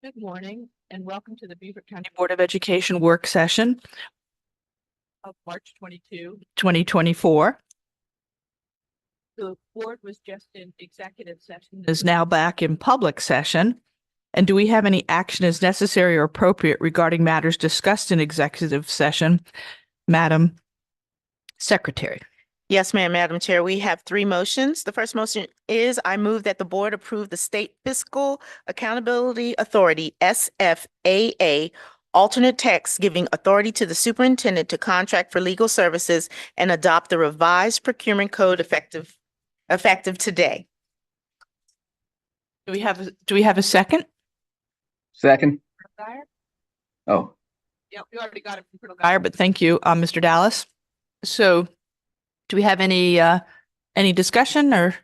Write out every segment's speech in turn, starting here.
Good morning and welcome to the Beaufort County Board of Education work session of March 22, 2024. The board was just in executive session, is now back in public session. And do we have any action as necessary or appropriate regarding matters discussed in executive session, Madam Secretary? Yes, ma'am, Madam Chair. We have three motions. The first motion is I move that the board approve the State Fiscal Accountability Authority, SFAA, alternate text giving authority to the superintendent to contract for legal services and adopt the revised procurement code effective today. Do we have a second? Second. Oh, Yeah, we already got it from Colonel Geyer, but thank you, Mr. Dallas. So do we have any discussion or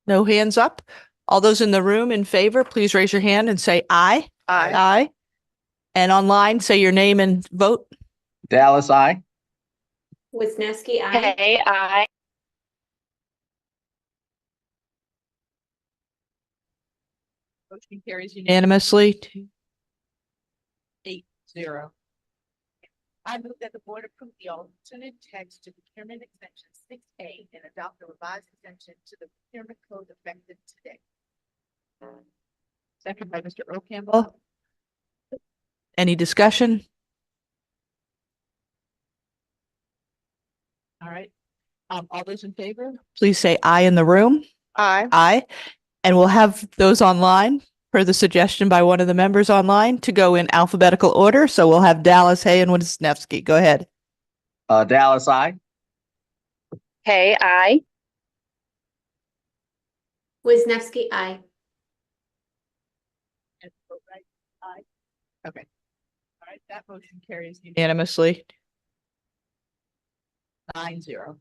no hands up? All those in the room in favor, please raise your hand and say aye. Aye. Aye. And online, say your name and vote. Dallas, aye. Wisniewski, aye. Hey, aye. Motion carries unanimously. 8-0. I move that the board approve the alternate text to procurement exemption 6A and adopt the revised exemption to the procurement code effective today. Second by Mr. Earl Campbell. Any discussion? All right. All those in favor, please say aye in the room. Aye. Aye. And we'll have those online per the suggestion by one of the members online to go in alphabetical order. So we'll have Dallas, Hay, and Wisniewski. Go ahead. Dallas, aye. Hey, aye. Wisniewski, aye. Aye. Okay. All right, that motion carries unanimously. 9-0.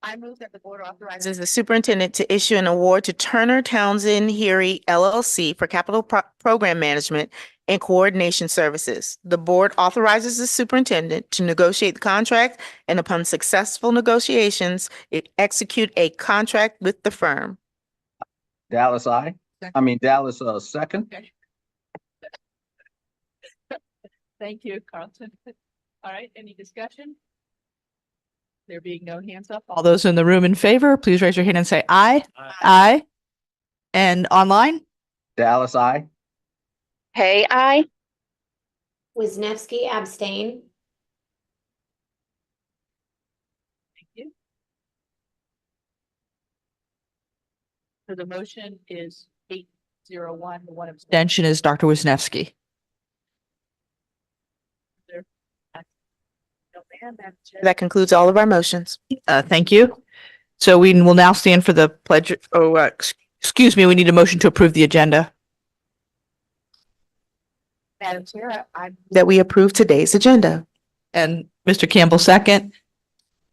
I move that the board authorizes The superintendent to issue an award to Turner Townsend Heary LLC for capital program management and coordination services. The board authorizes the superintendent to negotiate the contract and upon successful negotiations, execute a contract with the firm. Dallas, aye. Dallas, second. Okay. Thank you, Carlton. All right, any discussion? There being no hands up, all those in the room in favor, please raise your hand and say aye. Aye. Aye. And online? Dallas, aye. Hey, aye. Wisniewski, abstain. Thank you. So the motion is 8-0-1. The one abstention is Dr. Wisniewski. That concludes all of our motions. Thank you. So we will now stand for the pledge. Excuse me, we need a motion to approve the agenda. Madam Chair, That we approve today's agenda. and Mr. Campbell second.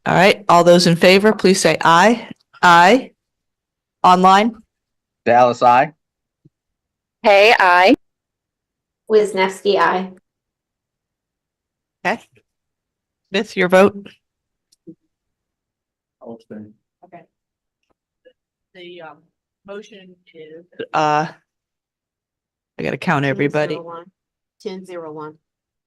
All right, all those in favor, please say aye. Aye. Online? Dallas, aye. Hey, aye. Wisniewski, aye. Okay. Smith, your vote? Okay. The motion is I gotta count everybody. 10-0-1.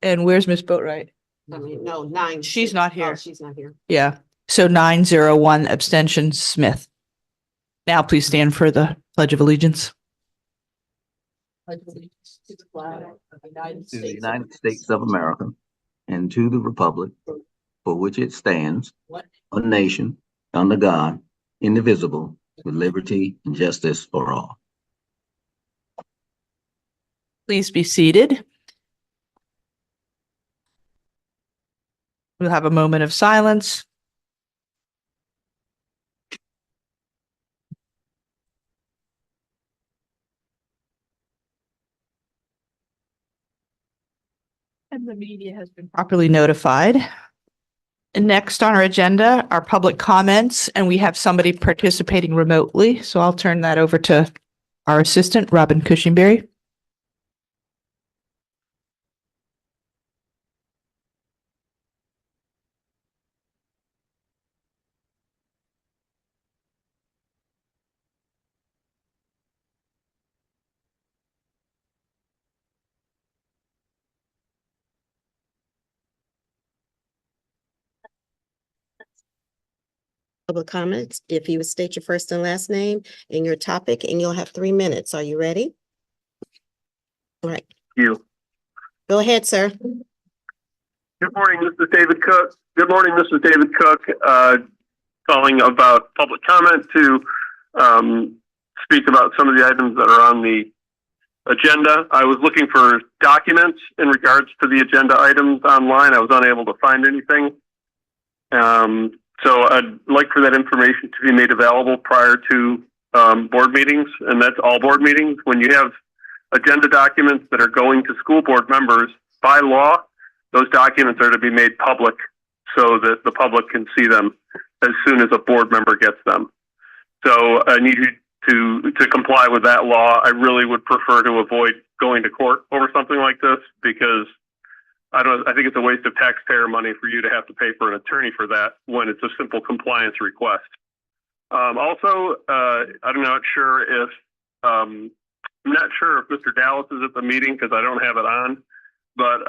And where's Miss Boatright? I mean, no, 9. She's not here. Oh, she's not here. Yeah. So 9-0-1 abstention, Smith. Now please stand for the Pledge of Allegiance. Pledge of allegiance to the flag of the United To the United States of America and to the republic for which it stands, a nation under God, indivisible, with liberty and justice for all. Please be seated. We'll have a moment of silence. And the media has been properly notified. And next on our agenda are public comments, and we have somebody participating remotely. So I'll turn that over to our assistant, Robin Cushingberry. public comments. If you would state your first and last name and your topic, and you'll have 3 minutes. Are you ready? All right, You. go ahead, sir. Good morning, this is David Cook. Good morning, this is David Cook, calling about public comment to speak about some of the items that are on the agenda. I was looking for documents in regards to the agenda items online. I was unable to find anything. So I'd like for that information to be made available prior to board meetings, and that's all board meetings. When you have agenda documents that are going to school board members, by law, those documents are to be made public so that the public can see them as soon as a board member gets them. So I need you to comply with that law. I really would prefer to avoid going to court over something like this, because I think it's a waste of taxpayer money for you to have to pay for an attorney for that when it's a simple compliance request. Also, I'm not sure if Mr. Dallas is at the meeting because I don't have it on, but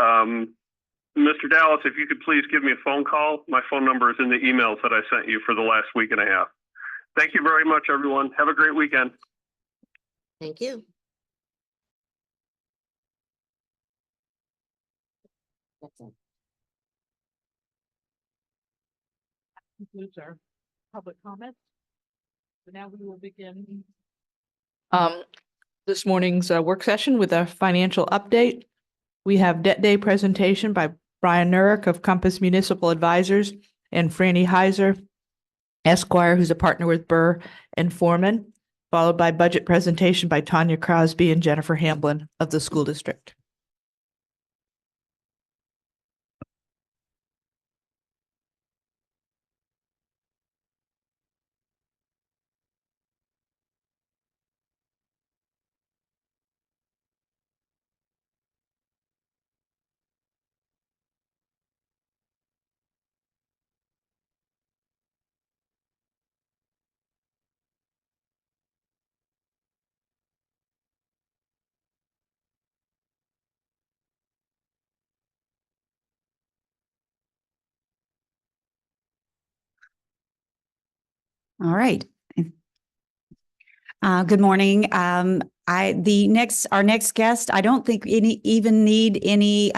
Mr. Dallas, if you could please give me a phone call. My phone number is in the emails that I sent you for the last week and a half. Thank you very much, everyone. Have a great weekend. Thank you. Concludes our public comments. So now we will begin this morning's work session with a financial update. We have debt day presentation by Brian Nurick of Compass Municipal Advisors and Franny Heiser, Esquire, who's a partner with Burr and Foreman, followed by budget presentation by Tanya Crosby and Jennifer Hamblin of the school district. All right. Good morning. Our next guest, I don't think even need any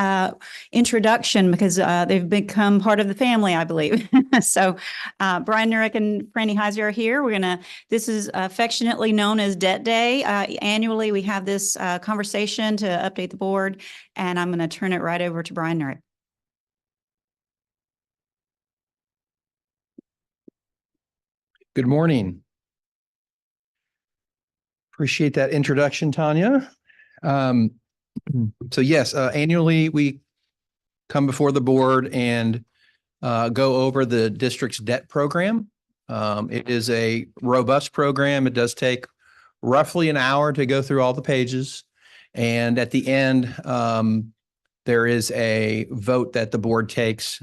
introduction because they've become part of the family, I believe. So Brian Nurick and Franny Heiser are here. This is affectionately known as Debt Day. Annually, we have this conversation to update the board, and I'm going to turn it right over to Brian Nurick. Good morning. Appreciate that introduction, Tanya. So yes, annually we come before the board and go over the district's debt program. It is a robust program. It does take roughly an hour to go through all the pages. And at the end, there is a vote that the board takes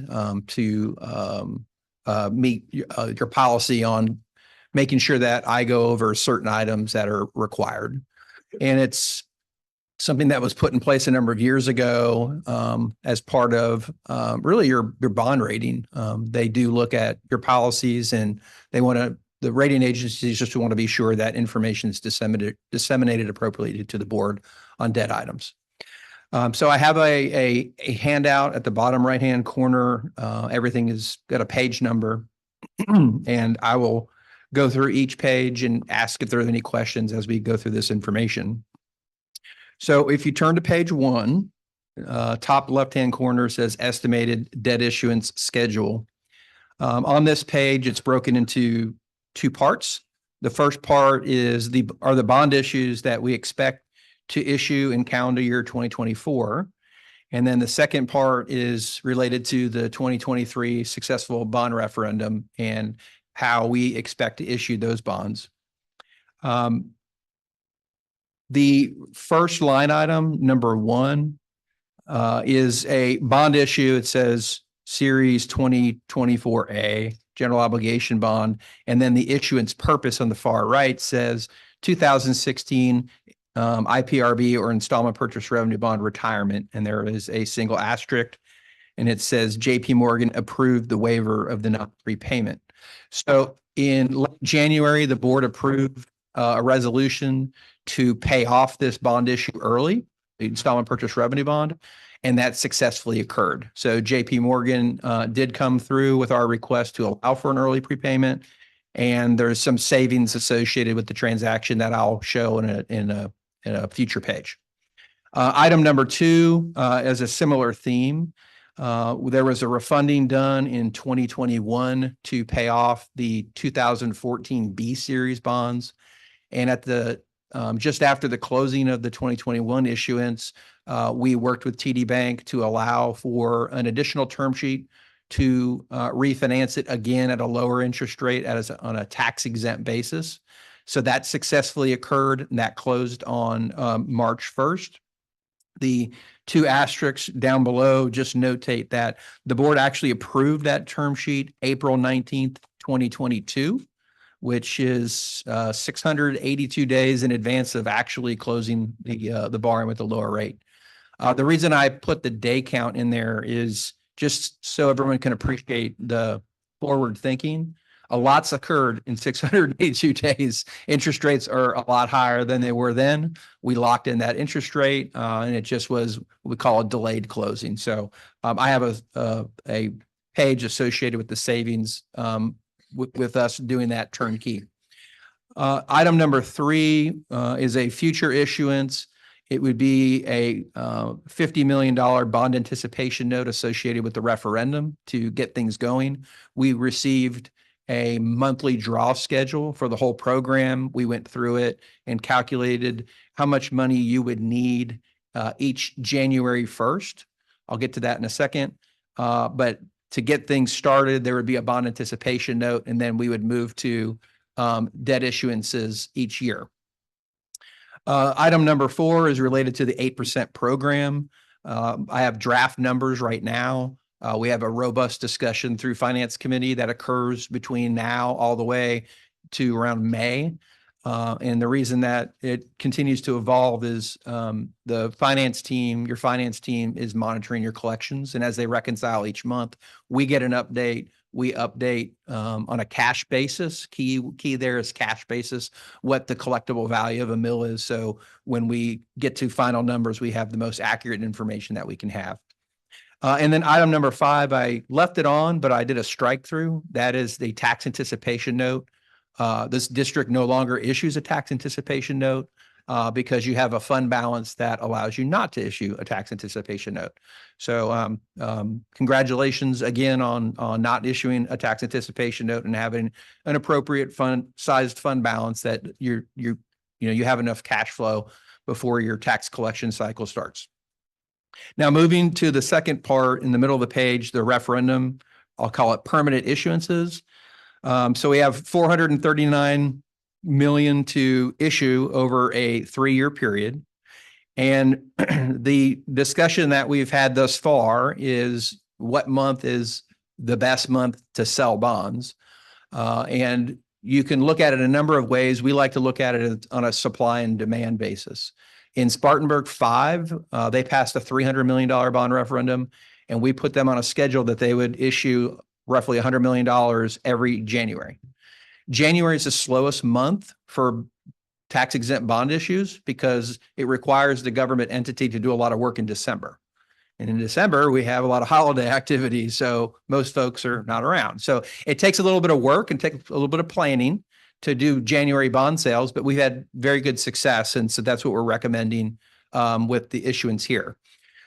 to meet your policy on making sure that I go over certain items that are required. And it's something that was put in place a number of years ago as part of really your bond rating. They do look at your policies, and the rating agencies just want to be sure that information is disseminated appropriately to the board on debt items. So I have a handout at the bottom right-hand corner. Everything is got a page number, and I will go through each page and ask if there are any questions as we go through this information. So if you turn to page 1, top left-hand corner says estimated debt issuance schedule. On this page, it's broken into 2 parts. The first part is the bond issues that we expect to issue in calendar year 2024. And then the second part is related to the 2023 successful bond referendum and how we expect to issue those bonds. The first line item, number 1, is a bond issue. It says Series 2024A, General Obligation Bond. And then the issuance purpose on the far right says 2016 IPRB or Installment Purchase Revenue Bond Retirement. And there is a single asterisk, and it says JP Morgan approved the waiver of the non-repayment. So in late January, the board approved a resolution to pay off this bond issue early, the installment purchase revenue bond, and that successfully occurred. So JP Morgan did come through with our request to allow for an early prepayment, and there's some savings associated with the transaction that I'll show in a future page. Item number 2 is a similar theme. There was a refunding done in 2021 to pay off the 2014 B series bonds. And at the just after the closing of the 2021 issuance, we worked with TD Bank to allow for an additional term sheet to refinance it again at a lower interest rate on a tax exempt basis. So that successfully occurred, and that closed on March 1st. The 2 asterisks down below just notate that the board actually approved that term sheet April 19th, 2022, which is 682 days in advance of actually closing the borrowing with the lower rate. The reason I put the day count in there is just so everyone can appreciate the forward thinking. A lot's occurred in 682 days. Interest rates are a lot higher than they were then. We locked in that interest rate, and it just was, we call it delayed closing. So I have a page associated with the savings with us doing that turnkey. Item number 3 is a future issuance. It would be a $50 million bond anticipation note associated with the referendum to get things going. We received a monthly draw schedule for the whole program. We went through it and calculated how much money you would need each January 1st. I'll get to that in a second. But to get things started, there would be a bond anticipation note, and then we would move to debt issuances each year. Item number 4 is related to the 8% program. I have draft numbers right now. We have a robust discussion through Finance Committee that occurs between now all the way to around May. And the reason that it continues to evolve is the finance team, your finance team is monitoring your collections. And as they reconcile each month, we get an update. We update on a cash basis. Key there is cash basis, what the collectible value of a mill is. So when we get to final numbers, we have the most accurate information that we can have. And then item number 5, I left it on, but I did a strike through. That is the tax anticipation note. This district no longer issues a tax anticipation note because you have a fund balance that allows you not to issue a tax anticipation note. So congratulations again on not issuing a tax anticipation note and having an appropriate sized fund balance that you have enough cash flow before your tax collection cycle starts. Now, moving to the second part in the middle of the page, the referendum, I'll call it permanent issuances. So we have 439 million to issue over a 3-year period. And the discussion that we've had thus far is what month is the best month to sell bonds. And you can look at it a number of ways. We like to look at it on a supply and demand basis. In Spartanburg 5, they passed a $300 million bond referendum, and we put them on a schedule that they would issue roughly $100 million every January. January is the slowest month for tax exempt bond issues because it requires the government entity to do a lot of work in December. And in December, we have a lot of holiday activity, so most folks are not around. So it takes a little bit of work and takes a little bit of planning to do January bond sales, but we've had very good success. And so that's what we're recommending with the issuance here.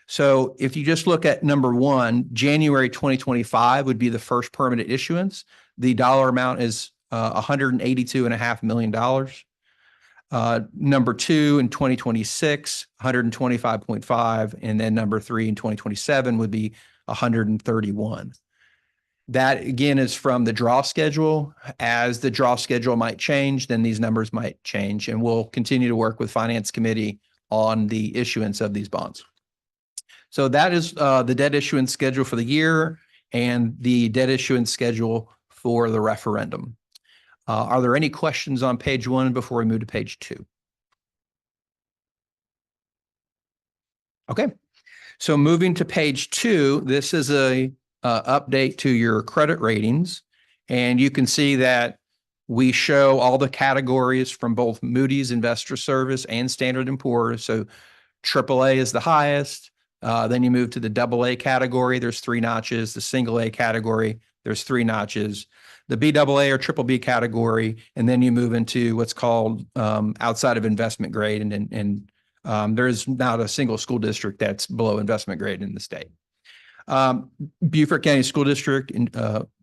So if you just look at number 1, January 2025 would be the first permanent issuance. The dollar amount is $182.5 million. Number 2 in 2026, 125.5, and then number 3 in 2027 would be 131. That again is from the draw schedule. As the draw schedule might change, then these numbers might change, and we'll continue to work with Finance Committee on the issuance of these bonds. So that is the debt issuance schedule for the year and the debt issuance schedule for the referendum. Are there any questions on page 1 before we move to page 2? Okay, so moving to page 2, this is a update to your credit ratings. And you can see that we show all the categories from both Moody's Investor Service and Standard & Poor's. So AAA is the highest. Then you move to the AA category. There's 3 notches. The single A category, there's 3 notches. The BAA or BBB category, and then you move into what's called outside of investment grade. And there is not a single school district that's below investment grade in the state. Beaufort County School District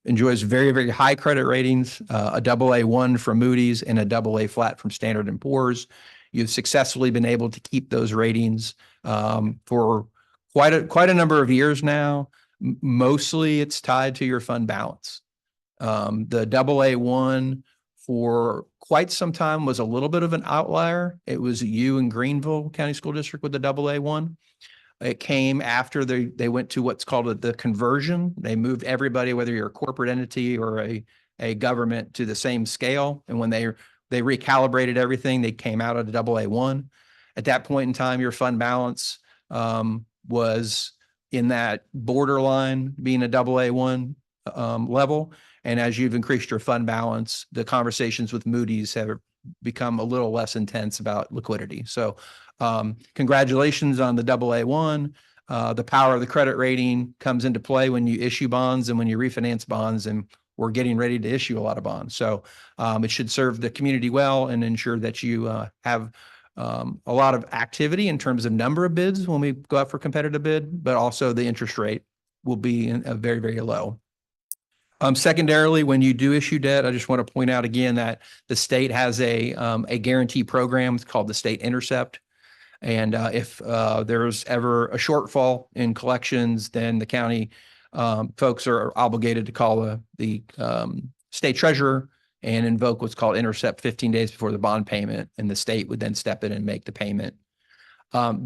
enjoys very, very high credit ratings, a AA1 from Moody's and a AA flat from Standard & Poor's. You've successfully been able to keep those ratings for quite a number of years now. Mostly it's tied to your fund balance. The AA1 for quite some time was a little bit of an outlier. It was you and Greenville County School District with the AA1. It came after they went to what's called the conversion. They moved everybody, whether you're a corporate entity or a government, to the same scale. And when they recalibrated everything, they came out of the AA1. At that point in time, your fund balance was in that borderline being a AA1 level. And as you've increased your fund balance, the conversations with Moody's have become a little less intense about liquidity. So congratulations on the AA1. The power of the credit rating comes into play when you issue bonds and when you refinance bonds, and we're getting ready to issue a lot of bonds. So it should serve the community well and ensure that you have a lot of activity in terms of number of bids when we go out for competitive bid, but also the interest rate will be very, very low. Secondarily, when you do issue debt, I just want to point out again that the state has a guarantee program. It's called the State Intercept. And if there's ever a shortfall in collections, then the county folks are obligated to call the state treasurer and invoke what's called intercept 15 days before the bond payment, and the state would then step in and make the payment.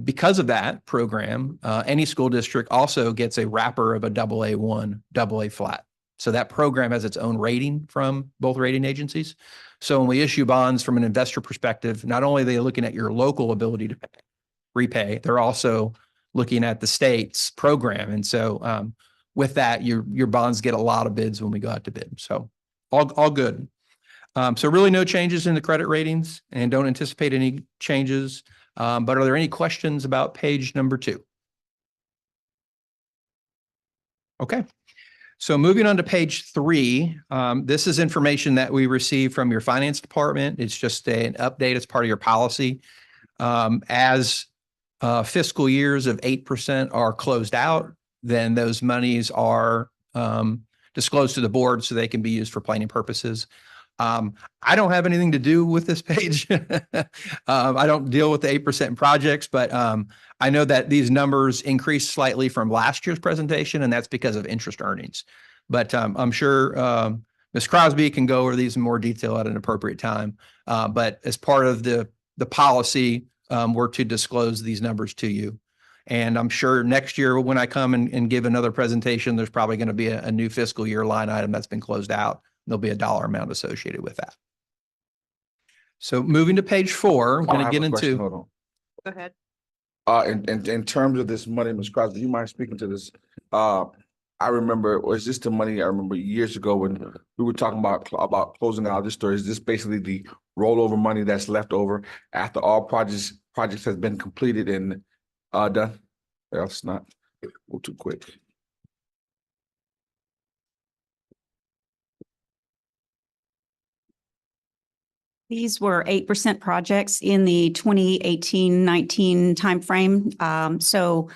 Because of that program, any school district also gets a wrapper of a AA1, AA flat. So that program has its own rating from both rating agencies. So when we issue bonds from an investor perspective, not only are they looking at your local ability to repay, they're also looking at the state's program. And so with that, your bonds get a lot of bids when we go out to bid. So all good. So really no changes in the credit ratings, and don't anticipate any changes. But are there any questions about page number 2? Okay. So moving on to page 3, this is information that we received from your finance department. It's just an update as part of your policy. As fiscal years of 8% are closed out, then those monies are disclosed to the board so they can be used for planning purposes. I don't have anything to do with this page. I don't deal with the 8% projects, but I know that these numbers increased slightly from last year's presentation, and that's because of interest earnings. But I'm sure Ms. Crosby can go over these in more detail at an appropriate time. But as part of the policy, we're to disclose these numbers to you. And I'm sure next year when I come and give another presentation, there's probably going to be a new fiscal year line item that's been closed out. There'll be a dollar amount associated with that. So moving to page 4, I'm going to get into. Hold on. Go ahead. In terms of this money, Ms. Crosby, do you mind speaking to this? I remember, or is this the money I remember years ago when we were talking about closing out this store? Is this basically the rollover money that's left over after all projects has been completed and done? Else not go too quick. These were 8% projects in the 2018-19 timeframe. So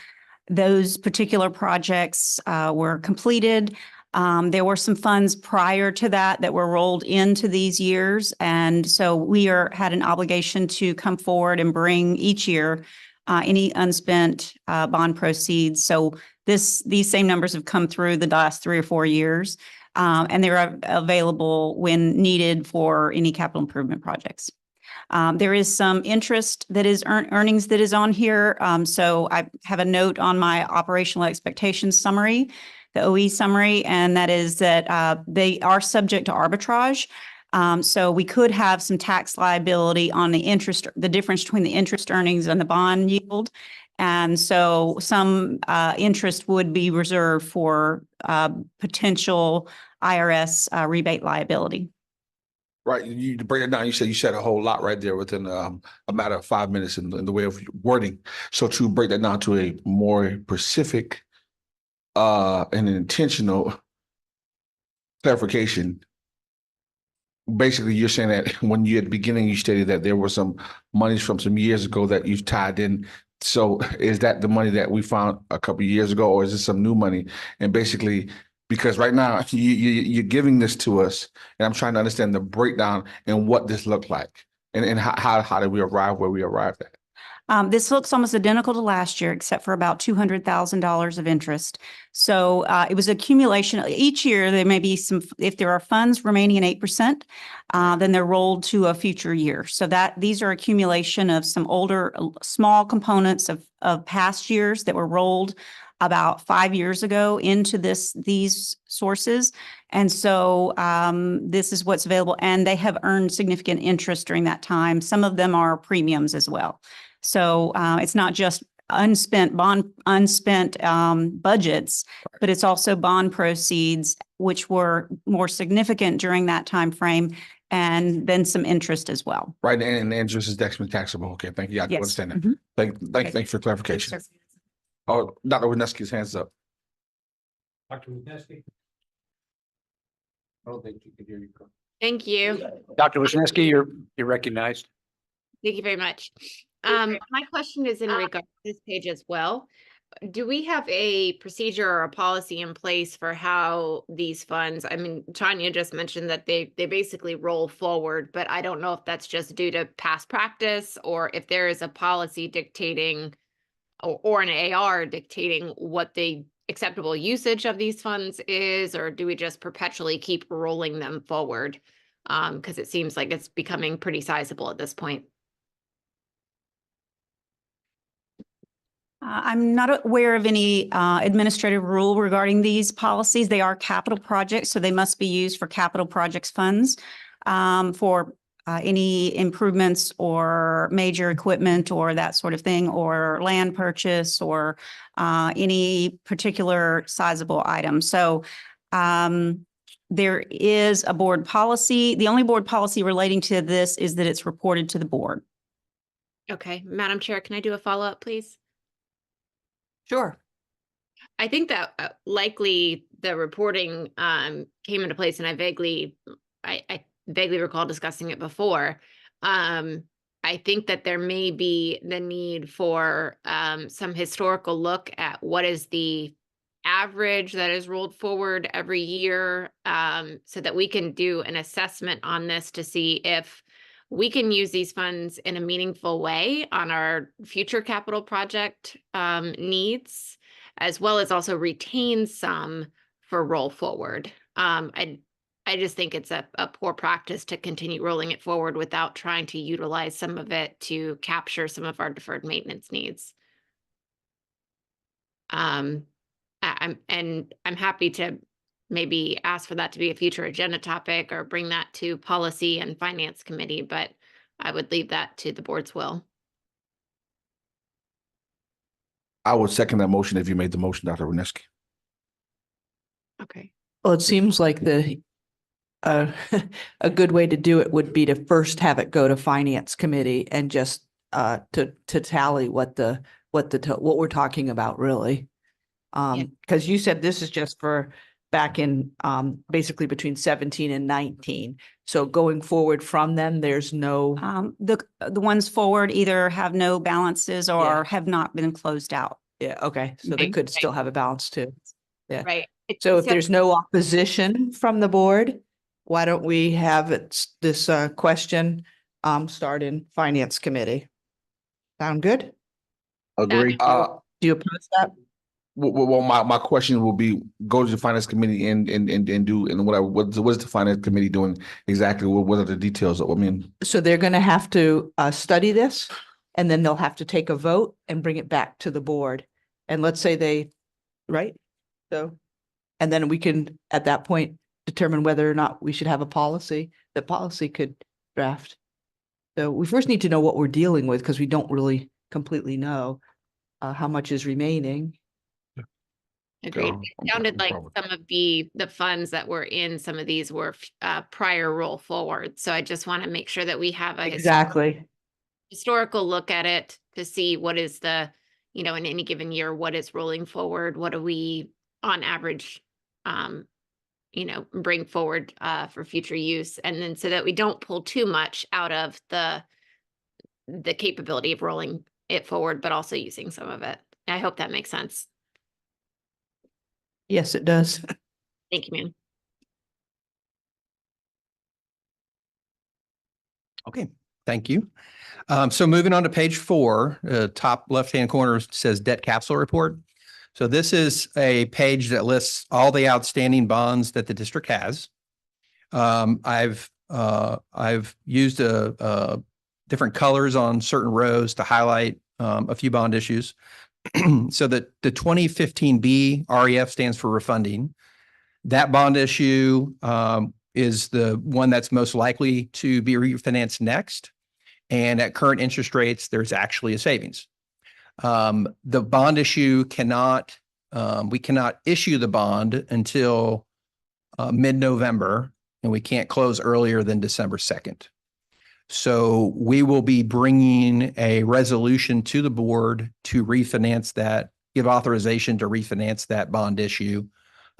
those particular projects were completed. There were some funds prior to that were rolled into these years. And so we had an obligation to come forward and bring each year any unspent bond proceeds. So these same numbers have come through the last 3 or 4 years. And they're available when needed for any capital improvement projects. There is some interest that is earnings that is on here. So I have a note on my operational expectations summary, the OE summary, and that is that they are subject to arbitrage. So we could have some tax liability on the difference between the interest earnings and the bond yield. And so some interest would be reserved for potential IRS rebate liability. Right, you to break it down, you said a whole lot right there within a matter of 5 minutes in the way of wording. So to break that down to a more specific and intentional clarification, basically you're saying that when you at the beginning you stated that there were some monies from some years ago that you've tied in. So is that the money that we found a couple of years ago, or is this some new money? And basically, because right now you're giving this to us, and I'm trying to understand the breakdown and what this looked like, and how did we arrive where we arrived at? This looks almost identical to last year, except for about $200,000 of interest. So it was accumulation. Each year, there may be some, if there are funds remaining at 8%, then they're rolled to a future year. So that these are accumulation of some older, small components of past years that were rolled about 5 years ago into these sources. And so this is what's available, and they have earned significant interest during that time. Some of them are premiums as well. So it's not just unspent budgets, but it's also bond proceeds, which were more significant during that time frame, and then some interest as well. Right, and the interest is taxable. Okay, thank you. I Yes. understand that. Mhm. Thank you for clarification. Oh, Dr. Wineski's hands up. Dr. Wisniewski? I don't think you can hear you. Thank you. Dr. Wisniewski, you're recognized. Thank you very much. My question is in regard to this page as well. Do we have a procedure or a policy in place for how these funds, I mean, Tanya just mentioned that they basically roll forward, but I don't know if that's just due to past practice or if there is a policy dictating or an AR dictating what the acceptable usage of these funds is, or do we just perpetually keep rolling them forward? Because it seems like it's becoming pretty sizable at this point. I'm not aware of any administrative rule regarding these policies. They are capital projects, so they must be used for capital projects funds for any improvements or major equipment or that sort of thing, or land purchase or any particular sizable item. So there is a board policy. The only board policy relating to this is that it's reported to the board. Okay, Madam Chair, can I do a follow-up, please? Sure. I think that likely the reporting came into place, and I vaguely recall discussing it before. I think that there may be the need for some historical look at what is the average that is rolled forward every year, so that we can do an assessment on this to see if we can use these funds in a meaningful way on our future capital project needs, as well as also retain some for roll forward. I just think it's a poor practice to continue rolling it forward without trying to utilize some of it to capture some of our deferred maintenance needs. I'm happy to maybe ask for that to be a future agenda topic or bring that to policy and finance committee, but I would leave that to the board's will. I would second that motion if you made the motion, Dr. Wineski. Okay. Well, it seems like a good way to do it would be to first have it go to finance committee and just to tally what we're talking about really. Because you said this is just for back in basically between 17 and 19. So going forward from then, there's no. The ones forward either have no balances or Yeah. have not been closed out. Yeah, okay, so they Right, could right. still have a balance too. Yeah. Right. So if there's no opposition from the board, why don't we have this question start in finance committee? Sound good? Agree. Do you oppose that? Well, my question will be, go to the finance committee and do, and what is the finance committee doing exactly? What are the details? I mean, So they're going to have to study this, and then they'll have to take a vote and bring it back to the board. And let's say right? So, and then we can, at that point, determine whether or not we should have a policy. The policy could draft. So we first need to know what we're dealing with because we don't really completely know. how much is remaining. Agreed. Yeah, It sounded like probably. some of the funds that were in some of these were prior roll forward. So I just want to make sure that we have a Exactly. historical look at it to see what is the, in any given year, what is rolling forward? What do we on average, bring forward for future use? And then so that we don't pull too much out of the capability of rolling it forward, but also using some of it. I hope that makes sense. Yes, it does. Thank you, ma'am. Okay, thank you. So moving on to page 4, top left-hand corner says debt capsule report. So this is a page that lists all the outstanding bonds that the district has. I've used different colors on certain rows to highlight a few bond issues. So that the 2015B REF stands for refunding. That bond issue is the one that's most likely to be refinanced next. And at current interest rates, there's actually a savings. The bond issue we cannot issue the bond until mid-November, and we can't close earlier than December 2nd. So we will be bringing a resolution to the board to refinance that, give authorization to refinance that bond issue,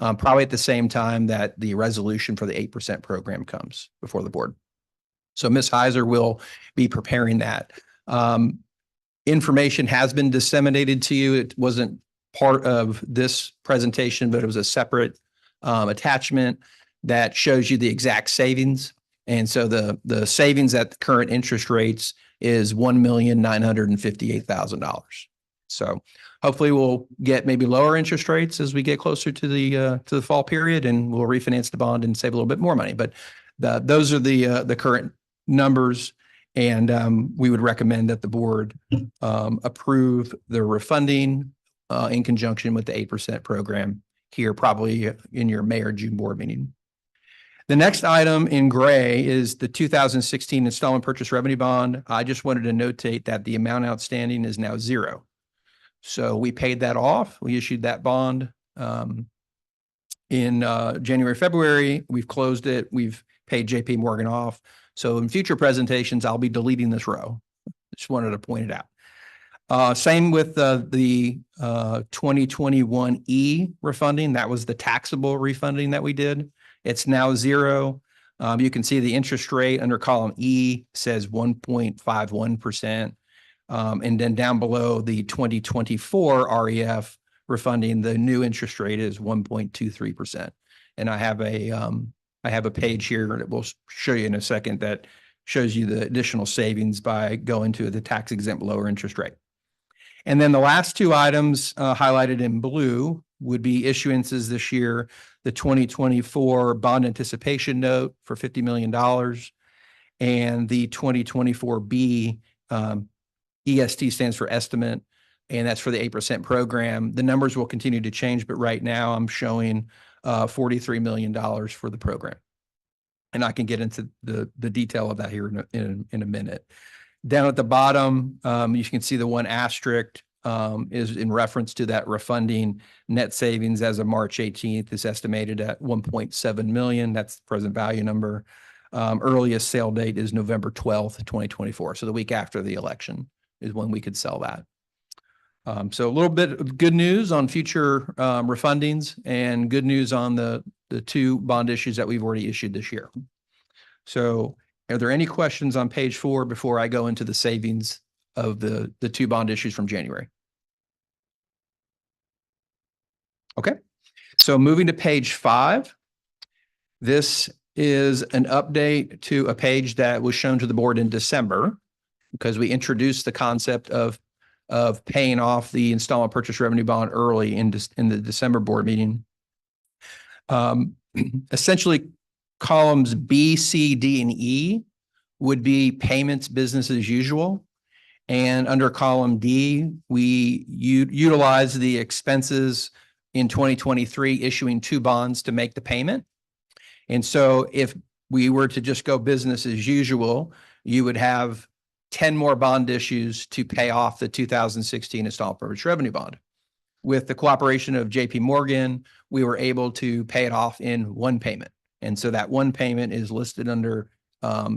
probably at the same time that the resolution for the 8% program comes before the board. So Ms. Heiser will be preparing that. Information has been disseminated to you. It wasn't part of this presentation, but it was a separate attachment that shows you the exact savings. And so the savings at the current interest rates is $1,958,000. So hopefully we'll get maybe lower interest rates as we get closer to the fall period, and we'll refinance the bond and save a little bit more money. But those are the current numbers, and we would recommend that the board approve the refunding in conjunction with the 8% program here, probably in your May or June board meeting. The next item in gray is the 2016 installment purchase revenue bond. I just wanted to notate that the amount outstanding is now 0. So we paid that off. We issued that bond in January, February. We've closed it. We've paid JP Morgan off. So in future presentations, I'll be deleting this row. Just wanted to point it out. Same with the 2021E refunding. That was the taxable refunding that we did. It's now 0. You can see the interest rate under column E says 1.51%. And then down below the 2024 REF refunding, the new interest rate is 1.23%. And I have a page here that we'll show you in a second that shows you the additional savings by going to the tax exempt lower interest rate. And then the last 2 items highlighted in blue would be issuances this year, the 2024 bond anticipation note for $50 million and the 2024B EST stands for estimate, and that's for the 8% program. The numbers will continue to change, but right now I'm showing $43 million for the program. And I can get into the detail of that here in a minute. Down at the bottom, you can see the one asterisk is in reference to that refunding. Net savings as of March 18th is estimated at 1.7 million. That's the present value number. Earliest sale date is November 12th, 2024. So the week after the election is when we could sell that. So a little bit of good news on future refundings and good news on the 2 bond issues that we've already issued this year. So are there any questions on page 4 before I go into the savings of the 2 bond issues from January? Okay. So moving to page 5, this is an update to a page that was shown to the board in December because we introduced the concept of paying off the installment purchase revenue bond early in the December board meeting. Essentially, columns B, C, D, and E would be payments business as usual. And under column D, we utilize the expenses in 2023 issuing 2 bonds to make the payment. And so if we were to just go business as usual, you would have 10 more bond issues to pay off the 2016 installment purchase revenue bond. With the cooperation of JP Morgan, we were able to pay it off in one payment. And so that one payment is listed under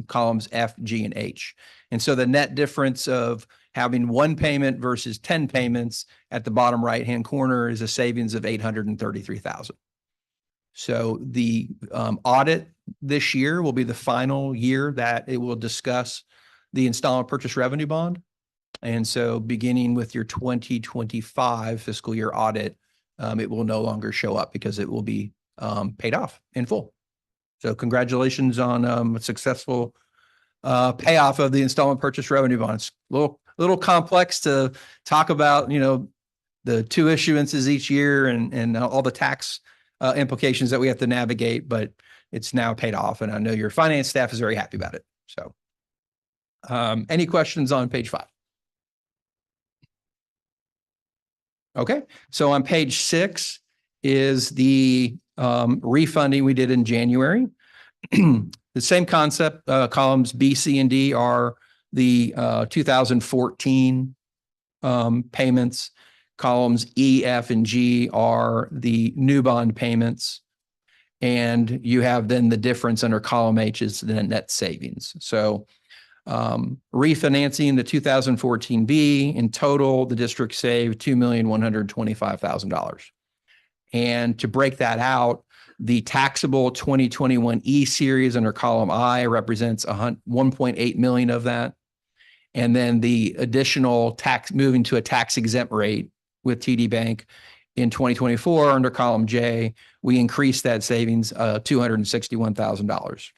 columns F, G, and H. And so the net difference of having one payment versus 10 payments at the bottom right-hand corner is a savings of $833,000. So the audit this year will be the final year that it will discuss the installment purchase revenue bond. And so beginning with your 2025 fiscal year audit, it will no longer show up because it will be paid off in full. So congratulations on a successful payoff of the installment purchase revenue bonds. Little complex to talk about, you know, the two issuances each year and all the tax implications that we have to navigate, but it's now paid off. And I know your finance staff is very happy about it. So any questions on page 5? Okay, so on page 6 is the refunding we did in January. The same concept, columns B, C, and D are the 2014 payments. Columns E, F, and G are the new bond payments. And you have then the difference under column H is the net savings. So refinancing the 2014 B, in total, the district saved $2,125,000. And to break that out, the taxable 2021 E series under column I represents 1.8 million of that. And then the additional tax moving to a tax exempt rate with TD Bank in 2024 under column J, we increased that savings $261,000.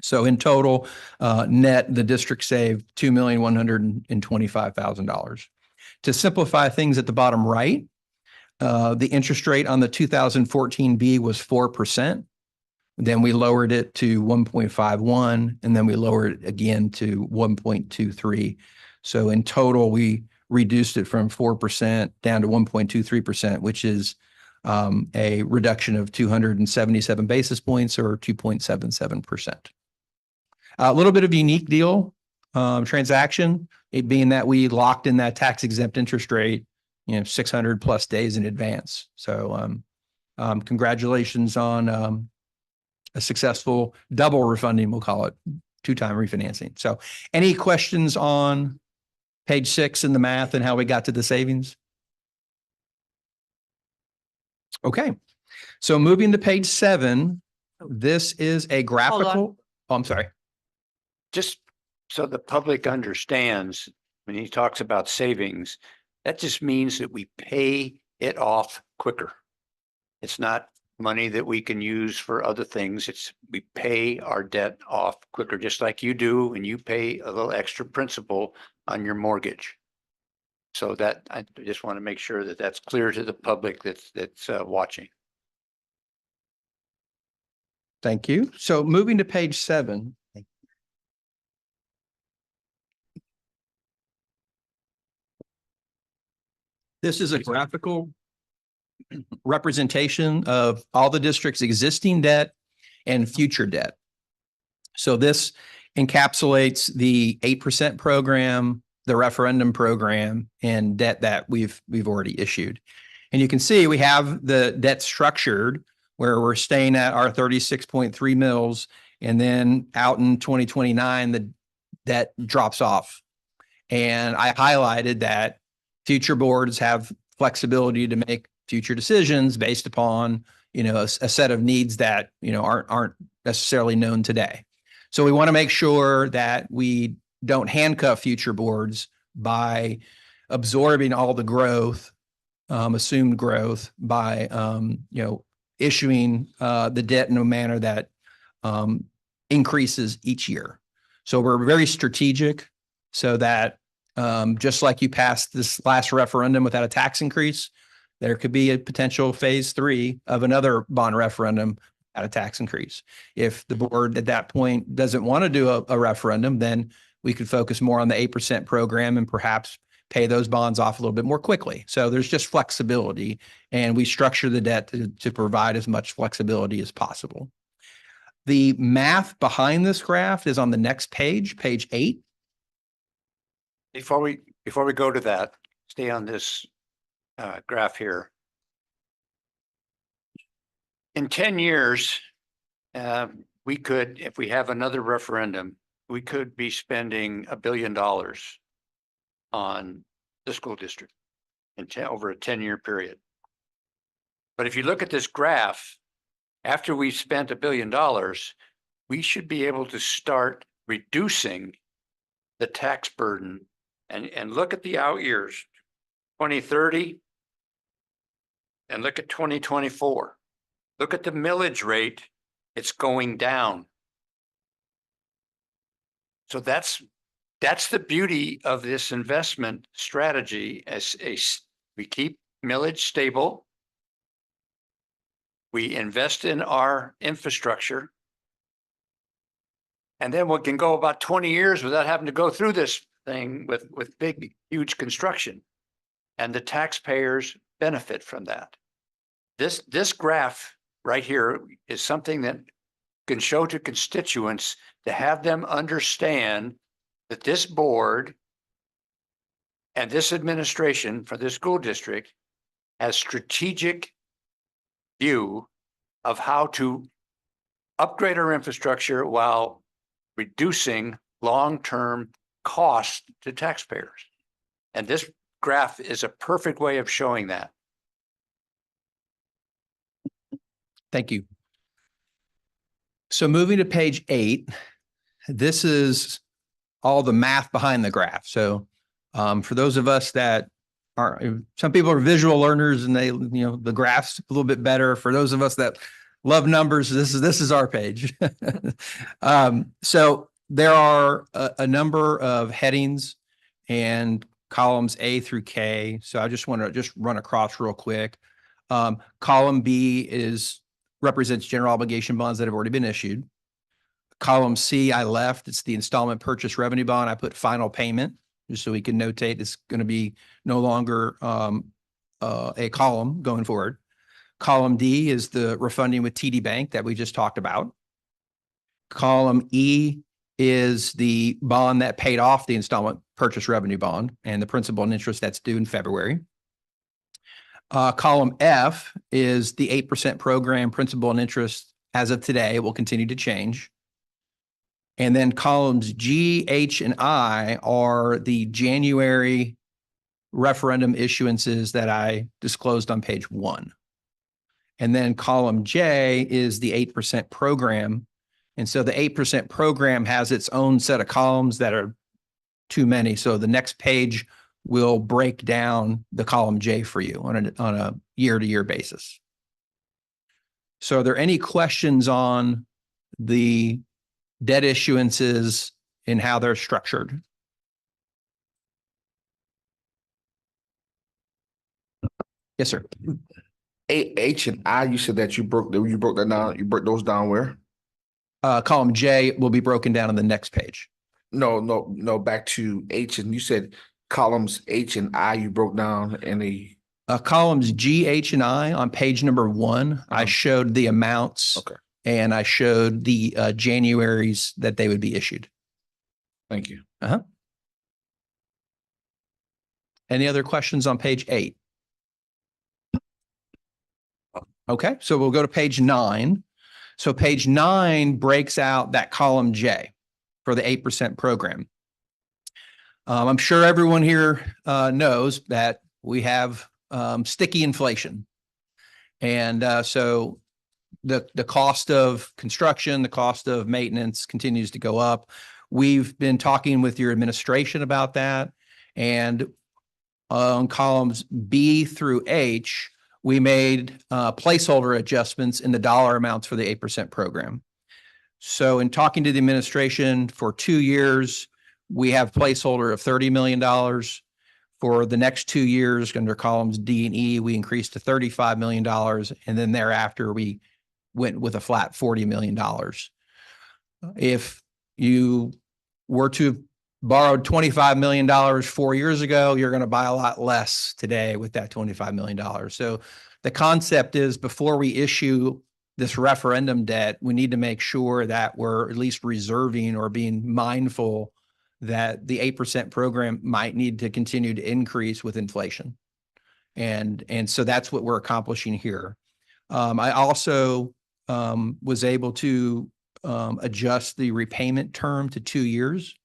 So in total, net, the district saved $2,125,000. To simplify things at the bottom right, the interest rate on the 2014 B was 4%. Then we lowered it to 1.51, and then we lowered it again to 1.23. So in total, we reduced it from 4% down to 1.23%, which is a reduction of 277 basis points or 2.77%. A little bit of unique deal transaction, it being that we locked in that tax exempt interest rate, 600 plus days in advance. So congratulations on a successful double refunding, we'll call it, 2-time refinancing. So any questions on page 6 in the math and how we got to the savings? Okay, so moving to page 7, this is a graphical. Oh, I'm sorry. Just so the public understands, when he talks about savings, that just means that we pay it off quicker. It's not money that we can use for other things. It's we pay our debt off quicker, just like you do, and you pay a little extra principal on your mortgage. So that I just want to make sure that that's clear to the public that's watching. Thank you. So moving to page 7. This is a graphical representation of all the district's existing debt and future debt. So this encapsulates the 8% program, the referendum program, and debt that we've already issued. And you can see we have the debt structured where we're staying at our 36.3 mils, and then out in 2029, the debt drops off. And I highlighted that future boards have flexibility to make future decisions based upon, a set of needs that, aren't necessarily known today. So we want to make sure that we don't handcuff future boards by absorbing all the growth, assumed growth by, issuing the debt in a manner that increases each year. So we're very strategic so that just like you passed this last referendum without a tax increase, there could be a potential phase 3 of another bond referendum at a tax increase. If the board at that point doesn't want to do a referendum, then we could focus more on the 8% program and perhaps pay those bonds off a little bit more quickly. So there's just flexibility, and we structure the debt to provide as much flexibility as possible. The math behind this graph is on the next page, page 8. Before we go to that, stay on this graph here. In 10 years, we could, if we have another referendum, we could be spending $1 billion on the school district over a 10-year period. But if you look at this graph, after we've spent $1 billion, we should be able to start reducing the tax burden and look at the out years, 2030, and look at 2024. Look at the millage rate, it's going down. So that's the beauty of this investment strategy. We keep millage stable. We invest in our infrastructure. And then we can go about 20 years without having to go through this thing with big, huge construction. And the taxpayers benefit from that. This graph right here is something that can show to constituents to have them understand that this board and this administration for the school district has strategic view of how to upgrade our infrastructure while reducing long-term cost to taxpayers. And this graph is a perfect way of showing that. Thank you. So moving to page 8, this is all the math behind the graph. So for those of us that are, some people are visual learners and they, the graph's a little bit better. For those of us that love numbers, this is our page. So there are a number of headings and columns A through K. So I just want to just run across real quick. Column B represents general obligation bonds that have already been issued. Column C, I left. It's the installment purchase revenue bond. I put final payment just so we can notate it's going to be no longer a column going forward. Column D is the refunding with TD Bank that we just talked about. Column E is the bond that paid off the installment purchase revenue bond and the principal and interest that's due in February. Column F is the 8% program principal and interest as of today. It will continue to change. And then columns G, H, and I are the January referendum issuances that I disclosed on page 1. And then column J is the 8% program. And so the 8% program has its own set of columns that are too many. So the next page will break down the column J for you on a year-to-year basis. So are there any questions on the debt issuances and how they're structured? Yes, sir. H and I, you said that you broke that down. You broke those down where? Column J will be broken down on the next page. No, back to H, and you said columns H and I you broke down in the columns G, H, and I on page number 1. I showed the amounts. Okay. And I showed the Januaries that they would be issued. Thank you. Any other questions on page 8? Okay, so we'll go to page 9. So page 9 breaks out that column J for the 8% program. I'm sure everyone here knows that we have sticky inflation. And so the cost of construction, the cost of maintenance continues to go up. We've been talking with your administration about that. And on columns B through H, we made placeholder adjustments in the dollar amounts for the 8% program. So in talking to the administration for 2 years, we have placeholder of $30 million. For the next 2 years, under columns D and E, we increased to $35 million. And then thereafter, we went with a flat $40 million. If you were to borrow $25 million 4 years ago, you're going to buy a lot less today with that $25 million. So the concept is before we issue this referendum debt, we need to make sure that we're at least reserving or being mindful that the 8% program might need to continue to increase with inflation. And so that's what we're accomplishing here. I also was able to adjust the repayment term to 2 years.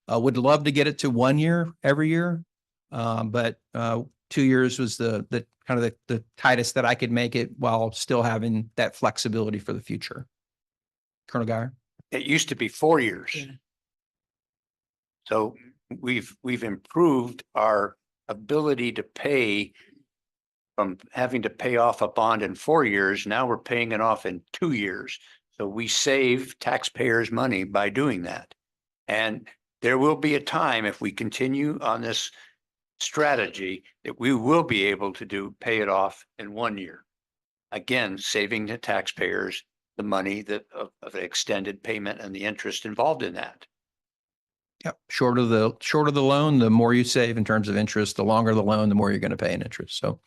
Would love to get it to 1 year every year. But 2 years was the kind of the tightest that I could make it while still having that flexibility for the future. Colonel Guyer? It used to be 4 years. Yeah. So we've improved our ability to pay from having to pay off a bond in 4 years. Now we're paying it off in 2 years. So we save taxpayers money by doing that. And there will be a time, if we continue on this strategy, that we will be able to pay it off in 1 year. Again, saving the taxpayers the money of the extended payment and the interest involved in that. Yep. Shorter the loan, the more you save in terms of interest. The longer the loan, the more you're going to pay in interest. So,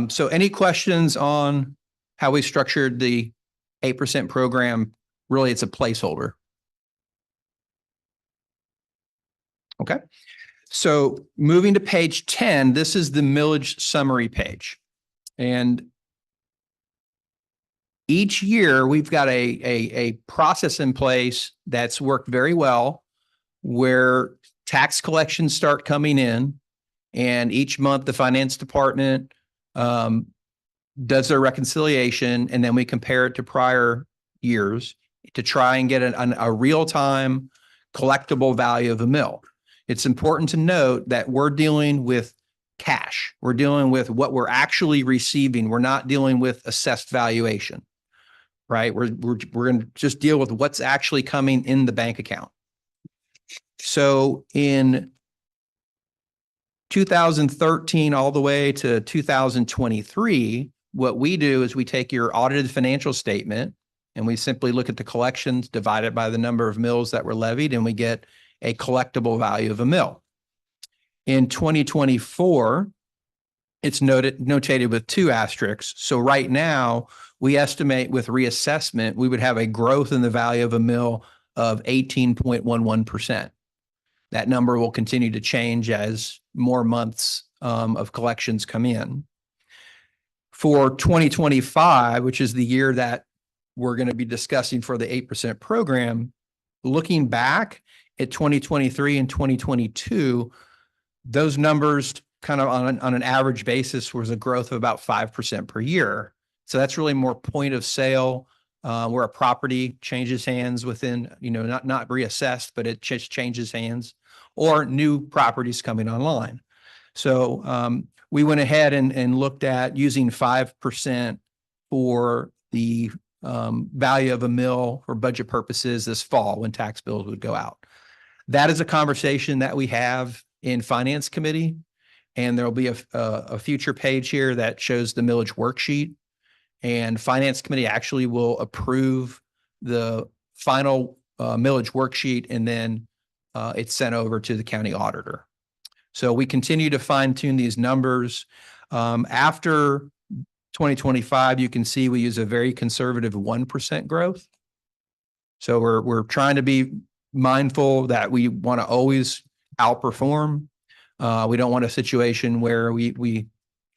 so any questions on how we structured the 8% program? Really, it's a placeholder. Okay. So moving to page 10, this is the millage summary page. And each year we've got a process in place that's worked very well, where tax collections start coming in, and each month the finance department does their reconciliation, and then we compare it to prior years to try and get a real-time collectible value of a mill. It's important to note that we're dealing with cash. We're dealing with what we're actually receiving. We're not dealing with assessed valuation, right? We're going to just deal with what's actually coming in the bank account. So in 2013 all the way to 2023, what we do is we take your audited financial statement and we simply look at the collections divided by the number of mills that were levied, and we get a collectible value of a mill. In 2024, it's notated with 2 asterisks. So right now, we estimate with reassessment, we would have a growth in the value of a mill of 18.11%. That number will continue to change as more months of collections come in. For 2025, which is the year that we're going to be discussing for the 8% program, looking back at 2023 and 2022, those numbers kind of on an average basis was a growth of about 5% per year. So that's really more point of sale, where a property changes hands within, not reassessed, but it just changes hands, or new properties coming online. So we went ahead and looked at using 5% for the value of a mill for budget purposes this fall when tax bills would go out. That is a conversation that we have in Finance Committee, and there'll be a future page here that shows the millage worksheet. And Finance Committee actually will approve the final millage worksheet, and then it's sent over to the county auditor. So we continue to fine tune these numbers. After 2025, you can see we use a very conservative 1% growth. So we're trying to be mindful that we want to always outperform. We don't want a situation where we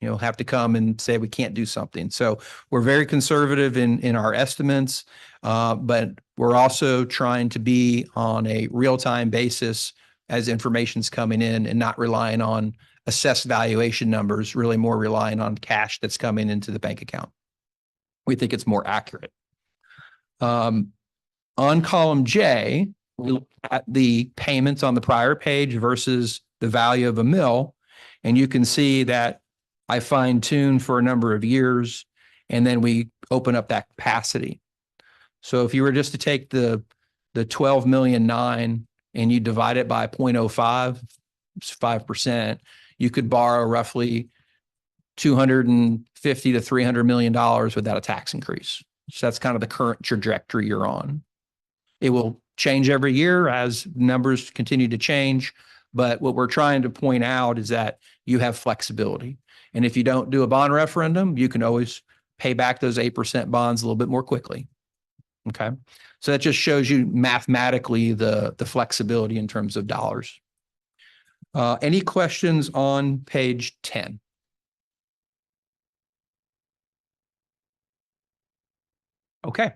have to come and say we can't do something. So we're very conservative in our estimates, but we're also trying to be on a real-time basis as information's coming in and not relying on assessed valuation numbers, really more relying on cash that's coming into the bank account. We think it's more accurate. On column J, we look at the payments on the prior page versus the value of a mill, and you can see that I fine-tune for a number of years, and then we open up that capacity. So if you were just to take the 12.9 million and you divide it by 0.05, it's 5%, you could borrow roughly $250 to $300 million without a tax increase. So that's kind of the current trajectory you're on. It will change every year as numbers continue to change. But what we're trying to point out is that you have flexibility. And if you don't do a bond referendum, you can always pay back those 8% bonds a little bit more quickly. Okay. So that just shows you mathematically the flexibility in terms of dollars. Any questions on page 10? Okay.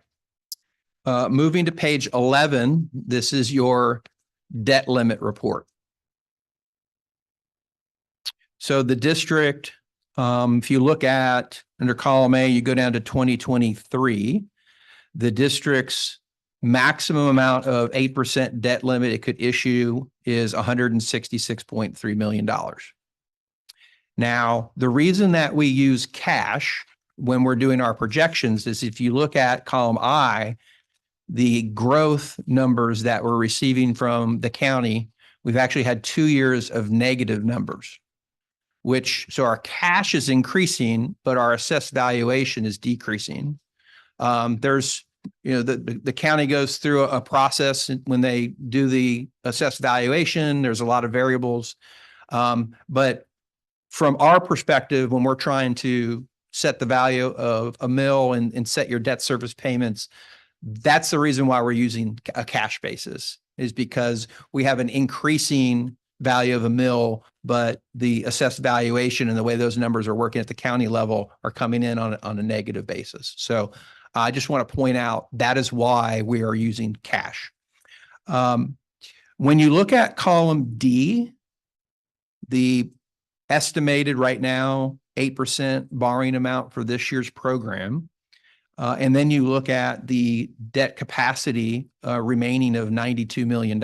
Moving to page 11, this is your debt limit report. So the district, if you look at under column A, you go down to 2023, the district's maximum amount of 8% debt limit it could issue is $166.3 million. Now, the reason that we use cash when we're doing our projections is if you look at column I, the growth numbers that we're receiving from the county, we've actually had 2 years of negative numbers, so our cash is increasing, but our assessed valuation is decreasing. The county goes through a process when they do the assessed valuation. There's a lot of variables. But from our perspective, when we're trying to set the value of a mill and set your debt service payments, that's the reason why we're using a cash basis, is because we have an increasing value of a mill, but the assessed valuation and the way those numbers are working at the county level are coming in on a negative basis. So I just want to point out that is why we are using cash. When you look at column D, the estimated right now 8% borrowing amount for this year's program, and then you look at the debt capacity remaining of $92 million.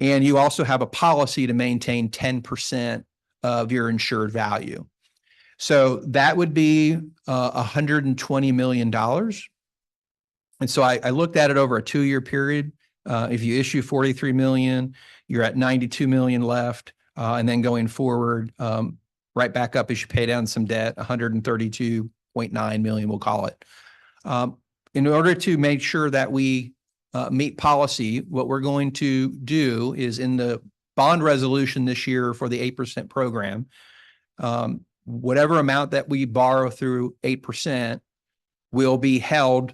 And you also have a policy to maintain 10% of your insured value. So that would be $120 million. And so I looked at it over a 2-year period. If you issue 43 million, you're at 92 million left. And then going forward, right back up as you pay down some debt, 132.9 million, we'll call it. In order to make sure that we meet policy, what we're going to do is in the bond resolution this year for the 8% program, whatever amount that we borrow through 8% will be held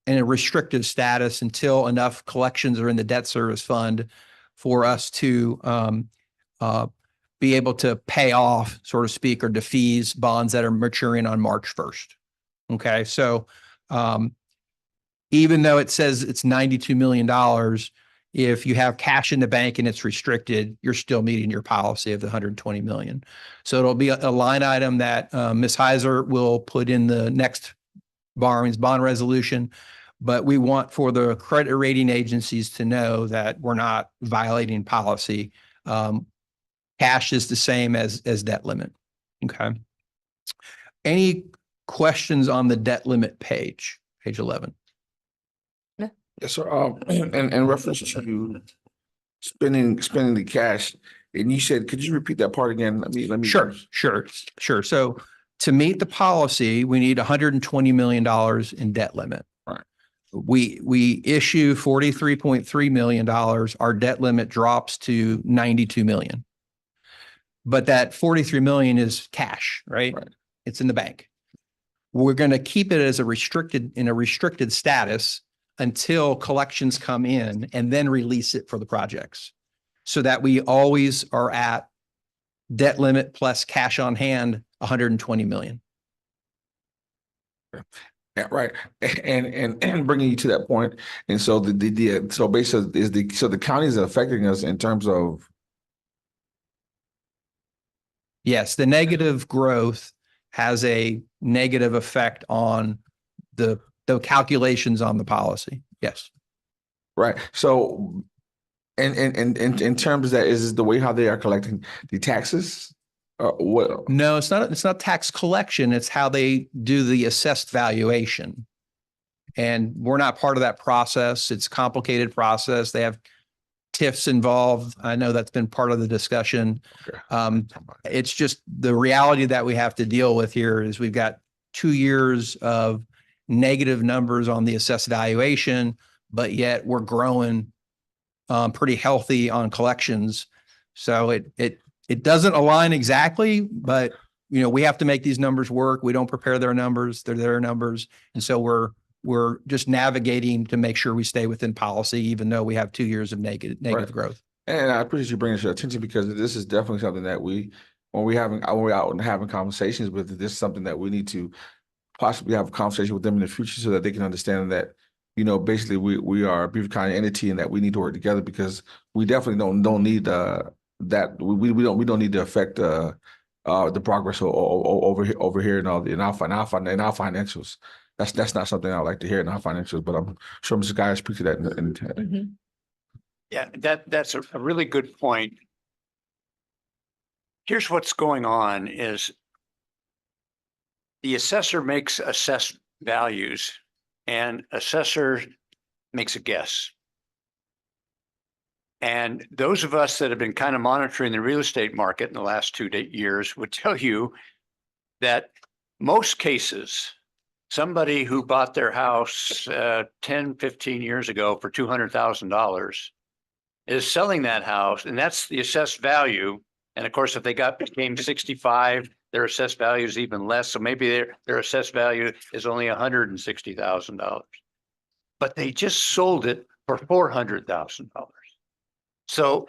in a restrictive status until enough collections are in the debt service fund for us to be able to pay off, so to speak, or defease bonds that are maturing on March 1st. Okay, so even though it says it's $92 million, if you have cash in the bank and it's restricted, you're still meeting your policy of the 120 million. So it'll be a line item that Ms. Heiser will put in the next borrowings bond resolution. But we want for the credit rating agencies to know that we're not violating policy. Cash is the same as debt limit. Okay. Any questions on the debt limit page 11? Yes, sir. In reference to spending the cash, and you said, could you repeat that part again? Let me. Sure. So to meet the policy, we need $120 million in debt limit. Right. We issue $43.3 million. Our debt limit drops to 92 million. But that 43 million is cash, right? It's in the bank. We're going to keep it as a restricted status until collections come in and then release it for the projects, so that we always are at debt limit plus cash on hand, 120 million. Yeah, right. And bringing you to that point. And so so basically so the county is affecting us in terms of. Yes, the negative growth has a negative effect on the calculations on the policy. Yes. Right. So, and in terms of that, is this the way how they are collecting the taxes? What? No, it's not. It's not tax collection. It's how they do the assessed valuation. And we're not part of that process. It's a complicated process. They have TIFs involved. I know that's been part of the discussion. Okay. It's just the reality that we have to deal with here is we've got 2 years of negative numbers on the assessed valuation, but yet we're growing pretty healthy on collections. So it doesn't align exactly, but we have to make these numbers work. We don't prepare their numbers; they're their numbers, and so we're we're just navigating to make sure we stay within policy, even though we have 2 years of negative Right. growth. And I appreciate you bringing it to our attention because this is definitely something that when we're out and having conversations with it, this is something that we need to possibly have a conversation with them in the future so that they can understand that, basically we are a Beaufort County entity and that we need to work together because we definitely don't need that we don't need to affect the progress over here in our financials. That's not something I like to hear in our financials, but I'm sure Mr. Guy speak to that in Yeah, that's a really good point. Here's what's going on is the assessor makes assessed values and assessor makes a guess. And those of us that have been kind of monitoring the real estate market in the last 2 years would tell you that most cases, somebody who bought their house 10, 15 years ago for $200,000 is selling that house, and that's the assessed value. And of course, if they became 65, their assessed value is even less. So maybe their assessed value is only $160,000. But they just sold it for $400,000. So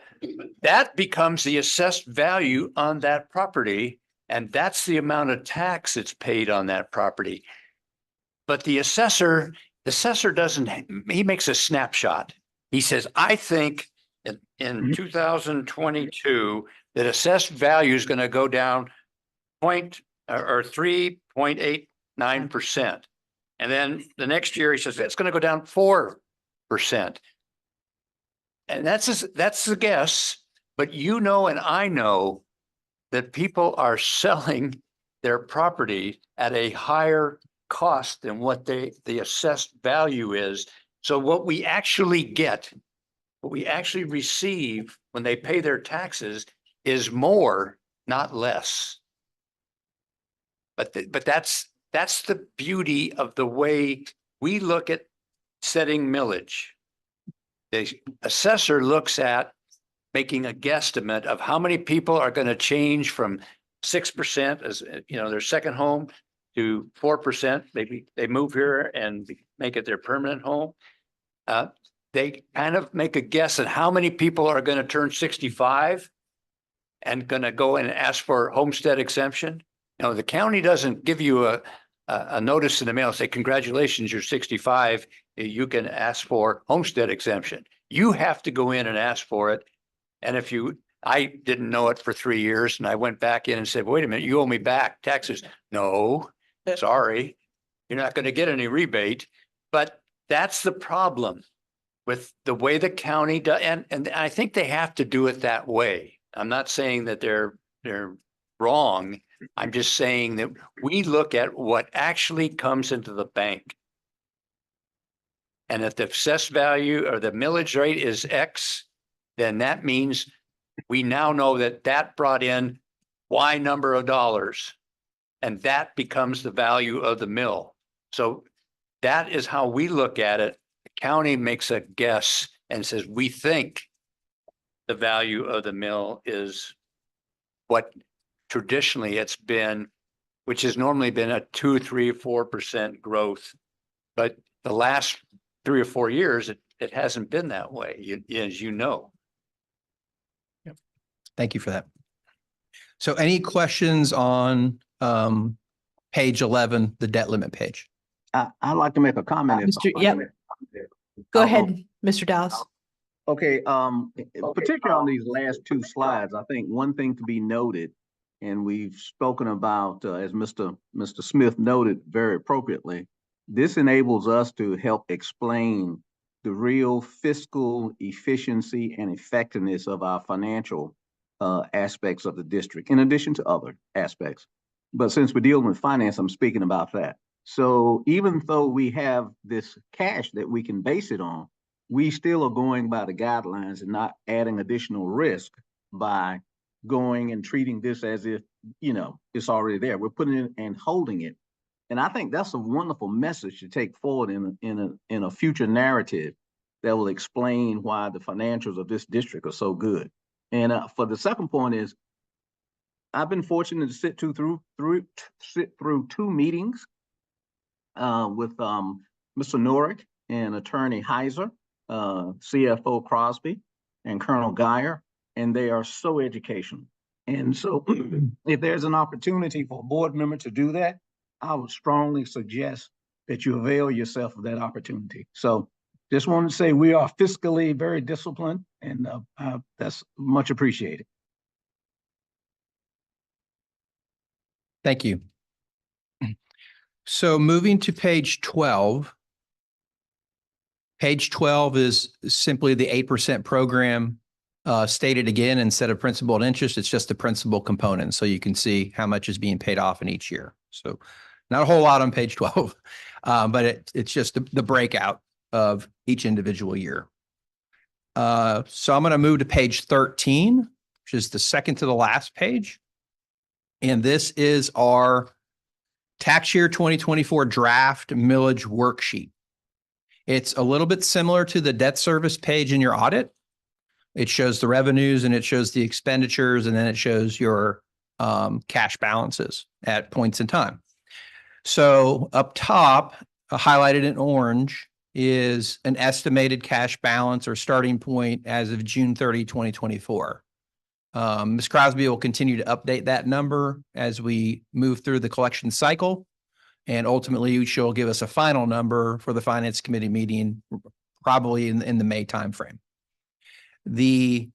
that becomes the assessed value on that property, and that's the amount of tax that's paid on that property. But the assessor doesn't, he makes a snapshot. He says, I think in 2022, that assessed value is going to go down 3.89%. And then the next year he says it's going to go down 4%. And that's a guess, but and I know that people are selling their property at a higher cost than what the assessed value is. So what we actually receive when they pay their taxes is more, not less. But that's the beauty of the way we look at setting millage. The assessor looks at making a guesstimate of how many people are going to change from 6% as their second home to 4%. Maybe they move here and make it their permanent home. They kind of make a guess at how many people are going to turn 65 and going to go and ask for homestead exemption. The county doesn't give you a notice in the mail and say, congratulations, you're 65. You can ask for homestead exemption. You have to go in and ask for it. And I didn't know it for 3 years and I went back in and said, wait a minute, you owe me back taxes. No, sorry, you're not going to get any rebate. But that's the problem with the way the county does. And I think they have to do it that way. I'm not saying that they're wrong. I'm just saying that we look at what actually comes into the bank. And if the assessed value or the millage rate is X, then that means we now know that brought in Y number of dollars, and that becomes the value of the mill. So that is how we look at it. The county makes a guess and says, we think the value of the mill is what traditionally it's been, which has normally been a 2, 3, 4% growth. But the last 3 or 4 years, it hasn't been that way, as you know. Yep. Thank you for that. So any questions on page 11, the debt limit page? I'd like to make a comment. Go ahead, Mr. Dallas. Okay, particularly on these last 2 slides, I think one thing to be noted, and we've spoken about, as Mr. Smith noted very appropriately, this enables us to help explain the real fiscal efficiency and effectiveness of our financial aspects of the district, in addition to other aspects. But since we're dealing with finance, I'm speaking about that. So even though we have this cash that we can base it on, we still are going by the guidelines and not adding additional risk by going and treating this as if, it's already there. We're putting it and holding it. And I think that's a wonderful message to take forward in a future narrative that will explain why the financials of this district are so good. And for the second point is, I've been fortunate to sit through 2 meetings with Mr. Norick and Attorney Heiser, CFO Crosby, and Colonel Geyer, and they are so educational. And so if there's an opportunity for a board member to do that, I would strongly suggest that you avail yourself of that opportunity. So just wanted to say we are fiscally very disciplined, and that's much appreciated. Thank you. So moving to page 12. Page 12 is simply the 8% program stated again. Instead of principal and interest, it's just the principal component. So you can see how much is being paid off in each year. So not a whole lot on page 12, but it's just the breakout of each individual year. So I'm going to move to page 13, which is the second to the last page. And this is our tax year 2024 draft millage worksheet. It's a little bit similar to the debt service page in your audit. It shows the revenues and it shows the expenditures, and then it shows your cash balances at points in time. So up top, highlighted in orange, is an estimated cash balance or starting point as of June 30, 2024. Ms. Crosby will continue to update that number as we move through the collection cycle. And ultimately, she'll give us a final number for the Finance Committee meeting, probably in the May timeframe. The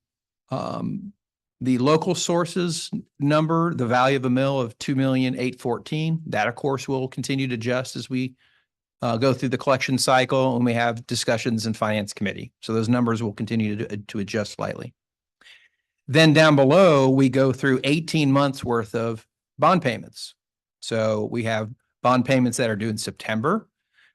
local sources number, the value of a mill of $2,814,000, that of course will continue to adjust as we go through the collection cycle and we have discussions in Finance Committee. So those numbers will continue to adjust slightly. Then down below, we go through 18 months worth of bond payments. So we have bond payments that are due in September.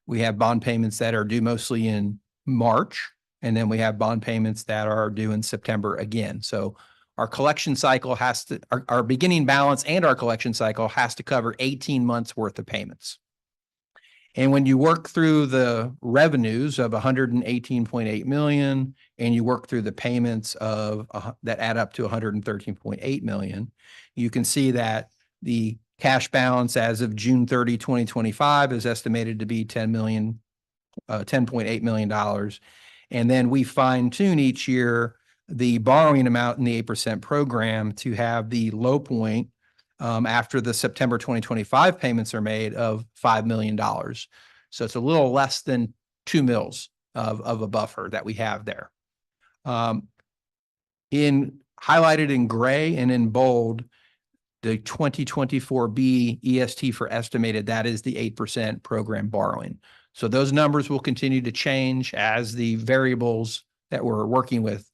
We have bond payments that are due mostly in March. And then we have bond payments that are due in September again. So our collection cycle has to, our beginning balance and our collection cycle has to cover 18 months worth of payments. And when you work through the revenues of 118.8 million and you work through the payments of that add up to 113.8 million, you can see that the cash balance as of June 30, 2025 is estimated to be $10.8 million. And then we fine tune each year the borrowing amount in the 8% program to have the low point after the September 2025 payments are made of $5 million. So it's a little less than 2 mils of a buffer that we have there. Highlighted in gray and in bold, the 2024B EST for estimated, that is the 8% program borrowing. So those numbers will continue to change as the variables that we're working with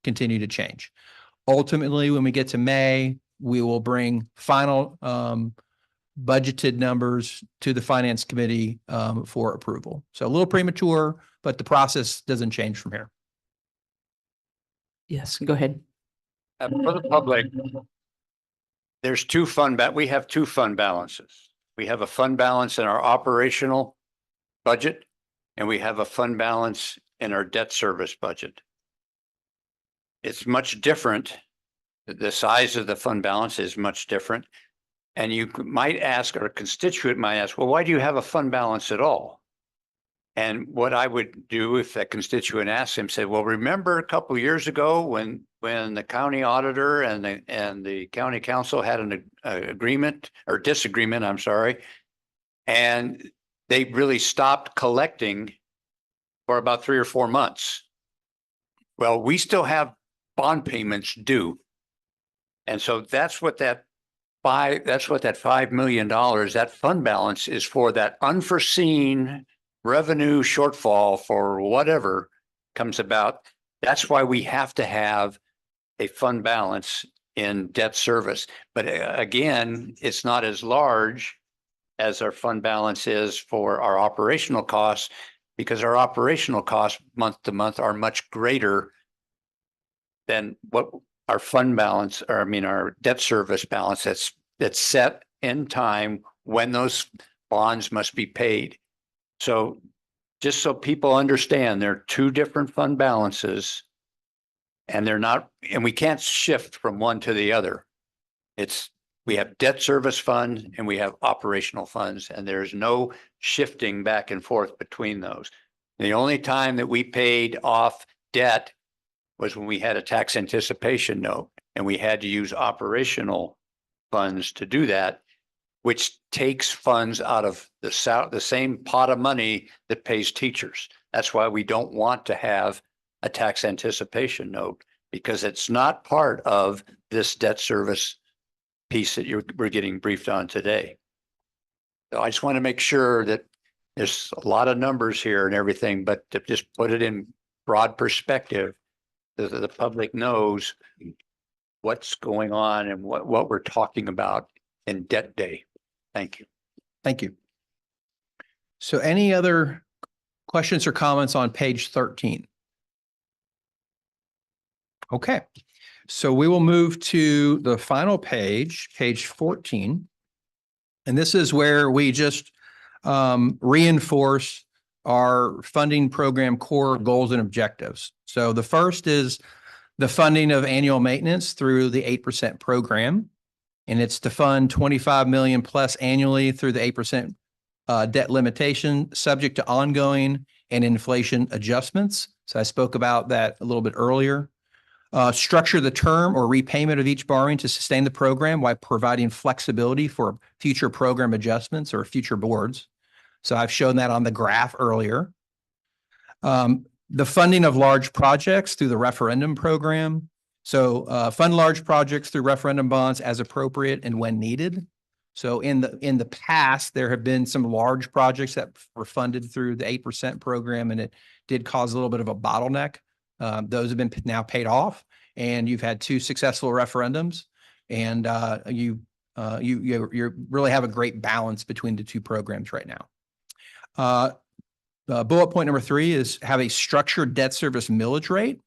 continue to change. Ultimately, when we get to May, we will bring final budgeted numbers to the Finance Committee for approval. So a little premature, but the process doesn't change from here. Yes, go ahead. For the public, there's we have two fund balances. We have a fund balance in our operational budget, and we have a fund balance in our debt service budget. It's much different. The size of the fund balance is much different. And you might ask, or a constituent might ask, well, why do you have a fund balance at all? And what I would do if that constituent asked him, say, well, remember a couple of years ago when the county auditor and the county council had an agreement or disagreement, I'm sorry, and they really stopped collecting for about 3 or 4 months. Well, we still have bond payments due. And so that's what that $5 million, that fund balance is for, that unforeseen revenue shortfall for whatever comes about. That's why we have to have a fund balance in debt service. But again, it's not as large as our fund balance is for our operational costs, because our operational costs month to month are much greater than what our fund balance, or I mean, our debt service balance that's set in time when those bonds must be paid. So just so people understand, there are two different fund balances, and they're not, and we can't shift from one to the other. It's We have debt service funds and we have operational funds, and there's no shifting back and forth between those. The only time that we paid off debt was when we had a tax anticipation note, and we had to use operational funds to do that, which takes funds out of the same pot of money that pays teachers. That's why we don't want to have a tax anticipation note, because it's not part of this debt service piece that we're getting briefed on today. So I just want to make sure that there's a lot of numbers here and everything, but to just put it in broad perspective, the public knows what's going on and what we're talking about in debt day. Thank you. Thank you. So any other questions or comments on page 13? Okay, so we will move to the final page, page 14. And this is where we just reinforce our funding program core goals and objectives. So the first is the funding of annual maintenance through the 8% program. And it's to fund 25 million plus annually through the 8% debt limitation, subject to ongoing and inflation adjustments. So I spoke about that a little bit earlier. Structure the term or repayment of each borrowing to sustain the program while providing flexibility for future program adjustments or future boards. So I've shown that on the graph earlier. The funding of large projects through the referendum program. So fund large projects through referendum bonds as appropriate and when needed. So in the past, there have been some large projects that were funded through the 8% program, and it did cause a little bit of a bottleneck. Those have been now paid off, and you've had 2 successful referendums, and you really have a great balance between the 2 programs right now. Bullet point number 3 is have a structured debt service millage rate.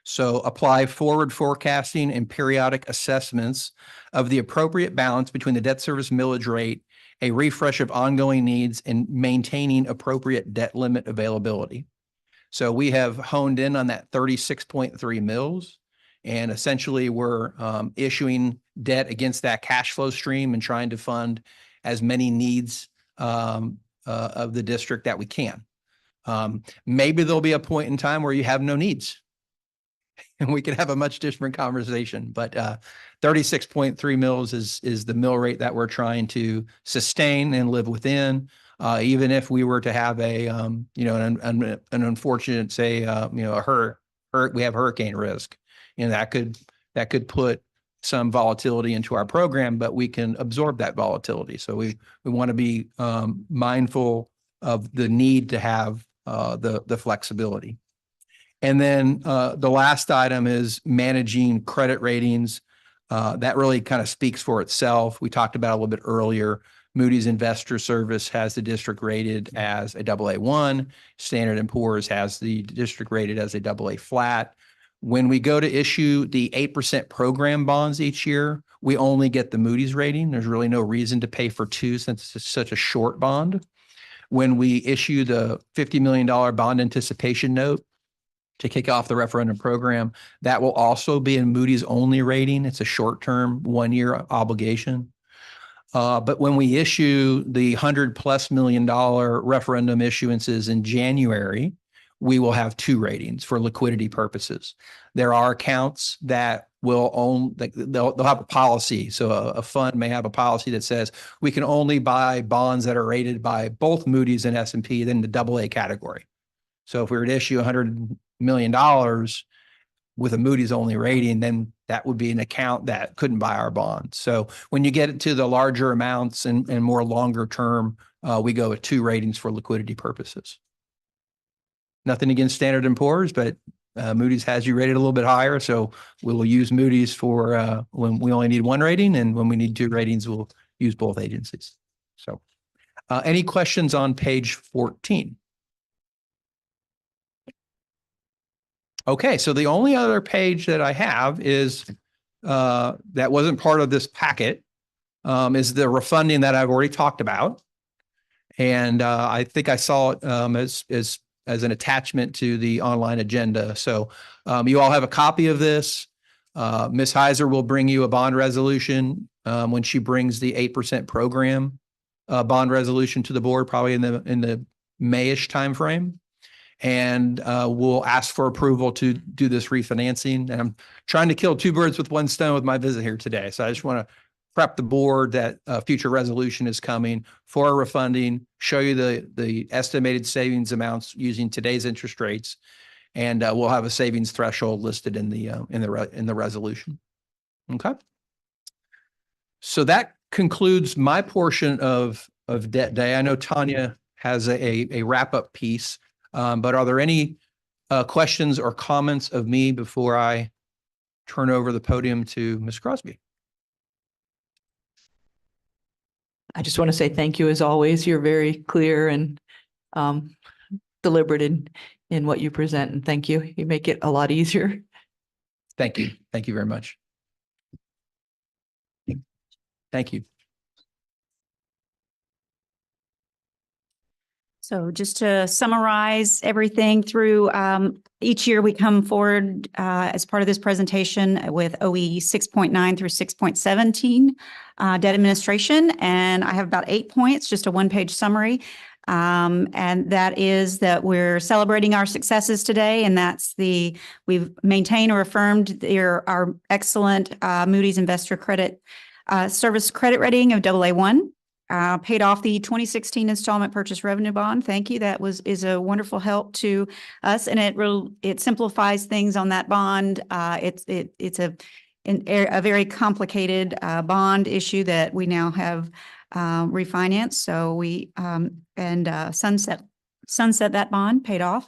So apply forward forecasting and periodic assessments of the appropriate balance between the debt service millage rate, a refresh of ongoing needs, and maintaining appropriate debt limit availability. So we have honed in on that 36.3 mils, and essentially we're issuing debt against that cash flow stream and trying to fund as many needs of the district that we can. Maybe there'll be a point in time where you have no needs and we could have a much different conversation, but 36.3 mils is the mill rate that we're trying to sustain and live within. Even if we were to have a, an unfortunate, say, we have hurricane risk, that could put some volatility into our program, but we can absorb that volatility. So we want to be mindful of the need to have the flexibility. And then the last item is managing credit ratings. That really kind of speaks for itself. We talked about it a little bit earlier. Moody's Investor Service has the district rated as a AA1. Standard & Poor's has the district rated as a AA flat. When we go to issue the 8% program bonds each year, we only get the Moody's rating. There's really no reason to pay for 2 since it's such a short bond. When we issue the $50 million bond anticipation note to kick off the referendum program, that will also be a Moody's only rating. It's a short-term 1-year obligation. But when we issue the $100+ million referendum issuances in January, we will have 2 ratings for liquidity purposes. There are accounts that will own, they'll have a policy. So a fund may have a policy that says we can only buy bonds that are rated by both Moody's and S&P, then the AA category. So if we were to issue $100 million with a Moody's only rating, then that would be an account that couldn't buy our bonds. So when you get to the larger amounts and more longer term, we go with 2 ratings for liquidity purposes. Nothing against Standard & Poor's, but Moody's has you rated a little bit higher. So we will use Moody's for when we only need 1 rating, and when we need 2 ratings, we'll use both agencies. So any questions on page 14? Okay, so the only other page that I have is that wasn't part of this packet is the refunding that I've already talked about. And I think I saw it as an attachment to the online agenda. So you all have a copy of this. Ms. Heiser will bring you a bond resolution when she brings the 8% program bond resolution to the board, probably in the Mayish timeframe. And we'll ask for approval to do this refinancing. And I'm trying to kill two birds with one stone with my visit here today. So I just want to prep the board that a future resolution is coming for a refunding, show you the estimated savings amounts using today's interest rates. And we'll have a savings threshold listed in the resolution. Okay. So that concludes my portion of debt day. I know Tanya has a wrap-up piece, but are there any questions or comments of me before I turn over the podium to Ms. Crosby? I just want to say thank you as always. You're very clear and deliberate in what you present, and thank you. You make it a lot easier. Thank you. Thank you very much. Thank you. So just to summarize everything through each year, we come forward as part of this presentation with OE 6.9 through 6.17 debt administration. And I have about 8 points, just a one-page summary. And that is that we're celebrating our successes today. And that's we've maintained or affirmed our excellent Moody's Investor Credit Service credit rating of AA1. Paid off the 2016 installment purchase revenue bond. Thank you. That is a wonderful help to us, and it simplifies things on that bond. It's a very complicated bond issue that we now have refinanced. So we sunset that bond, paid off,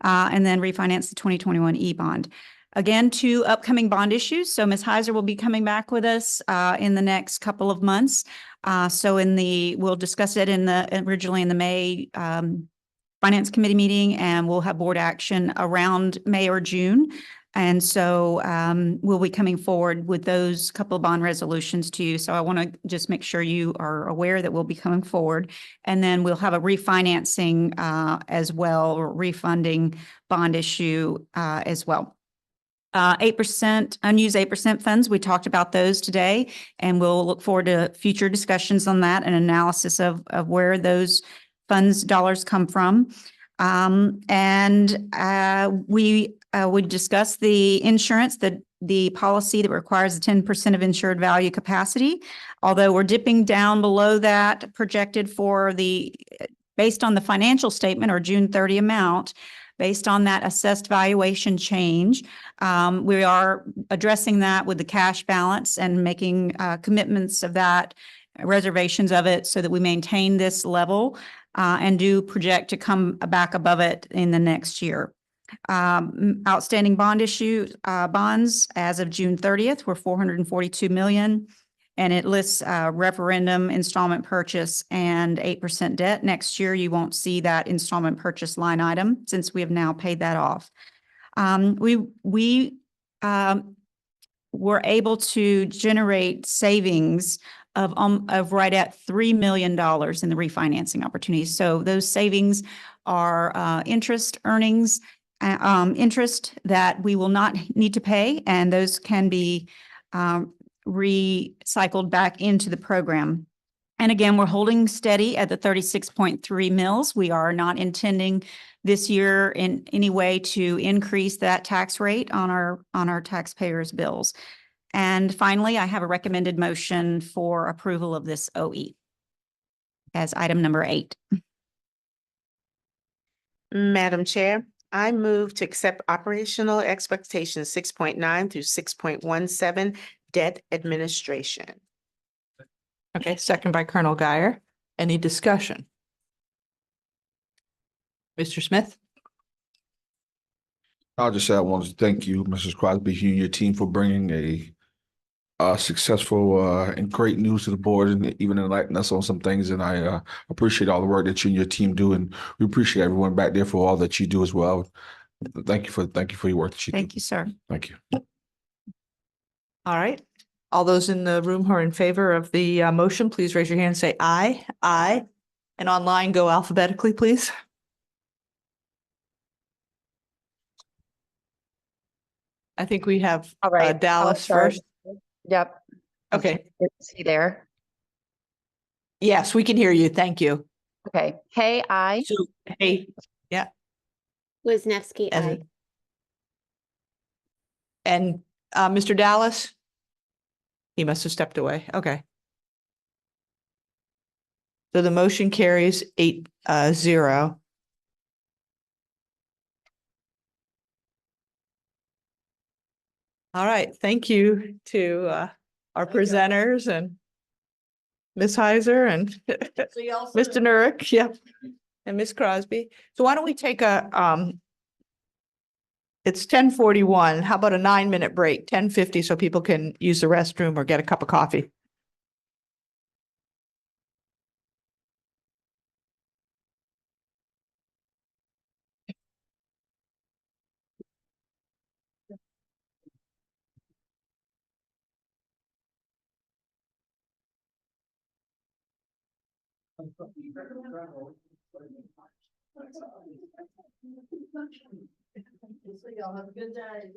and then refinance the 2021 E bond. Again, 2 upcoming bond issues. So Ms. Heiser will be coming back with us in the next couple of months. We'll discuss it originally in the May Finance Committee meeting, and we'll have board action around May or June. And so we'll be coming forward with those couple of bond resolutions to you. So I want to just make sure you are aware that we'll be coming forward. And then we'll have a refinancing as well, or refunding bond issue as well. 8% unused 8% funds. We talked about those today, and we'll look forward to future discussions on that and analysis of where those funds dollars come from. We discussed the insurance, the policy that requires a 10% of insured value capacity. Although we're dipping down below that projected based on the financial statement or June 30 amount, based on that assessed valuation change. We are addressing that with the cash balance and making commitments of that, reservations of it, so that we maintain this level and do project to come back above it in the next year. Outstanding bonds as of June 30th were $442 million. And it lists referendum, installment purchase, and 8% debt. Next year, you won't see that installment purchase line item since we have now paid that off. We were able to generate savings of right at $3 million in the refinancing opportunities. So those savings are interest earnings, interest that we will not need to pay, and those can be recycled back into the program. And again, we're holding steady at the 36.3 mils. We are not intending this year in any way to increase that tax rate on our taxpayers' bills. And finally, I have a recommended motion for approval of this OE as item number 8. Madam Chair, I move to accept operational expectations 6.9 through 6.17 debt administration. Okay, second by Colonel Guyer. Any discussion? Mr. Smith? I'll just say I want to thank you, Mrs. Crosby, you and your team for bringing a successful and great news to the board, and even enlightening us on some things. And I appreciate all the work that you and your team do, and we appreciate everyone back there for all that you do as well. Thank you for your work that you do. Thank you, sir. Thank you. All right. All those in the room who are in favor of the motion, please raise your hand and say aye. Aye. And online, go alphabetically, please. I think we have All right. Dallas I'll start. first. Yep. Okay, Is he there? yes, we can hear you. Thank you. Okay. Hey, I. So, hey, yeah, Wisniewski, aye. and Mr. Dallas? He must have stepped away. Okay. So the motion carries 8-0. All right, thank you to our presenters and Ms. Heiser and Mr. Nurick, yep, and Ms. Crosby. So why don't we take it's 10:41. How about a 9-minute break, 10:50, so people can use the restroom or get a cup of coffee? Y'all have a good day.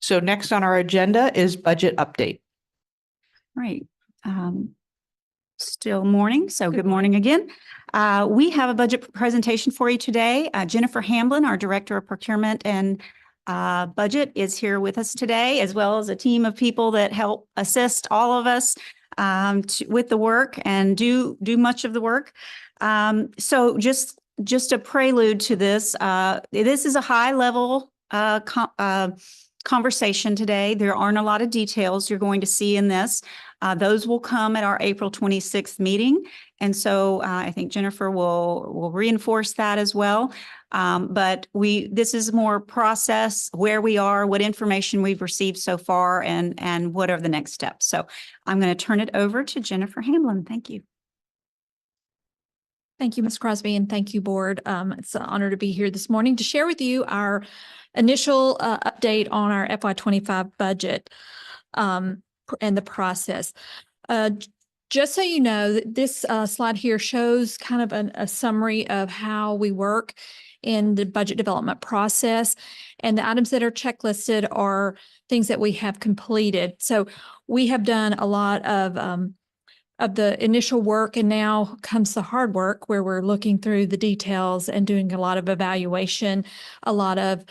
So next on our agenda is budget update. Right. Still morning, so good morning again. We have a budget presentation for you today. Jennifer Hamblin, our Director of Procurement and Budget, is here with us today, as well as a team of people that help assist all of us with the work and do much of the work. So just a prelude to this. This is a high level conversation today. There aren't a lot of details you're going to see in this. Those will come at our April 26th meeting. And so I think Jennifer will reinforce that as well. But this is more process, where we are, what information we've received so far, and what are the next steps. So I'm going to turn it over to Jennifer Hamblin. Thank you. Thank you, Ms. Crosby, and thank you, Board. It's an honor to be here this morning to share with you our initial update on our FY25 budget and the process. Just so you know, this slide here shows kind of a summary of how we work in the budget development process. And the items that are checklisted are things that we have completed. So we have done a lot of the initial work, and now comes the hard work where we're looking through the details and doing a lot of evaluation, a lot of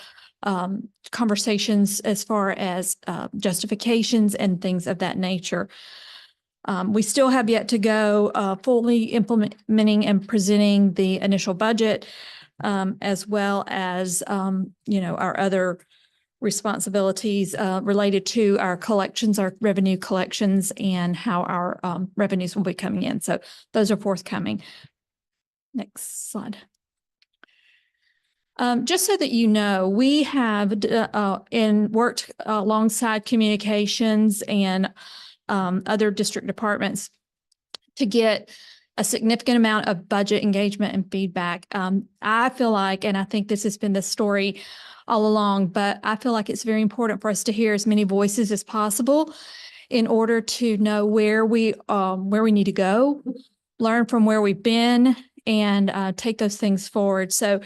conversations as far as justifications and things of that nature. We still have yet to go fully implementing and presenting the initial budget, as well as our other responsibilities related to our collections, our revenue collections, and how our revenues will be coming in. So those are forthcoming. Next slide. Just so that you know, we have worked alongside communications and other district departments to get a significant amount of budget engagement and feedback. I feel like, and I think this has been the story all along, but I feel like it's very important for us to hear as many voices as possible in order to know where we need to go, learn from where we've been, and take those things forward. So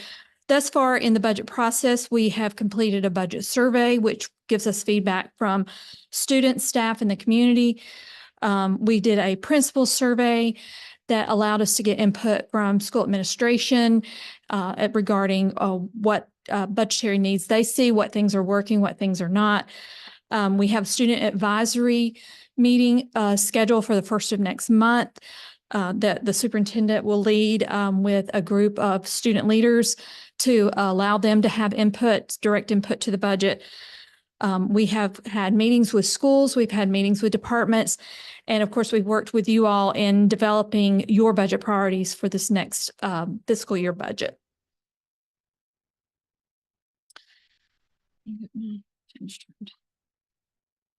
thus far in the budget process, we have completed a budget survey, which gives us feedback from students, staff, and the community. We did a principal survey that allowed us to get input from school administration regarding what budgetary needs they see, what things are working, what things are not. We have student advisory meeting scheduled for the first of next month that the superintendent will lead with a group of student leaders to allow them to have input, direct input to the budget. We have had meetings with schools, we've had meetings with departments, and of course, we've worked with you all in developing your budget priorities for this next fiscal year budget.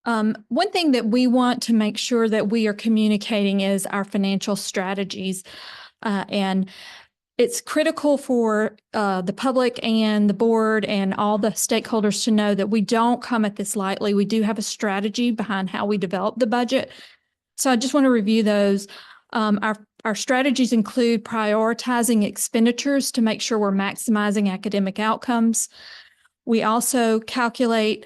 One thing that we want to make sure that we are communicating is our financial strategies. And it's critical for the public and the board and all the stakeholders to know that we don't come at this lightly. We do have a strategy behind how we develop the budget. So I just want to review those. Our strategies include prioritizing expenditures to make sure we're maximizing academic outcomes. We also calculate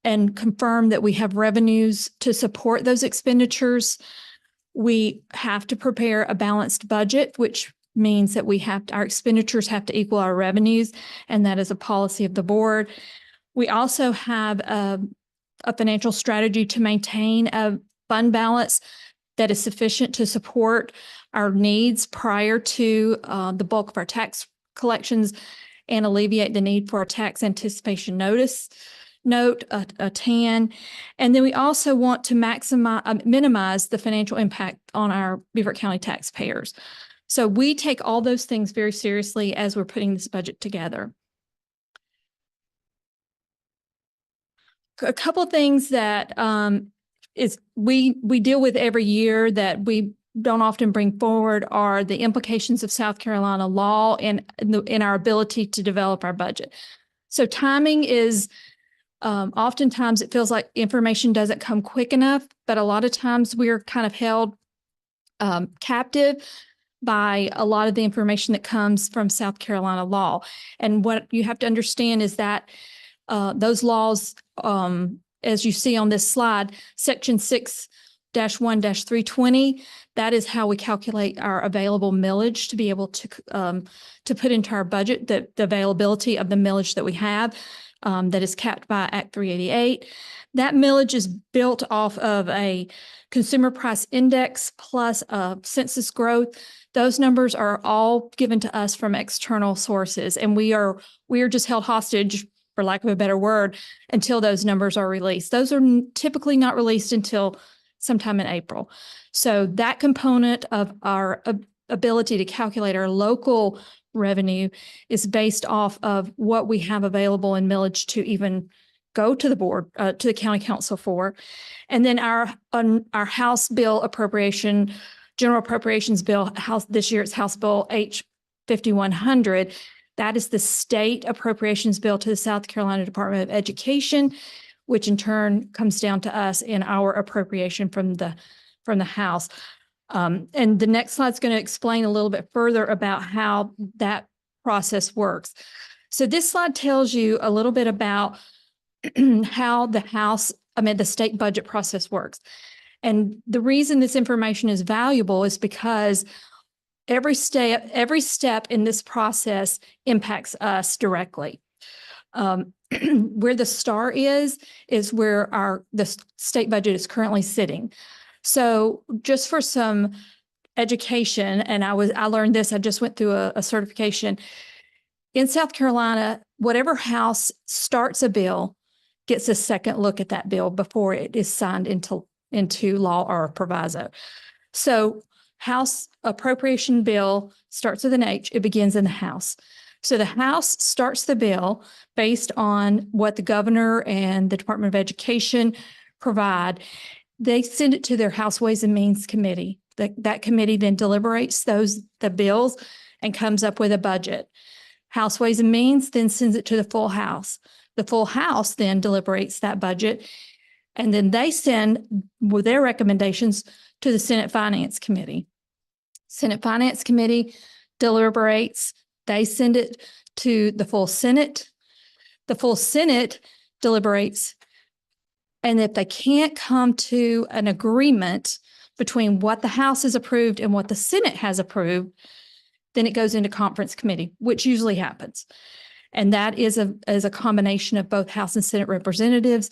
and confirm that we have revenues to support those expenditures. We have to prepare a balanced budget, which means that our expenditures have to equal our revenues, and that is a policy of the board. We also have a financial strategy to maintain a fund balance that is sufficient to support our needs prior to the bulk of our tax collections and alleviate the need for a tax anticipation note, a TAN. And then we also want to minimize the financial impact on our Beaufort County taxpayers. So we take all those things very seriously as we're putting this budget together. A couple of things that we deal with every year that we don't often bring forward are the implications of South Carolina law in our ability to develop our budget. So timing is oftentimes it feels like information doesn't come quick enough, but a lot of times we're kind of held captive by a lot of the information that comes from South Carolina law. And what you have to understand is that those laws, as you see on this slide, section 6-1-320, that is how we calculate our available millage to be able to put into our budget, the availability of the millage that we have, that is capped by Act 388. That millage is built off of a consumer price index plus census growth. Those numbers are all given to us from external sources, and we are just held hostage, for lack of a better word, until those numbers are released. Those are typically not released until sometime in April. So that component of our ability to calculate our local revenue is based off of what we have available in millage to even go to the board, to the county council for. And then our House bill appropriation, general appropriations bill, this year it's House Bill H 5100. That is the state appropriations bill to the South Carolina Department of Education, which in turn comes down to us in our appropriation from the House. And the next slide is going to explain a little bit further about how that process works. So this slide tells you a little bit about how the state budget process works. And the reason this information is valuable is because every step in this process impacts us directly. Where the star is where the state budget is currently sitting. So just for some education, and I learned this, I just went through a certification. In South Carolina, whatever house starts a bill gets a second look at that bill before it is signed into law or proviso. So House appropriation bill starts with an H, it begins in the House. So the House starts the bill based on what the governor and the Department of Education provide. They send it to their House Ways and Means Committee. That committee then deliberates the bills and comes up with a budget. House Ways and Means then sends it to the full House. The full House then deliberates that budget, and then they send with their recommendations to the Senate Finance Committee. Senate Finance Committee deliberates. They send it to the full Senate. The full Senate deliberates. And if they can't come to an agreement between what the House has approved and what the Senate has approved, then it goes into conference committee, which usually happens. And that is a combination of both House and Senate representatives.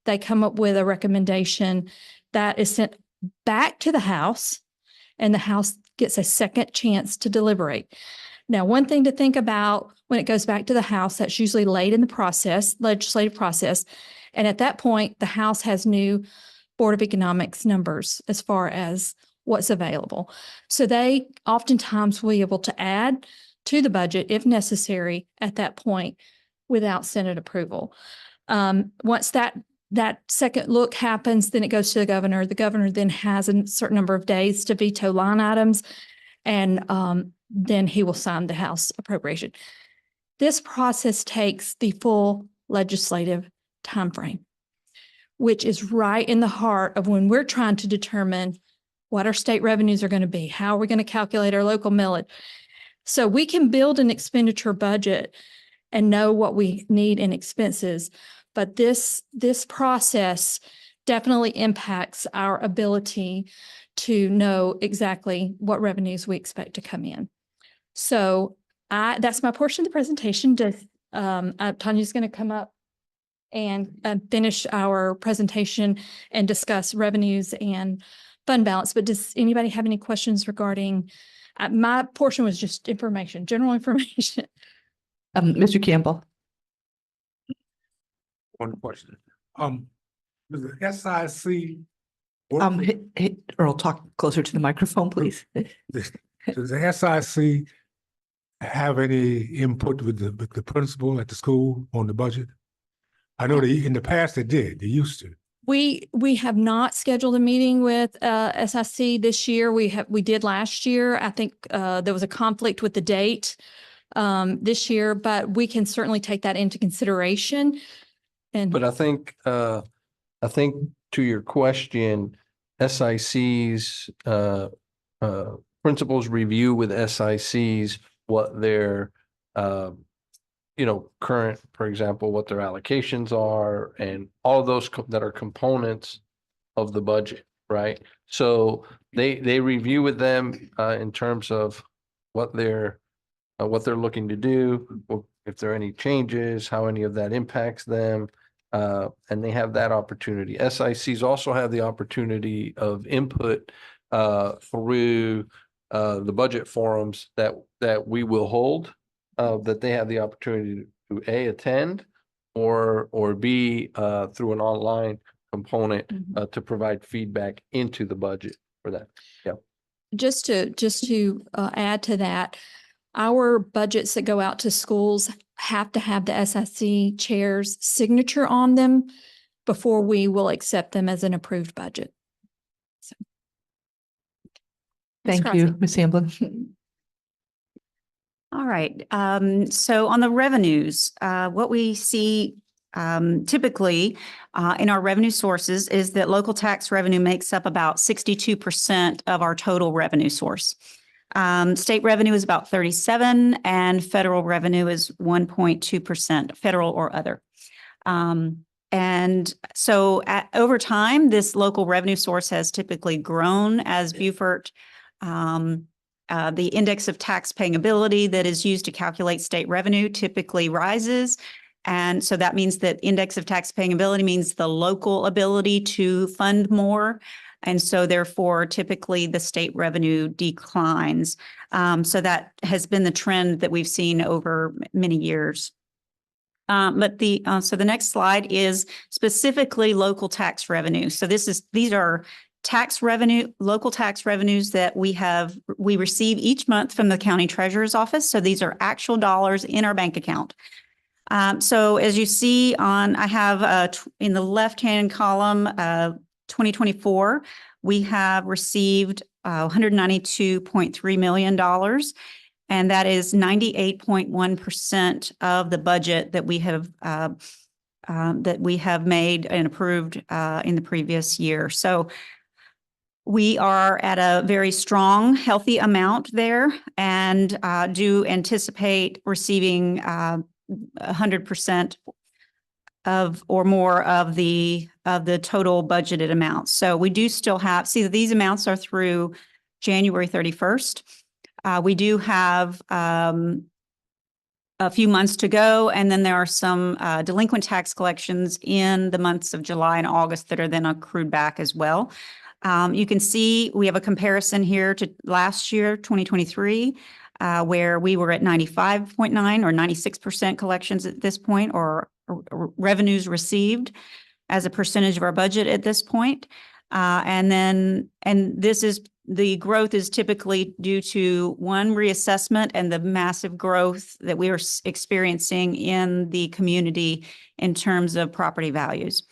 They come up with a recommendation that is sent back to the House, and the House gets a second chance to deliberate. Now, one thing to think about when it goes back to the House, that's usually late in the legislative process. And at that point, the House has new Board of Economics numbers as far as what's available. So they oftentimes will be able to add to the budget if necessary at that point without Senate approval. Once that second look happens, then it goes to the governor. The governor then has a certain number of days to veto line items, and then he will sign the House appropriation. This process takes the full legislative timeframe, which is right in the heart of when we're trying to determine what our state revenues are going to be, how we're going to calculate our local millage. So we can build an expenditure budget and know what we need in expenses, but this process definitely impacts our ability to know exactly what revenues we expect to come in. So that's my portion of the presentation. Tanya's going to come up and finish our presentation and discuss revenues and fund balance. But does anybody have any questions regarding, my portion was just information, general information. Mr. Campbell. One question. The SIC. Earl, talk closer to the microphone, please. Does the SIC have any input with the principal at the school on the budget? I know in the past they did, they used to. We have not scheduled a meeting with SIC this year. We did last year. I think there was a conflict with the date this year, but we can certainly take that into consideration. But I think to your question, SIC's principals review with SICs what their current, for example, what their allocations are and all those that are components of the budget, right? So they review with them in terms of what they're looking to do, if there are any changes, how any of that impacts them. And they have that opportunity. SICs also have the opportunity of input through the budget forums that we will hold, that they have the opportunity to A, attend, or B, through an online component to provide feedback into the budget for that. Yeah. Just to add to that, our budgets that go out to schools have to have the SIC chair's signature on them before we will accept them as an approved budget. So. Ms. Thank you, Crosby. Ms. Hamblin. All right. So on the revenues, what we see typically in our revenue sources is that local tax revenue makes up about 62% of our total revenue source. State revenue is about 37%, and federal revenue is 1.2%, federal or other. And so over time, this local revenue source has typically grown as Beaufort, the index of tax paying ability that is used to calculate state revenue typically rises. And so that means that index of tax paying ability means the local ability to fund more. And so therefore, typically the state revenue declines. So that has been the trend that we've seen over many years. But so the next slide is specifically local tax revenue. So these are local tax revenues that we receive each month from the county treasurer's office. So these are actual dollars in our bank account. So as you see I have in the left-hand column, 2024, we have received $192.3 million. And that is 98.1% of the budget that we have made and approved in the previous year. So we are at a very strong, healthy amount there, and do anticipate receiving 100% of or more of the total budgeted amount. So we do still have, these amounts are through January 31st. We do have a few months to go, and then there are some delinquent tax collections in the months of July and August that are then accrued back as well. You can see we have a comparison here to last year, 2023, where we were at 95.9 or 96% collections at this point, or revenues received as a percentage of our budget at this point. And the growth is typically due to one, reassessment, and the massive growth that we are experiencing in the community in terms of property values.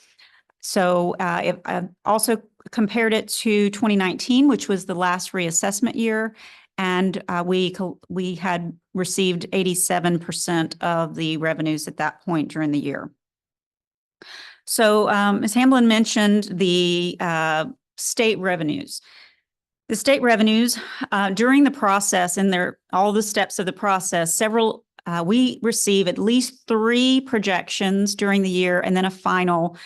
So if I also compared it to 2019, which was the last reassessment year, and we had received 87% of the revenues at that point during the year. So Ms. Hamblin mentioned the state revenues. The state revenues during the process, and all the steps of the process, we receive at least 3 projections during the year, and then a final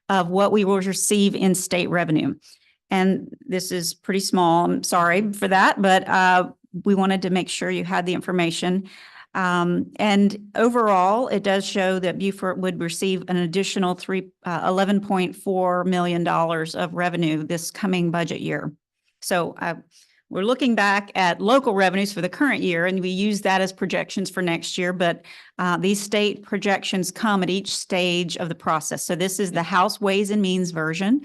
of what we will receive in state revenue. And this is pretty small. I'm sorry for that, but we wanted to make sure you had the information. And overall, it does show that Beaufort would receive an additional $11.4 million of revenue this coming budget year. So we're looking back at local revenues for the current year, and we use that as projections for next year. But these state projections come at each stage of the process. So this is the House Ways and Means version.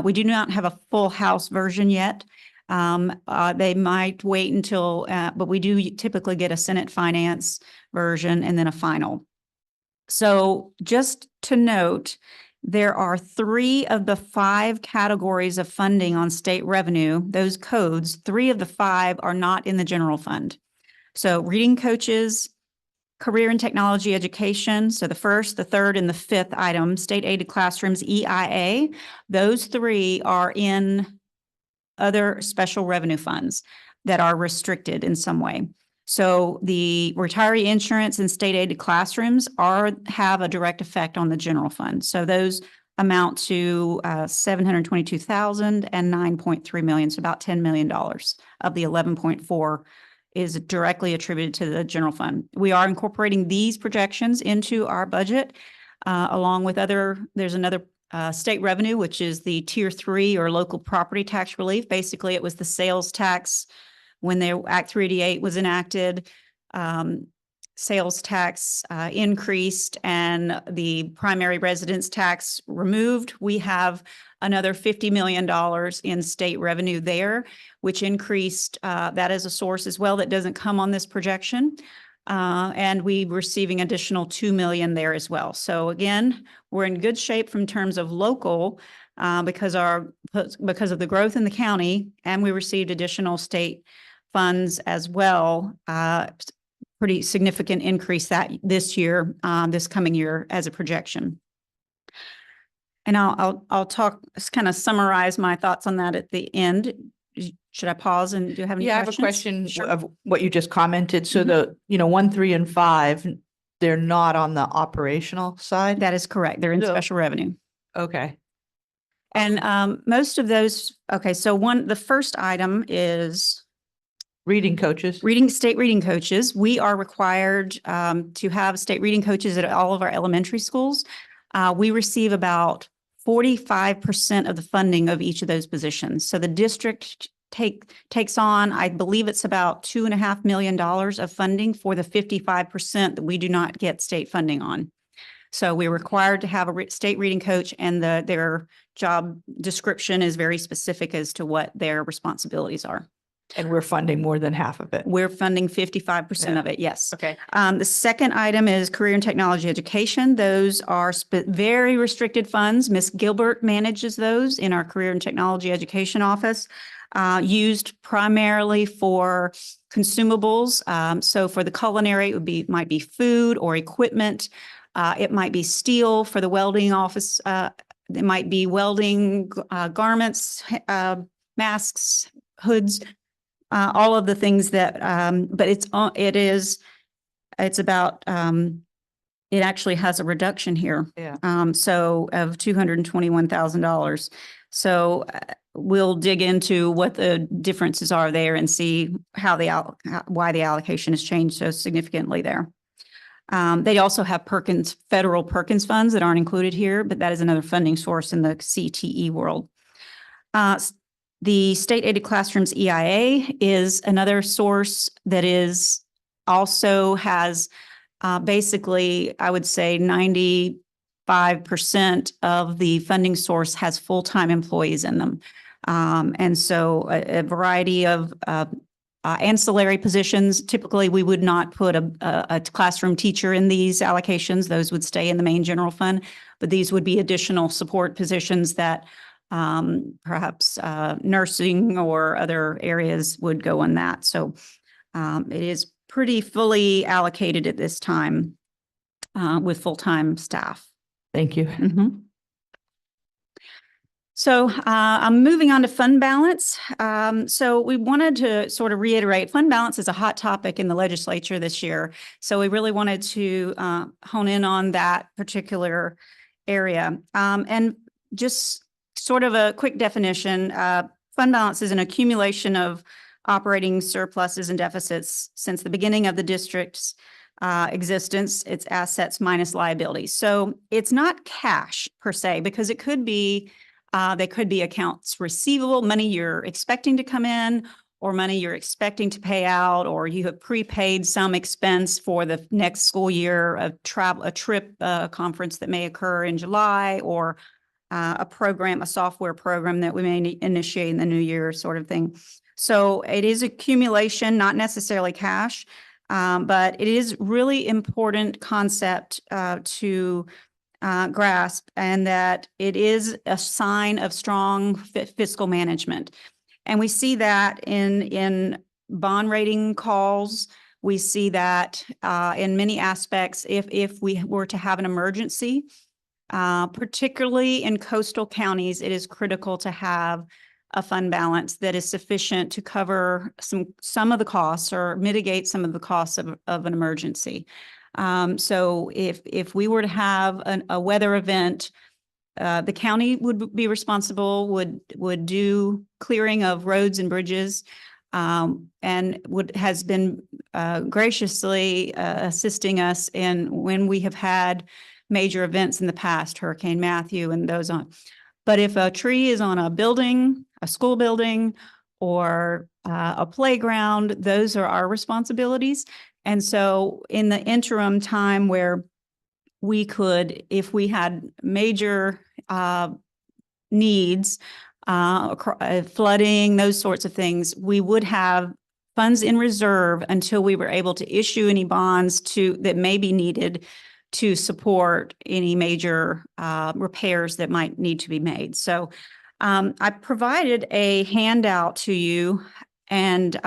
We do not have a full House version yet. They might wait until, but we do typically get a Senate Finance version and then a final. So just to note, there are 3 of the 5 categories of funding on state revenue, those codes, 3 of the 5 are not in the general fund. So reading coaches, career and technology education, so the first, the third, and the 5th item, state aided classrooms, EIA, those 3 are in other special revenue funds that are restricted in some way. So the retiree insurance and state aided classrooms have a direct effect on the general fund. So those amount to 722,000 and 9.3 million, so about $10 million of the 11.4 is directly attributed to the general fund. We are incorporating these projections into our budget, along with there's another state revenue, which is the tier 3 or local property tax relief. Basically, it was the sales tax when the Act 388 was enacted. Sales tax increased and the primary residence tax removed. We have another $50 million in state revenue there, which increased that as a source as well that doesn't come on this projection. And we're receiving additional 2 million there as well. So again, we're in good shape from terms of local because of the growth in the county, and we received additional state funds as well. Pretty significant increase that this year, this coming year as a projection. And I'll talk, kind of summarize my thoughts on that at the end. Should I pause and do you have any Yeah, I have a questions? question Sure. of what you just commented. So Mhm. the, 1, 3, and 5, they're not on the operational side? That is correct. They're in So- special revenue. Okay. And most of those, okay, so the first item is Reading coaches. state reading coaches. We are required to have state reading coaches at all of our elementary schools. We receive about 45% of the funding of each of those positions. So the district takes on, I believe it's about $2.5 million of funding for the 55% that we do not get state funding on. So we're required to have a state reading coach, and their job description is very specific as to what their responsibilities are. And we're funding more than half of it. We're funding 55% of it, yes. Okay. The second item is career and technology education. Those are very restricted funds. Ms. Gilbert manages those in our career and technology education office, used primarily for consumables. So for the culinary, it might be food or equipment. It might be steel for the welding office. It might be welding garments, masks, hoods. All of the things that, but it's about, it actually has a reduction here. Yeah. So of $221,000. So we'll dig into what the differences are there and see why the allocation has changed so significantly there. They also have federal Perkins funds that aren't included here, but that is another funding source in the CTE world. The state aided classrooms EIA is another source that also has basically, I would say 95% of the funding source has full-time employees in them. And so a variety of ancillary positions. Typically, we would not put a classroom teacher in these allocations. Those would stay in the main general fund, but these would be additional support positions that perhaps nursing or other areas would go on that. So it is pretty fully allocated at this time with full-time staff. Thank you. Mhm. So I'm moving on to fund balance. So we wanted to sort of reiterate, fund balance is a hot topic in the legislature this year. So we really wanted to hone in on that particular area. And just sort of a quick definition, fund balance is an accumulation of operating surpluses and deficits since the beginning of the district's existence. It's assets minus liabilities. So it's not cash per se, because it could be, they could be accounts receivable, money you're expecting to come in, or money you're expecting to pay out, or you have prepaid some expense for the next school year, a trip, a conference that may occur in July, or a software program that we may initiate in the new year, sort of thing. So it is accumulation, not necessarily cash, but it is really important concept to grasp, and that it is a sign of strong fiscal management. And we see that in bond rating calls. We see that in many aspects, if we were to have an emergency, particularly in coastal counties, it is critical to have a fund balance that is sufficient to cover some of the costs or mitigate some of the costs of an emergency. So if we were to have a weather event, the county would be responsible, would do clearing of roads and bridges, and has been graciously assisting us in when we have had major events in the past, Hurricane Matthew and those on. But if a tree is on a building, a school building, or a playground, those are our responsibilities. And so in the interim time where we could, if we had major needs, flooding, those sorts of things, we would have funds in reserve until we were able to issue any bonds that may be needed to support any major repairs that might need to be made. So I provided a handout to you, and it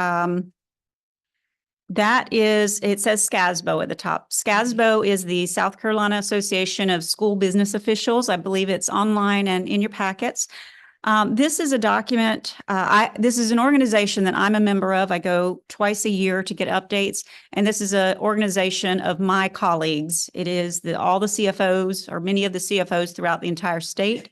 says SCASBO at the top. SCASBO is the South Carolina Association of School Business Officials. I believe it's online and in your packets. This is a document. This is an organization that I'm a member of. I go twice a year to get updates, and this is an organization of my colleagues. It is all the CFOs, or many of the CFOs throughout the entire state,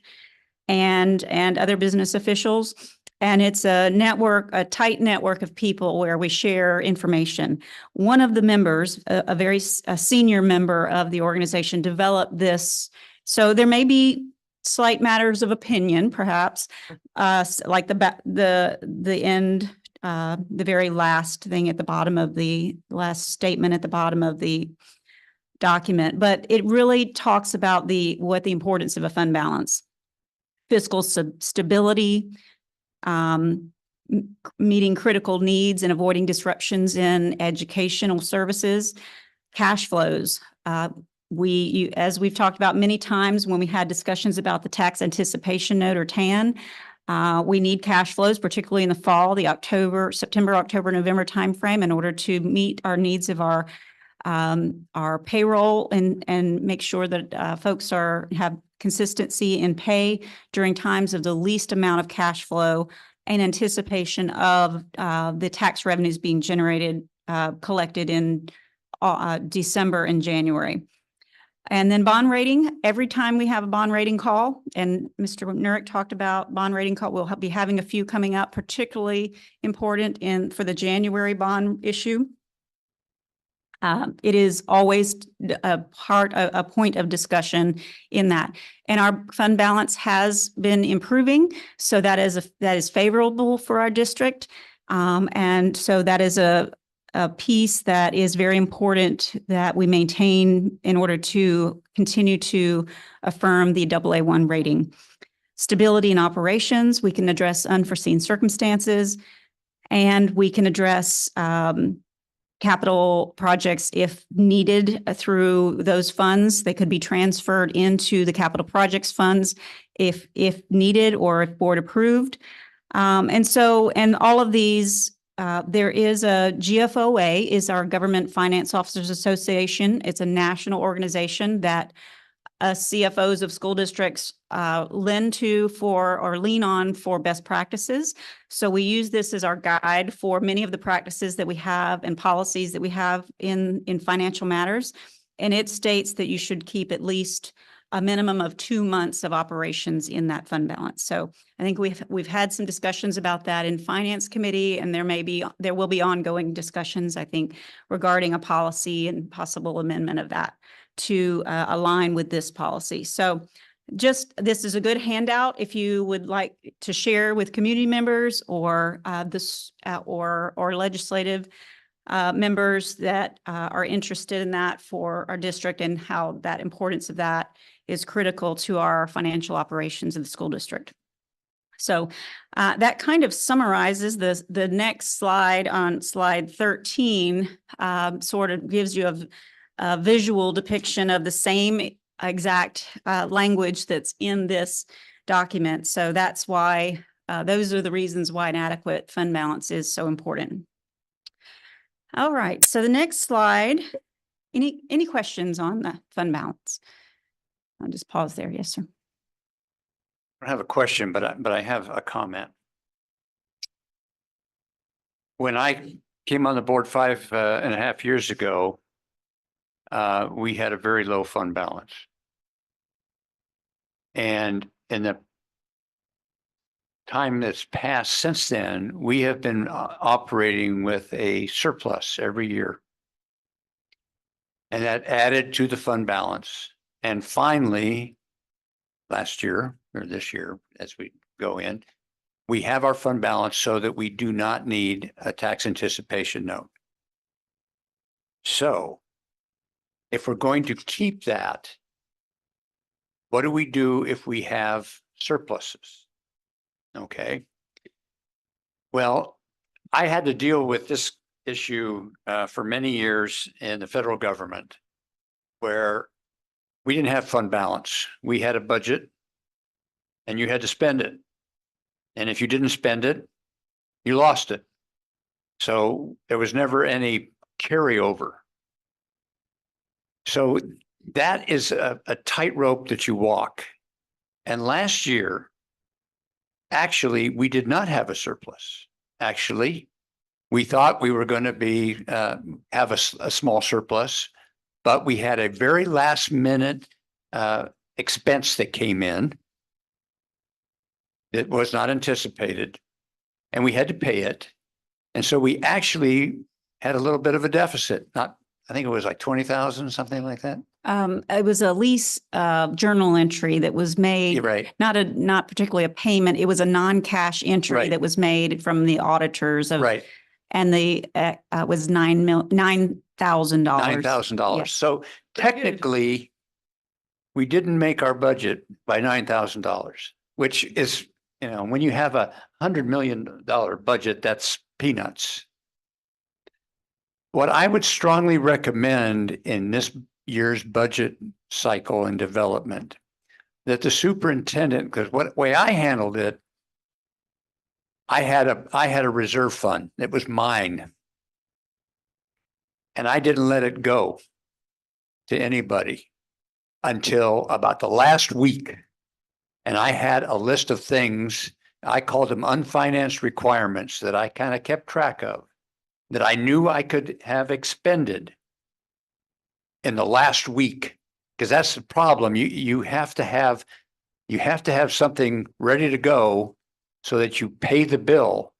and other business officials. And it's a network, a tight network of people where we share information. One of the members, a senior member of the organization, developed this. So there may be slight matters of opinion, perhaps, like the end, the very last thing at the bottom of the last statement at the bottom of the document. But it really talks about what the importance of a fund balance, fiscal stability, meeting critical needs and avoiding disruptions in educational services, cash flows. As we've talked about many times when we had discussions about the tax anticipation note, or TAN, we need cash flows, particularly in the fall, the September, October, November timeframe, in order to meet our needs of our payroll and make sure that folks have consistency in pay during times of the least amount of cash flow, in anticipation of the tax revenues being collected in December and January. And then bond rating, every time we have a bond rating call, and Mr. Nurick talked about bond rating call, we'll be having a few coming up, particularly important for the January bond issue. It is always a point of discussion in that. And our fund balance has been improving, so that is favorable for our district. And so that is a piece that is very important that we maintain in order to continue to affirm the AA1 rating. Stability in operations, we can address unforeseen circumstances, and we can address capital projects if needed through those funds. They could be transferred into the capital projects funds if needed or if board approved. And all of these, there is a GFOA, is our Government Finance Officers Association. It's a national organization that CFOs of school districts lean on for best practices. So we use this as our guide for many of the practices that we have and policies that we have in financial matters. And it states that you should keep at least a minimum of 2 months of operations in that fund balance. So I think we've had some discussions about that in Finance Committee, and there will be ongoing discussions, I think, regarding a policy and possible amendment of that to align with this policy. So this is a good handout if you would like to share with community members or or legislative members that are interested in that for our district, and how that importance of that is critical to our financial operations of the school district. So that kind of summarizes the next slide. On slide 13 sort of gives you a visual depiction of the same exact language that's in this document. So that's why those are the reasons why an adequate fund balance is so important. All right, so the next slide, any questions on the fund balance? I'll just pause there. Yes, sir. I don't have a question, but I have a comment. when I came on the board 5.5 years ago, we had a very low fund balance. And in the time that's passed since then, we have been operating with a surplus every year. And that added to the fund balance. And finally, last year or this year, as we go in, we have our fund balance so that we do not need a tax anticipation note. So if we're going to keep that, what do we do if we have surpluses? Okay. Well, I had to deal with this issue for many years in the federal government where we didn't have fund balance. We had a budget and you had to spend it. And if you didn't spend it, you lost it. So there was never any carryover. So that is a tightrope that you walk. And last year, actually, we did not have a surplus. Actually, we thought we were going to be have a small surplus, but we had a very last minute expense that came in. It was not anticipated, and we had to pay it. And so we actually had a little bit of a deficit. Not, I think it was like 20,000, something like that. It was a lease journal entry that was made. You're right. Not particularly a payment. It was a non-cash entry Right. that was made from the auditors of, Right. and the was $9,000. $9,000. Yes. So technically, we didn't make our budget by $9,000, which is, you know, when you have $100 million budget, that's peanuts. What I would strongly recommend in this year's budget cycle and development, that the superintendent, because what way I handled it, I had a reserve fund. It was mine. And I didn't let it go to anybody until about the last week. And I had a list of things, I called them unfinanced requirements, that I kind of kept track of, that I knew I could have expended in the last week. Because that's the problem. You have to have something ready to go so that you pay the bill.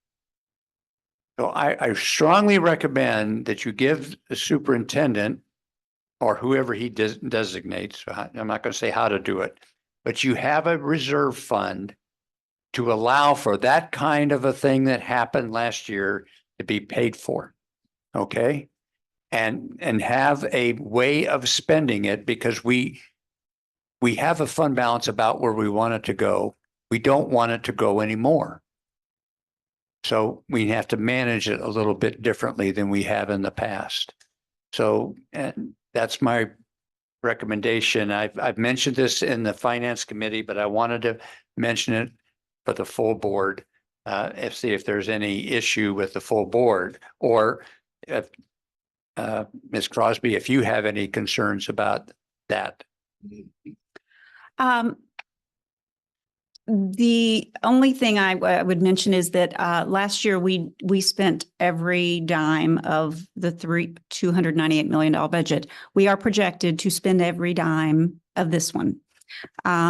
So I strongly recommend that you give the superintendent or whoever he designates, I'm not going to say how to do it, but you have a reserve fund to allow for that kind of a thing that happened last year to be paid for. Okay? And have a way of spending it, because we have a fund balance about where we want it to go. We don't want it to go anymore. So we have to manage it a little bit differently than we have in the past. So, and that's my recommendation. I've mentioned this in the finance committee, but I wanted to mention it for the full board. See if there's any issue with the full board, or if Ms. Crosby, if you have any concerns about that. The only thing I would mention is that last year we spent every dime of the $298 million budget. We are projected to spend every dime of this one.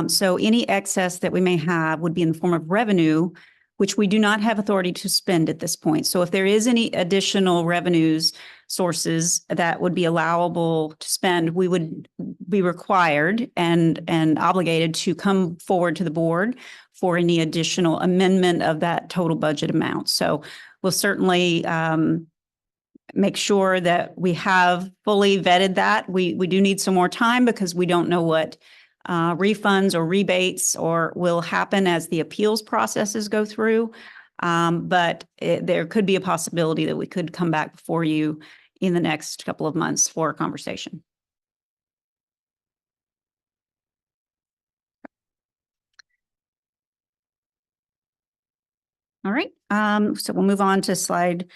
So any excess that we may have would be in the form of revenue, which we do not have authority to spend at this point. So if there is any additional revenues sources that would be allowable to spend, we would be required and obligated to come forward to the board for any additional amendment of that total budget amount. So we'll certainly make sure that we have fully vetted that. We do need some more time because we don't know what refunds or rebates or will happen as the appeals processes go through. But there could be a possibility that we could come back before you in the next couple of months for a conversation. All right, so we'll move on to slide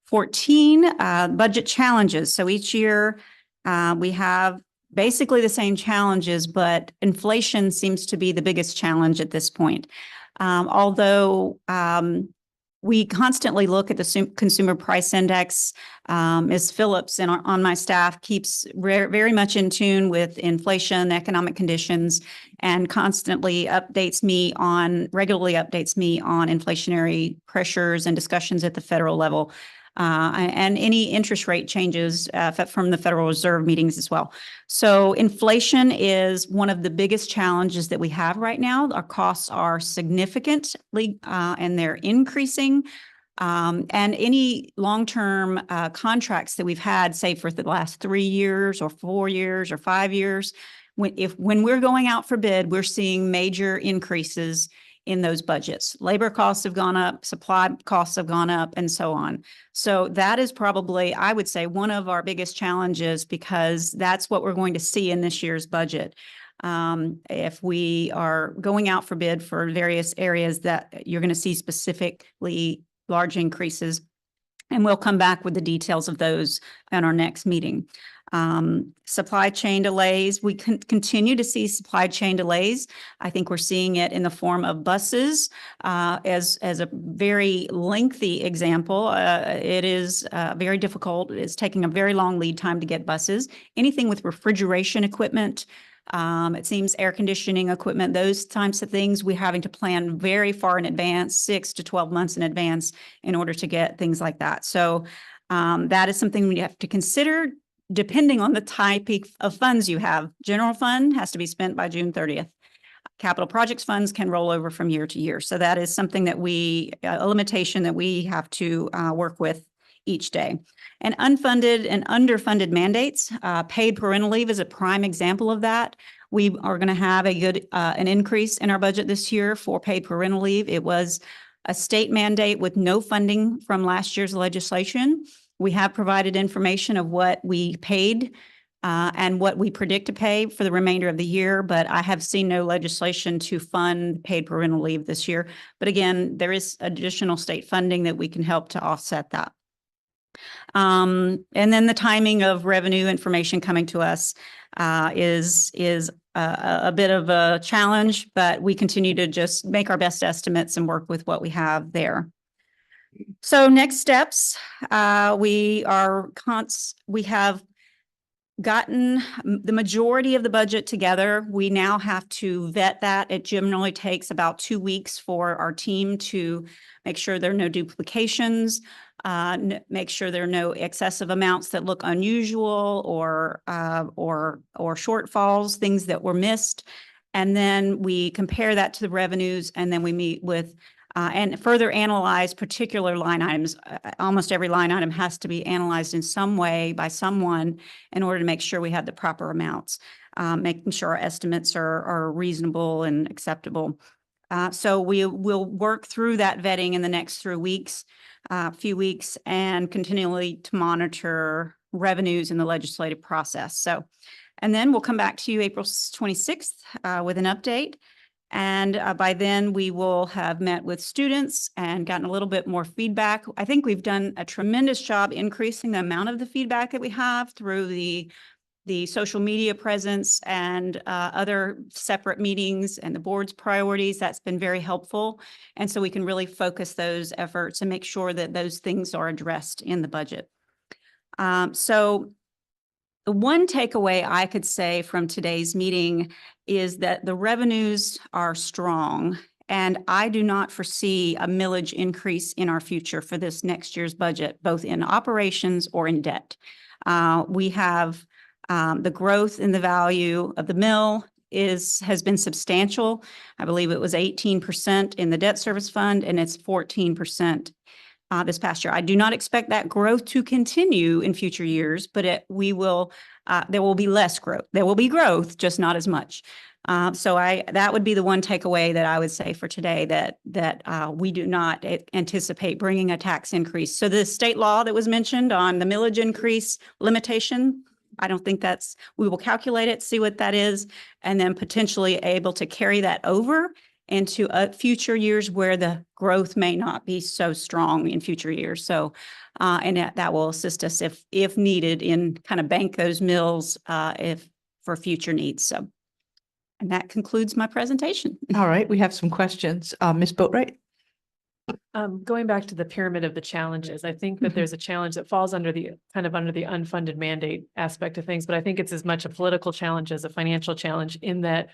14, budget challenges. So each year we have basically the same challenges, but inflation seems to be the biggest challenge at this point. Although we constantly look at the consumer price index. Ms. Phillips on my staff keeps very much in tune with inflation, economic conditions, and regularly updates me on inflationary pressures and discussions at the federal level. And any interest rate changes from the Federal Reserve meetings as well. So inflation is one of the biggest challenges that we have right now. Our costs are significantly and they're increasing. And any long-term contracts that we've had, say for the last 3 years or 4 years or 5 years, when we're going out for bid, we're seeing major increases in those budgets. Labor costs have gone up, supply costs have gone up, and so on. So that is probably, I would say, one of our biggest challenges, because that's what we're going to see in this year's budget. If we are going out for bid for various areas, that you're going to see specifically large increases, and we'll come back with the details of those in our next meeting. Supply chain delays, we continue to see supply chain delays. I think we're seeing it in the form of buses as a very lengthy example. It is very difficult. It's taking a very long lead time to get buses. Anything with refrigeration equipment, it seems air conditioning equipment, those types of things, we're having to plan very far in advance, 6 to 12 months in advance, in order to get things like that. So that is something we have to consider depending on the type of funds you have. General fund has to be spent by June 30th. Capital projects funds can roll over from year to year. So that is something that a limitation that we have to work with each day. And unfunded and underfunded mandates, paid parental leave is a prime example of that. We are going to have an increase in our budget this year for paid parental leave. It was a state mandate with no funding from last year's legislation. We have provided information of what we paid and what we predict to pay for the remainder of the year, but I have seen no legislation to fund paid parental leave this year. But again, there is additional state funding that we can help to offset that. And then the timing of revenue information coming to us is a bit of a challenge, but we continue to just make our best estimates and work with what we have there. So next steps, we have gotten the majority of the budget together. We now have to vet that. It generally takes about 2 weeks for our team to make sure there are no duplications, make sure there are no excessive amounts that look unusual or shortfalls, things that were missed. And then we compare that to the revenues, and then we meet with and further analyze particular line items. Almost every line item has to be analyzed in some way by someone in order to make sure we have the proper amounts, making sure our estimates are reasonable and acceptable. So we'll work through that vetting in the next few weeks, and continually to monitor revenues in the legislative process. So, and then we'll come back to you April 26th with an update. And by then we will have met with students and gotten a little bit more feedback. I think we've done a tremendous job increasing the amount of the feedback that we have through the social media presence and other separate meetings and the board's priorities. That's been very helpful. And so we can really focus those efforts and make sure that those things are addressed in the budget. So the one takeaway I could say from today's meeting is that the revenues are strong, and I do not foresee a millage increase in our future for this next year's budget, both in operations or in debt. We have the growth in the value of the mill has been substantial. I believe it was 18% in the debt service fund, and it's 14% this past year. I do not expect that growth to continue in future years, but there will be less growth. There will be growth, just not as much. So that would be the one takeaway that I would say for today, that we do not anticipate bringing a tax increase. So the state law that was mentioned on the millage increase limitation, I don't think we will calculate it, see what that is, and then potentially able to carry that over into future years where the growth may not be so strong in future years. So, and that will assist us if needed in kind of bank those mills for future needs. So, and that concludes my presentation. All right, we have some questions. Ms. Boatright? Going back to the pyramid of the challenges, I think that there's a challenge that falls under the under the unfunded mandate aspect of things, but I think it's as much a political challenge as a financial challenge in that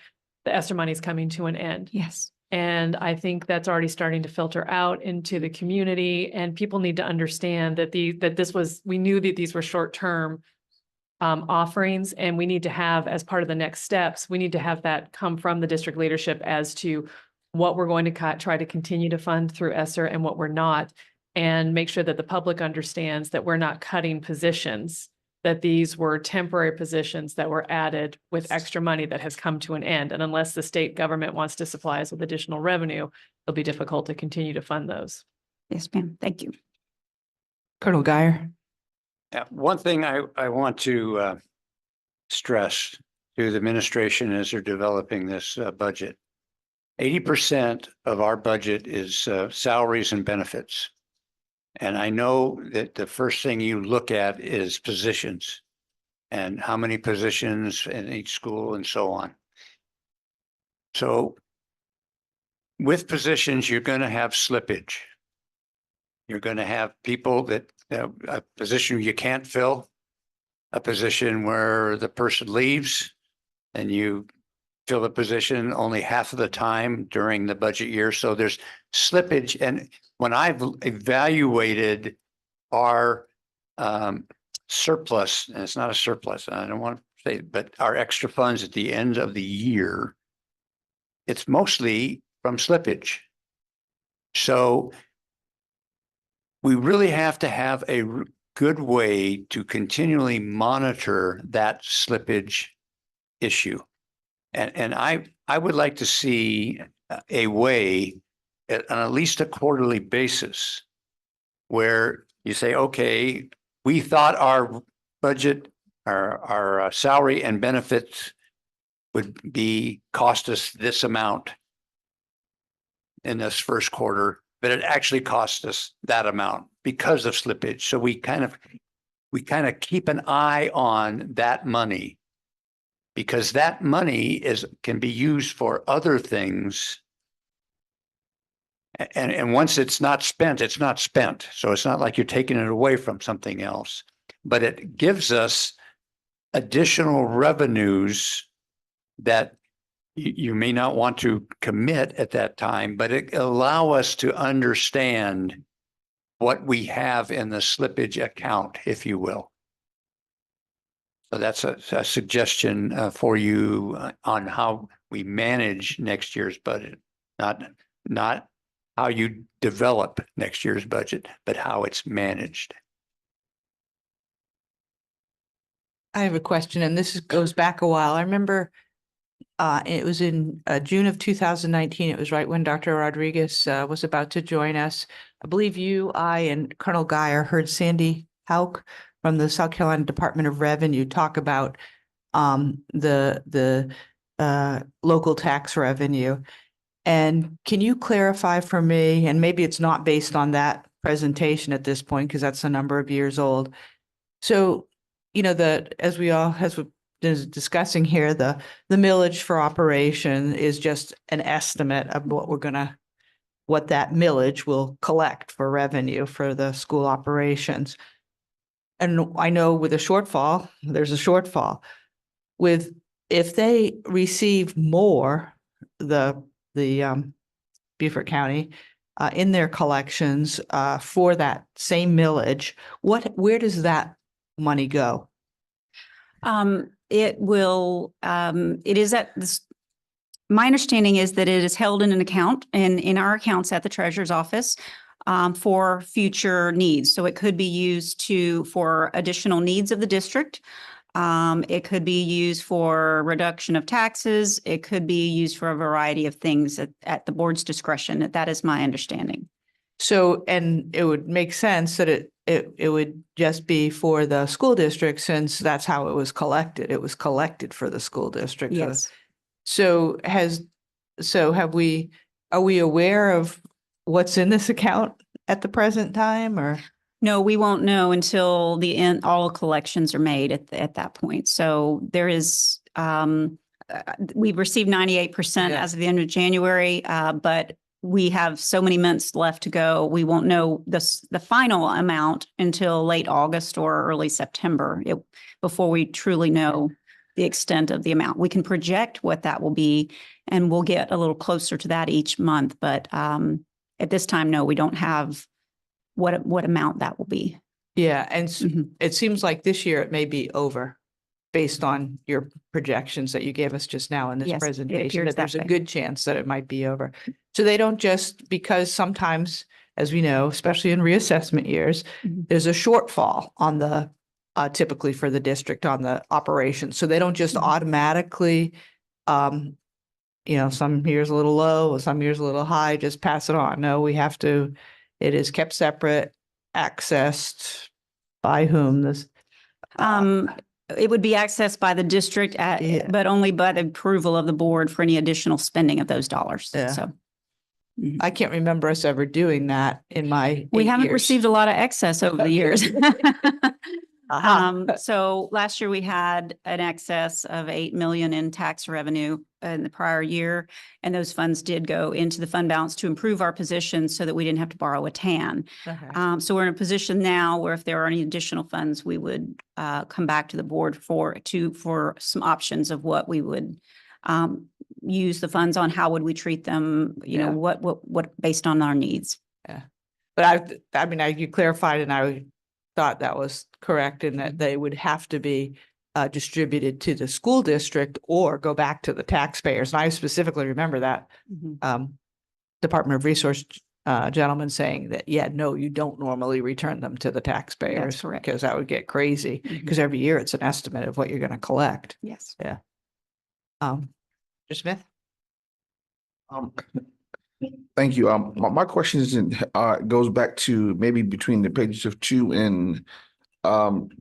the ESSER money is coming to an end. Yes. And I think that's already starting to filter out into the community, and people need to understand that we knew that these were short-term offerings, and we need to have, as part of the next steps, we need to have that come from the district leadership as to what we're going to try to continue to fund through ESSER and what we're not, and make sure that the public understands that we're not cutting positions, that these were temporary positions that were added with extra money that has come to an end. And unless the state government wants to supply us with additional revenue, it'll be difficult to continue to fund those. Yes, ma'am. Thank you. Colonel Guyer. One thing I want to stress to the administration as they're developing this budget. 80% of our budget is salaries and benefits. And I know that the first thing you look at is positions and how many positions in each school and so on. So with positions, you're going to have slippage. You're going to have people that a position you can't fill, a position where the person leaves and you fill the position only half of the time during the budget year. So there's slippage. And when I've evaluated our surplus, and it's not a surplus, I don't want to say, but our extra funds at the end of the year, it's mostly from slippage. So we really have to have a good way to continually monitor that slippage issue. And I would like to see a way on at least a quarterly basis where you say, okay, we thought our budget, our salary and benefits would cost us this amount in this first quarter, but it actually cost us that amount because of slippage. So we kind of keep an eye on that money, because that money can be used for other things. And once it's not spent, it's not spent. So it's not like you're taking it away from something else, but it gives us additional revenues that you may not want to commit at that time, but it allow us to understand what we have in the slippage account, if you will. So that's a suggestion for you on how we manage next year's budget, not how you develop next year's budget, but how it's managed. I have a question, and this goes back a while. I remember it was in June of 2019. It was right when Dr. Rodriguez was about to join us. I believe you, I, and Colonel Guyer heard Sandy Hauk from the South Carolina Department of Revenue talk about the local tax revenue. And can you clarify for me, and maybe it's not based on that presentation at this point, because that's a number of years old. So, you know, as we've been discussing here, the millage for operation is just an estimate of what that millage will collect for revenue for the school operations. And I know with a shortfall, there's a shortfall. If they receive more, the Beaufort County in their collections for that same millage, where does that money go? It will, it is at this, my understanding is that it is held in an account and in our accounts at the treasurer's office for future needs. So it could be used for additional needs of the district. It could be used for reduction of taxes. It could be used for a variety of things at the board's discretion. That is my understanding. So, and it would make sense that it would just be for the school district, since that's how it was collected. It was collected for the school district. Yes. Are we aware of what's in this account at the present time, or? No, we won't know until the end, all collections are made at that point. So there is, we've received 98% Yeah. as of the end of January, but we have so many months left to go. We won't know the final amount until late August or early September before we truly know the extent of the amount. We can project what that will be, and we'll get a little closer to that each month. But at this time, no, we don't have what amount that will be. Yeah, and Mhm. it seems like this year it may be over based on your projections that you gave us just now in this Yes, it presentation, appears that there's that a way. good chance that it might be over. So they don't just, because sometimes, as we know, especially in reassessment years, Mhm. there's a shortfall on the, typically for the district on the operations. So they don't just Mhm. automatically, some years a little low, some years a little high, just pass it on. No, we have to, it is kept separate, accessed by whom this. It would be accessed by the district, Yeah. but only by the approval of the board for any additional spending of those dollars. Yeah. So I can't remember us ever doing that in my we 8 haven't years. received a lot of excess over the years. Aha. So last year we had an excess of 8 million in tax revenue in the prior year. And those funds did go into the fund balance to improve our position so that we didn't have to borrow a TAN. Okay. So we're in a position now where if there are any additional funds, we would come back to the board for some options of what we would use the funds on, how would we treat them, Yeah. what based on our needs. But you clarified and I thought that was correct in that they would have to be distributed to the school district or go back to the taxpayers. And I specifically remember that Department of Resource gentleman saying that, yeah, no, you don't normally return them to the taxpayers. correct. Because that would get crazy, because every year it's an estimate of what you're going to collect. Yes. Mr. Smith? Thank you. My question is goes back to maybe between the pages of 2 and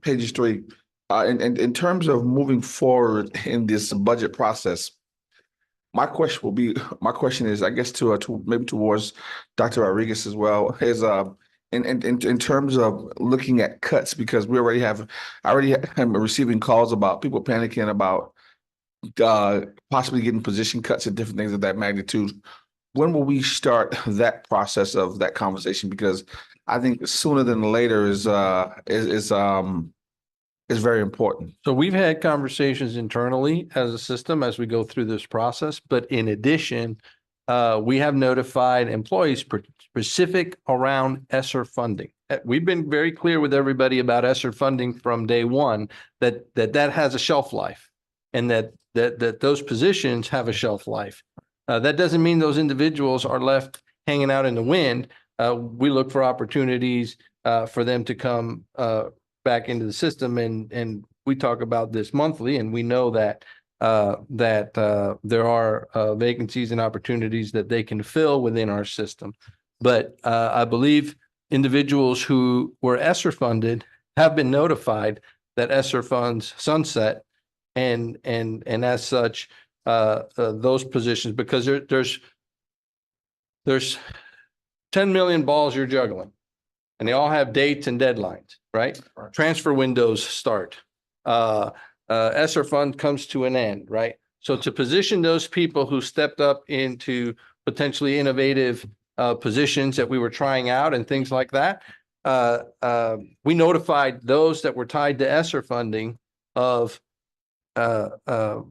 pages 3. In terms of moving forward in this budget process, my question is, I guess to maybe towards Dr. Rodriguez as well, is in terms of looking at cuts, because I already am receiving calls about people panicking about possibly getting position cuts and different things of that magnitude. When will we start that process of that conversation? Because I think sooner than later is very important. So we've had conversations internally as a system as we go through this process, but in addition, we have notified employees specific around ESSER funding. We've been very clear with everybody about ESSER funding from day one, that has a shelf life, and that those positions have a shelf life. That doesn't mean those individuals are left hanging out in the wind. We look for opportunities for them to come back into the system, and we talk about this monthly, and we know that there are vacancies and opportunities that they can fill within our system. But I believe individuals who were ESSER funded have been notified that ESSER funds sunset, and as such, those positions, because there's 10 million balls you're juggling, and they all have dates and deadlines, right? Transfer windows start. ESSER fund comes to an end, right? So to position those people who stepped up into potentially innovative positions that we were trying out and things like that, we notified those that were tied to ESSER funding of the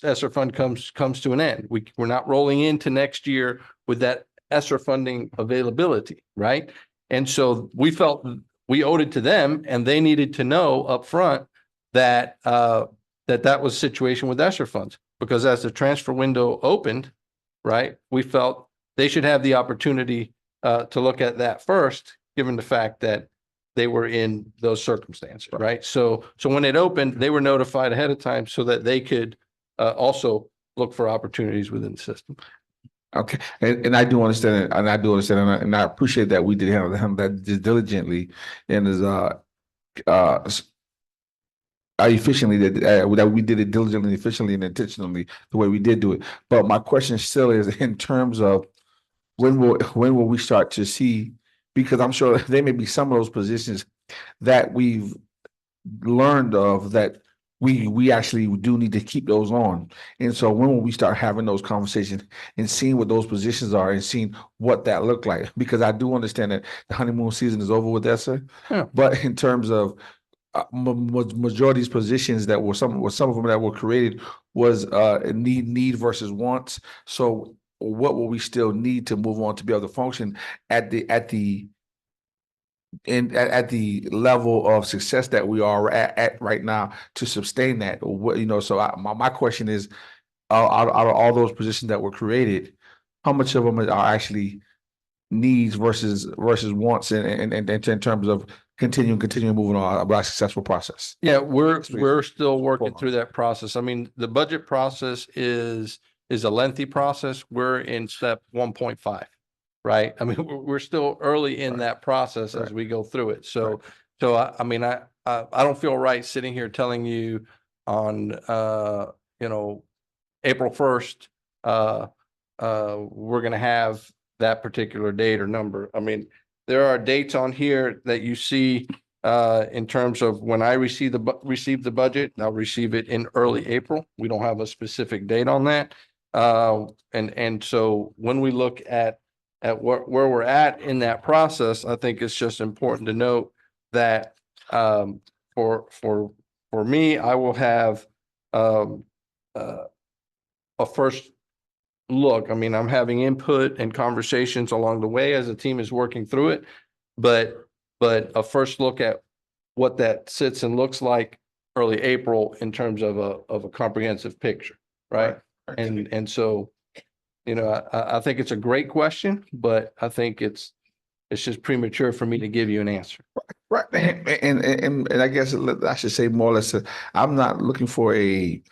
ESSER fund comes to an end. We're not rolling into next year with that ESSER funding availability, right? And so we felt we owed it to them, and they needed to know upfront that that was the situation with ESSER funds, because as the transfer window opened, right, we felt they should have the opportunity to look at that first, given the fact that they were in those circumstances, right? So when it opened, they were notified ahead of time so that they could also look for opportunities within the system. Okay, and I do understand it, and I appreciate that we did handle that diligently and as efficiently that we did it diligently, efficiently, and intentionally the way we did do it. But my question still is in terms of when will we start to see, because I'm sure there may be some of those positions that we've learned of that we actually do need to keep those on. And so when will we start having those conversations and seeing what those positions are and seeing what that look like? Because I do understand that the honeymoon season is over with ESSA, but in terms of majority of these positions that were some of them that were created was need versus wants. So what will we still need to move on to be able to function at the level of success that we are at right now to sustain that? What, so my question is, out of all those positions that were created, how much of them are actually needs versus wants and in terms of continuing moving on about a successful process? Yeah, we're still working Hold on. through that process. I mean, the budget process is a lengthy process. We're in step 1.5, right? I mean, we're still early in that process as we go through it. So, I mean, I don't feel right sitting here telling you on, April 1st, we're gonna have that particular date or number. I mean, there are dates on here that you see in terms of when I receive the budget. I'll receive it in early April. We don't have a specific date on that. And so when we look at where we're at in that process, I think it's just important to note that for me, I will have a first look. I mean, I'm having input and conversations along the way as the team is working through it, but a first look at what that sits and looks like early April in terms of a comprehensive picture, right? And so, I think it's a great question, but I think it's just premature for me to give you an answer. Right. And I guess I should say more or less, I'm not looking for a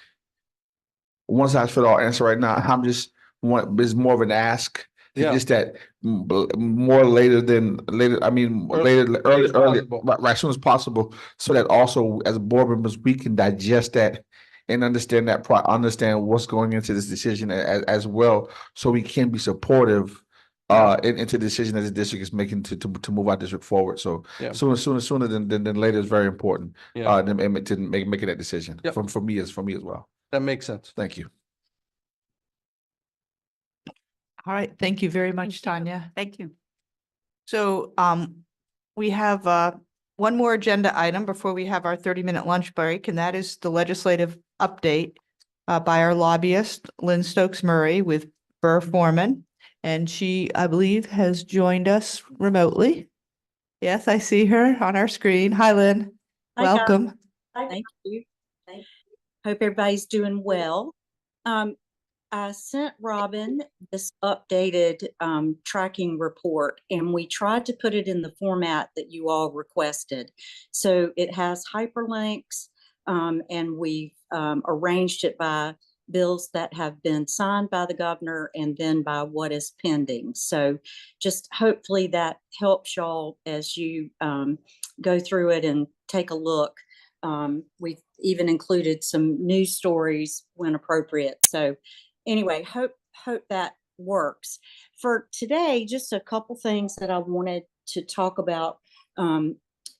one size fit all answer right now. I'm just it's more of an ask. Yeah. Just that more later than later. I mean, early, right, as soon as possible, so that also as board members we can digest that and understand understand what's going into this decision as well, so we can be supportive into the decision that the district is making to move our district forward. So sooner than later is very important. Yeah. To making that decision for me as well. That makes sense. Thank you. All right, thank you very much, Tanya. Thank you. So we have one more agenda item before we have our 30-minute lunch break, and that is the legislative update by our lobbyist, Lynn Stokes Murray, with Burr Foreman. And she, I believe, has joined us remotely. Yes, I see her on our screen. Hi, Lynn. Hi, guys. Welcome. Thank you. Hope everybody's doing well. I sent Robin this updated tracking report, and we tried to put it in the format that you all requested. So it has hyperlinks, and we've arranged it by bills that have been signed by the governor and then by what is pending. So just hopefully that helps y'all as you go through it and take a look. We've even included some news stories when appropriate. So anyway, hope that works. For today, just a couple things that I wanted to talk about.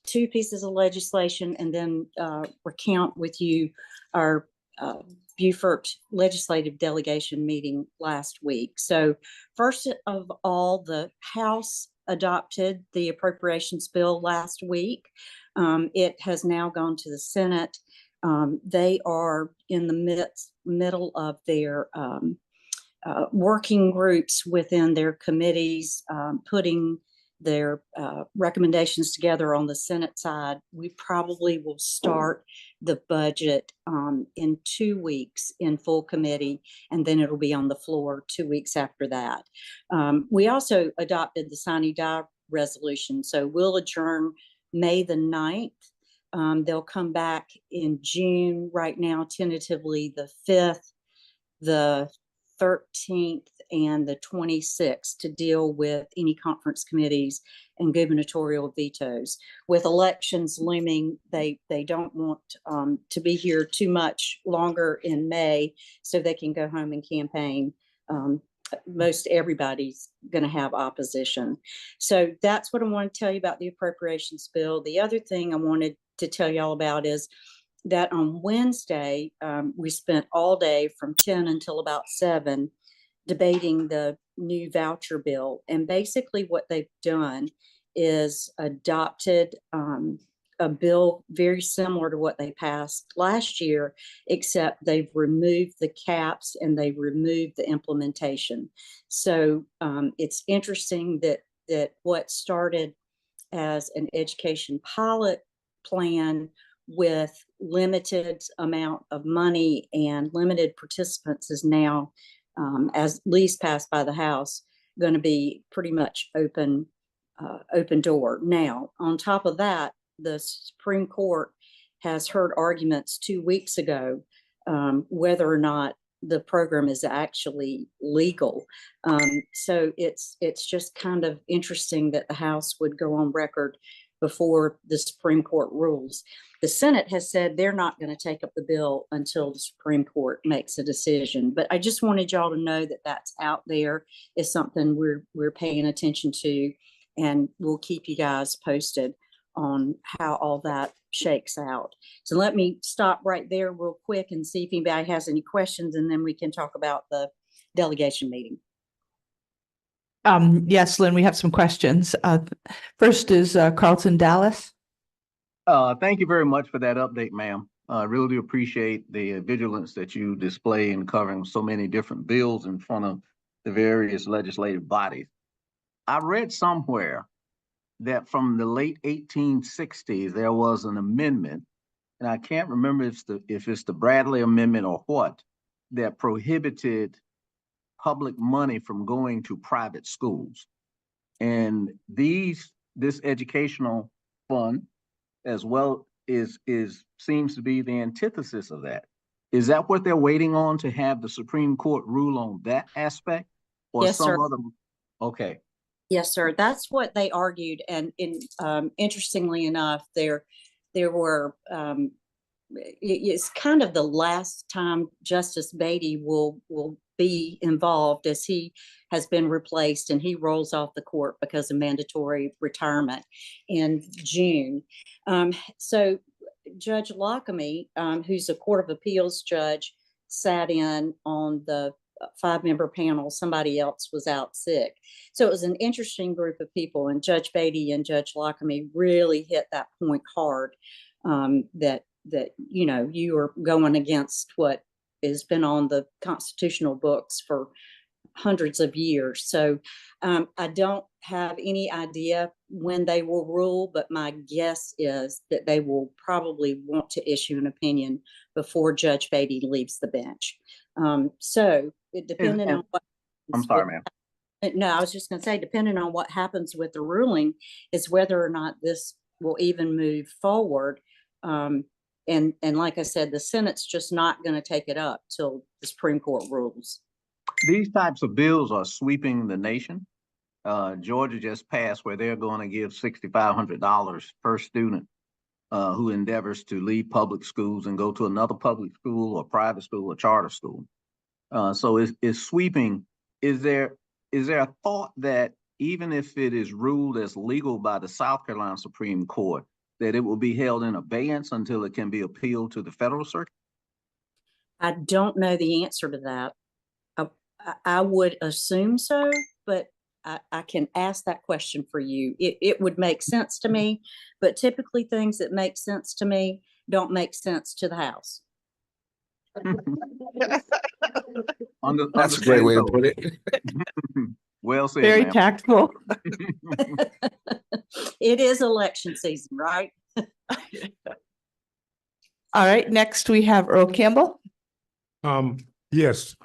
Two pieces of legislation, and then recount with you our Beaufort legislative delegation meeting last week. So first of all, the House adopted the appropriations bill last week. It has now gone to the Senate. They are in the middle of their working groups within their committees, putting their recommendations together on the Senate side. We probably will start the budget in 2 weeks in full committee, and then it'll be on the floor 2 weeks after that. We also adopted the sine die resolution, so we'll adjourn May the 9th. They'll come back in June, right now tentatively the 5th, the 13th, and the 26th to deal with any conference committees and gubernatorial vetoes. With elections looming, they don't want to be here too much longer in May so they can go home and campaign. Most everybody's going to have opposition. So that's what I want to tell you about the appropriations bill. The other thing I wanted to tell y'all about is that on Wednesday, we spent all day from 10 until about 7 debating the new voucher bill. And basically what they've done is adopted a bill very similar to what they passed last year, except they've removed the caps and they removed the implementation. So it's interesting that what started as an education pilot plan with limited amount of money and limited participants is now, as least passed by the House, going to be pretty much open door. Now, on top of that, the Supreme Court has heard arguments 2 weeks ago whether or not the program is actually legal. So it's just kind of interesting that the House would go on record before the Supreme Court rules. The Senate has said they're not going to take up the bill until the Supreme Court makes a decision. But I just wanted y'all to know that that's out there, is something we're paying attention to, and we'll keep you guys posted on how all that shakes out. So let me stop right there real quick and see if anybody has any questions, and then we can talk about the delegation meeting. Yes, Lynn, we have some questions. First is Carlton Dallas. Thank you very much for that update, ma'am. I really do appreciate the vigilance that you display in covering so many different bills in front of the various legislative bodies. I read somewhere that from the late 1860s, there was an amendment, and I can't remember if it's the Bradley Amendment or what, that prohibited public money from going to private schools. And this educational fund as well seems to be the antithesis of that. Is that what they're waiting on, to have the Supreme Court rule on that aspect? Or Yes, some sir. other? Okay. Yes, sir. That's what they argued. And interestingly enough, there were, it's kind of the last time Justice Beatty will be involved, as he has been replaced and he rolls off the court because of mandatory retirement in June. So Judge Lockamy, who's a Court of Appeals judge, sat in on the 5-member panel. Somebody else was out sick. So it was an interesting group of people, and Judge Beatty and Judge Lockamy really hit that point hard, that you are going against what has been on the constitutional books for hundreds of years. So I don't have any idea when they will rule, but my guess is that they will probably want to issue an opinion before Judge Beatty leaves the bench. So it depending on what. I'm sorry, ma'am. No, I was just going to say, depending on what happens with the ruling, is whether or not this will even move forward. And like I said, the Senate's just not going to take it up till the Supreme Court rules. These types of bills are sweeping the nation. Georgia just passed where they're going to give $6,500 per student who endeavors to leave public schools and go to another public school or private school or charter school. So it's sweeping. Is there a thought that even if it is ruled as legal by the South Carolina Supreme Court, that it will be held in abeyance until it can be appealed to the federal circuit? I don't know the answer to that. I would assume so, but I can ask that question for you. It would make sense to me, but typically things that make sense to me don't make sense to the House. That's a great way to put it. Well said, Very ma'am. tactful. It is election season, right? All right, next we have Earl Campbell. Yes,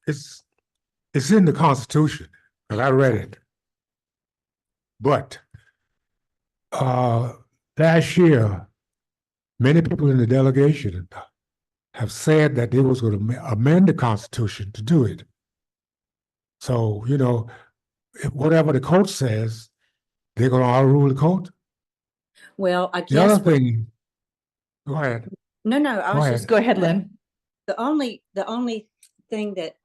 it's in the Constitution, and I read it. But last year, many people in the delegation have said that they was going to amend the Constitution to do it. So, whatever the court says, they're going to overrule the court. Well, I The guess. other thing, go ahead. No, I was just. Go ahead, Lynn. The only thing that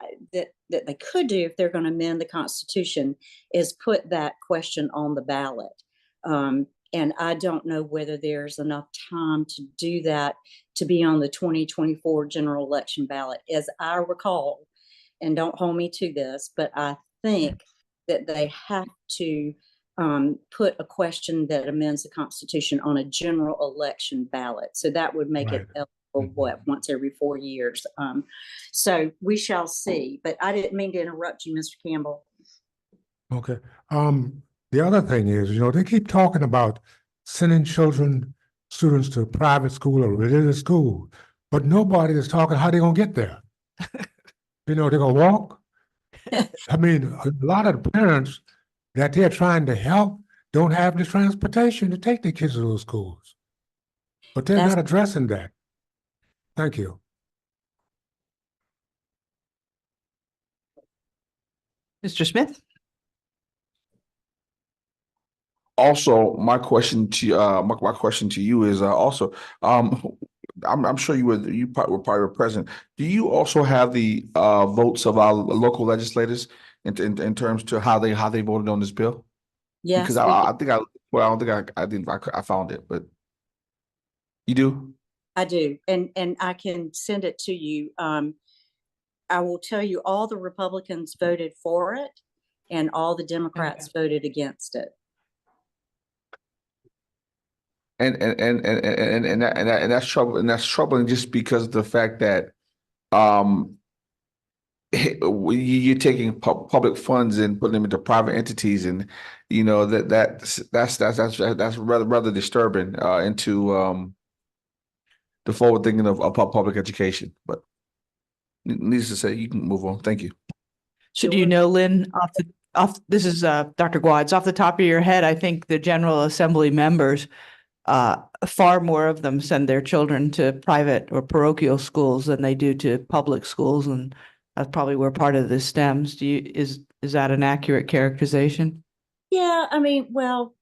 they could do if they're going to amend the Constitution is put that question on the ballot. And I don't know whether there's enough time to do that to be on the 2024 general election ballot. As I recall, and don't hold me to this, but I think that they have to put a question that amends the Constitution on a general election ballot. So that would make it eligible, once every 4 years. So we shall see. But I didn't mean to interrupt you, Mr. Campbell. Okay. The other thing is, they keep talking about sending students to private school or religious school, but nobody is talking how they're gonna get there. They're gonna walk. I mean, a lot of the parents that they're trying to help don't have the transportation to take their kids to those schools. But they're not addressing that. Thank you. Mr. Smith? Also, my question to my question to you is also I'm sure you probably were present. Do you also have the votes of our local legislators in terms to how they voted on this bill? Yes, Because I think I don't think I didn't I found it, but you do? I do, and I can send it to you. I will tell you, all the Republicans voted for it, and all the Democrats voted against it. And that's trouble, and that's troubling just because of the fact that you're taking public funds and putting them into private entities, and that's rather disturbing into the forward thinking of public education. But needless to say, you can move on. Thank you. So do you know, Lynn, this is Dr. Gwads, off the top of your head, I think the General Assembly members, far more of them send their children to private or parochial schools than they do to public schools, and that's probably where part of this stems. Is that an accurate characterization? Yeah, I mean, well,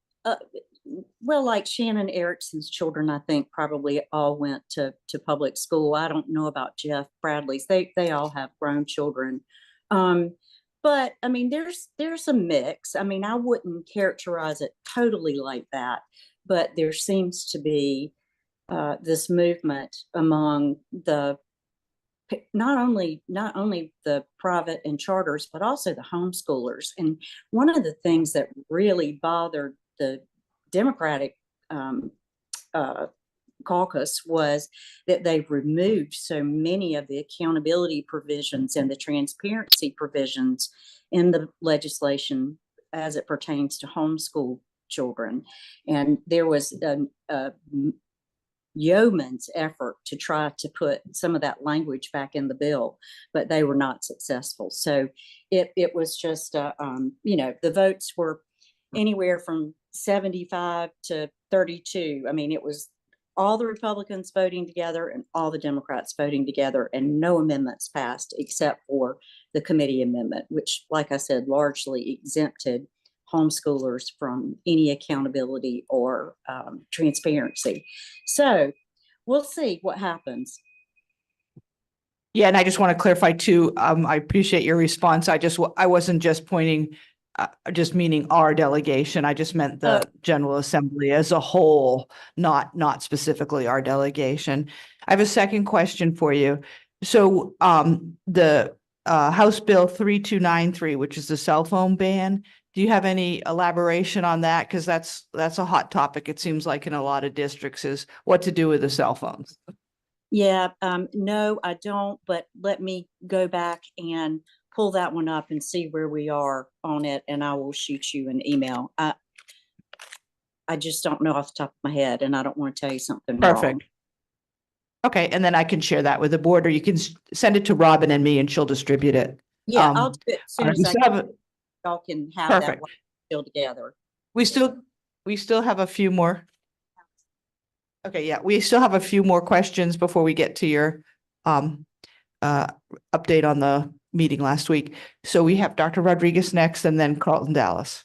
like Shannon Erickson's children, I think probably all went to public school. I don't know about Jeff Bradley's. They all have grown children. But I mean, there's a mix. I mean, I wouldn't characterize it totally like that, but there seems to be this movement among the not only the private and charters, but also the homeschoolers. And one of the things that really bothered the Democratic caucus was that they've removed so many of the accountability provisions and the transparency provisions in the legislation as it pertains to homeschool children. And there was a yeoman's effort to try to put some of that language back in the bill, but they were not successful. So it was just, the votes were anywhere from 75 to 32. I mean, it was all the Republicans voting together and all the Democrats voting together, and no amendments passed except for the committee amendment, which, like I said, largely exempted homeschoolers from any accountability or transparency. So we'll see what happens. Yeah, and I just want to clarify too, I appreciate your response. I wasn't just pointing, just meaning our delegation. I just meant the General Assembly as a whole, not specifically our delegation. I have a second question for you. So the House Bill 3293, which is the cell phone ban, do you have any elaboration on that? Because that's a hot topic. It seems like in a lot of districts, is what to do with the cell phones. Yeah, no, I don't, but let me go back and pull that one up and see where we are on it, and I will shoot you an email. I just don't know off the top of my head, and I don't want to tell you something wrong. Perfect. Okay, and then I can share that with the board, or you can send it to Robin and me, and she'll distribute it. Yeah, I'll do it as soon as y'all can have that Perfect. one still together. We still have a few more. Okay, yeah, we still have a few more questions before we get to your update on the meeting last week. So we have Dr. Rodriguez next, and then Carlton Dallas.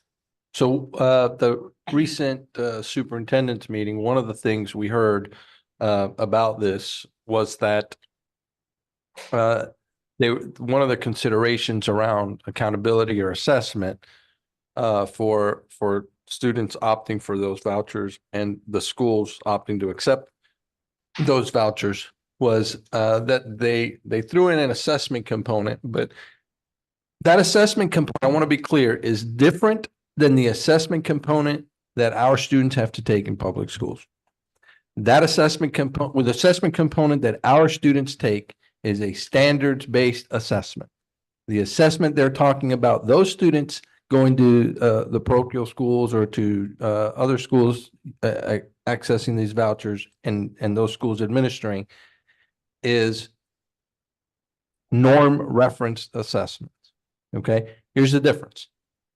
So the recent superintendent's meeting, one of the things we heard about this was that one of the considerations around accountability or assessment for students opting for those vouchers and the schools opting to accept those vouchers was that they threw in an assessment component, but that assessment component, I want to be clear, is different than the assessment component that our students have to take in public schools. That assessment component, with assessment component that our students take is a standards-based assessment. The assessment they're talking about, those students going to the parochial schools or to other schools accessing these vouchers and those schools administering, is norm referenced assessments. Okay, here's the difference.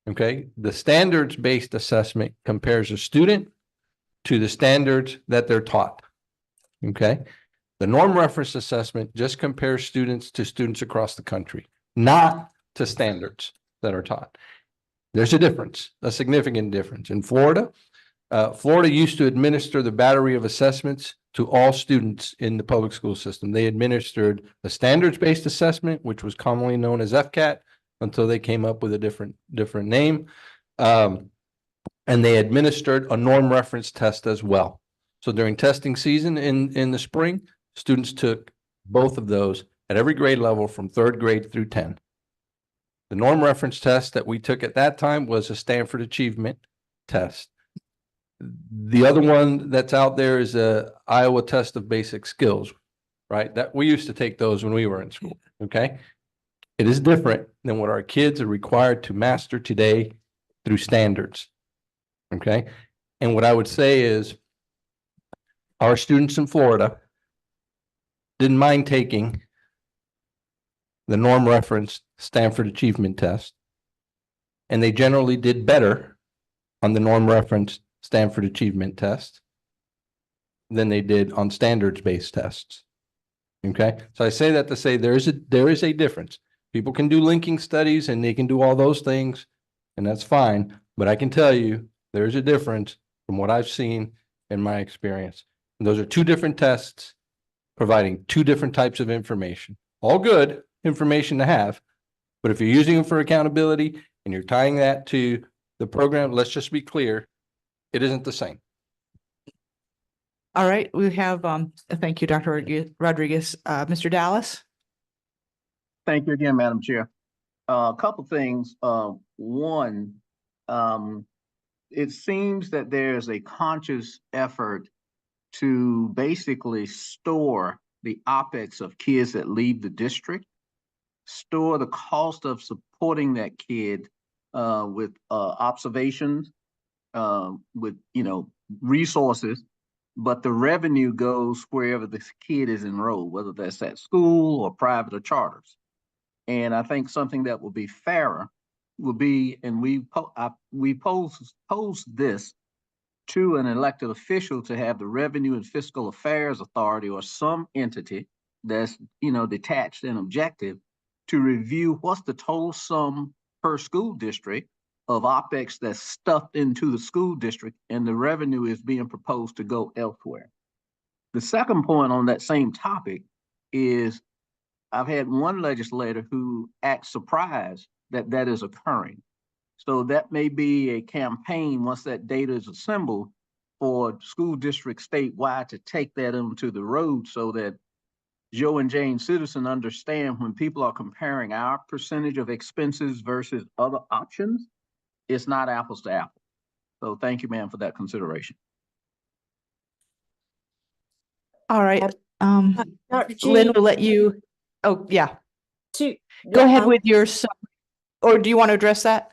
Okay, the standards-based assessment compares a student to the standards that they're taught. Okay, the norm reference assessment just compares students to students across the country, not to standards that are taught. There's a difference, a significant difference. In Florida, Florida used to administer the battery of assessments to all students in the public school system. They administered a standards-based assessment, which was commonly known as FCAT, until they came up with a different name. And they administered a norm reference test as well. So during testing season in the spring, students took both of those at every grade level from 3rd grade through 10. The norm reference test that we took at that time was a Stanford Achievement Test. The other one that's out there is a Iowa Test of Basic Skills, right? That we used to take those when we were in school, okay? It is different than what our kids are required to master today through standards, okay? And what I would say is our students in Florida didn't mind taking the norm reference Stanford Achievement Test, and they generally did better on the norm reference Stanford Achievement Test than they did on standards-based tests. Okay, so I say that to say there is a difference. People can do linking studies and they can do all those things, and that's fine. But I can tell you there is a difference from what I've seen in my experience. And those are two different tests providing two different types of information. All good information to have, but if you're using them for accountability and you're tying that to the program, let's just be clear, it isn't the same. All right, we have, thank you, Dr. Rodriguez. Mr. Dallas? Thank you again, Madam Chair. A couple things. One, it seems that there's a conscious effort to basically store the OpEx of kids that leave the district, store the cost of supporting that kid with observations, with resources, but the revenue goes wherever the kid is enrolled, whether that's at school or private or charters. And I think something that will be fairer will be, and we pose this to an elected official to have the Revenue and Fiscal Affairs Authority or some entity that's detached and objective to review what's the total sum per school district of OpEx that's stuffed into the school district and the revenue is being proposed to go elsewhere. The second point on that same topic is I've had one legislator who acts surprised that that is occurring. So that may be a campaign once that data is assembled for school districts statewide to take that onto the road so that Joe and Jane citizens understand when people are comparing our percentage of expenses versus other options, it's not apples to apples. So thank you, ma'am, for that consideration. All right, Dr. Lynn G, will let you, oh, yeah, to, go ahead with your, or do you want to address that?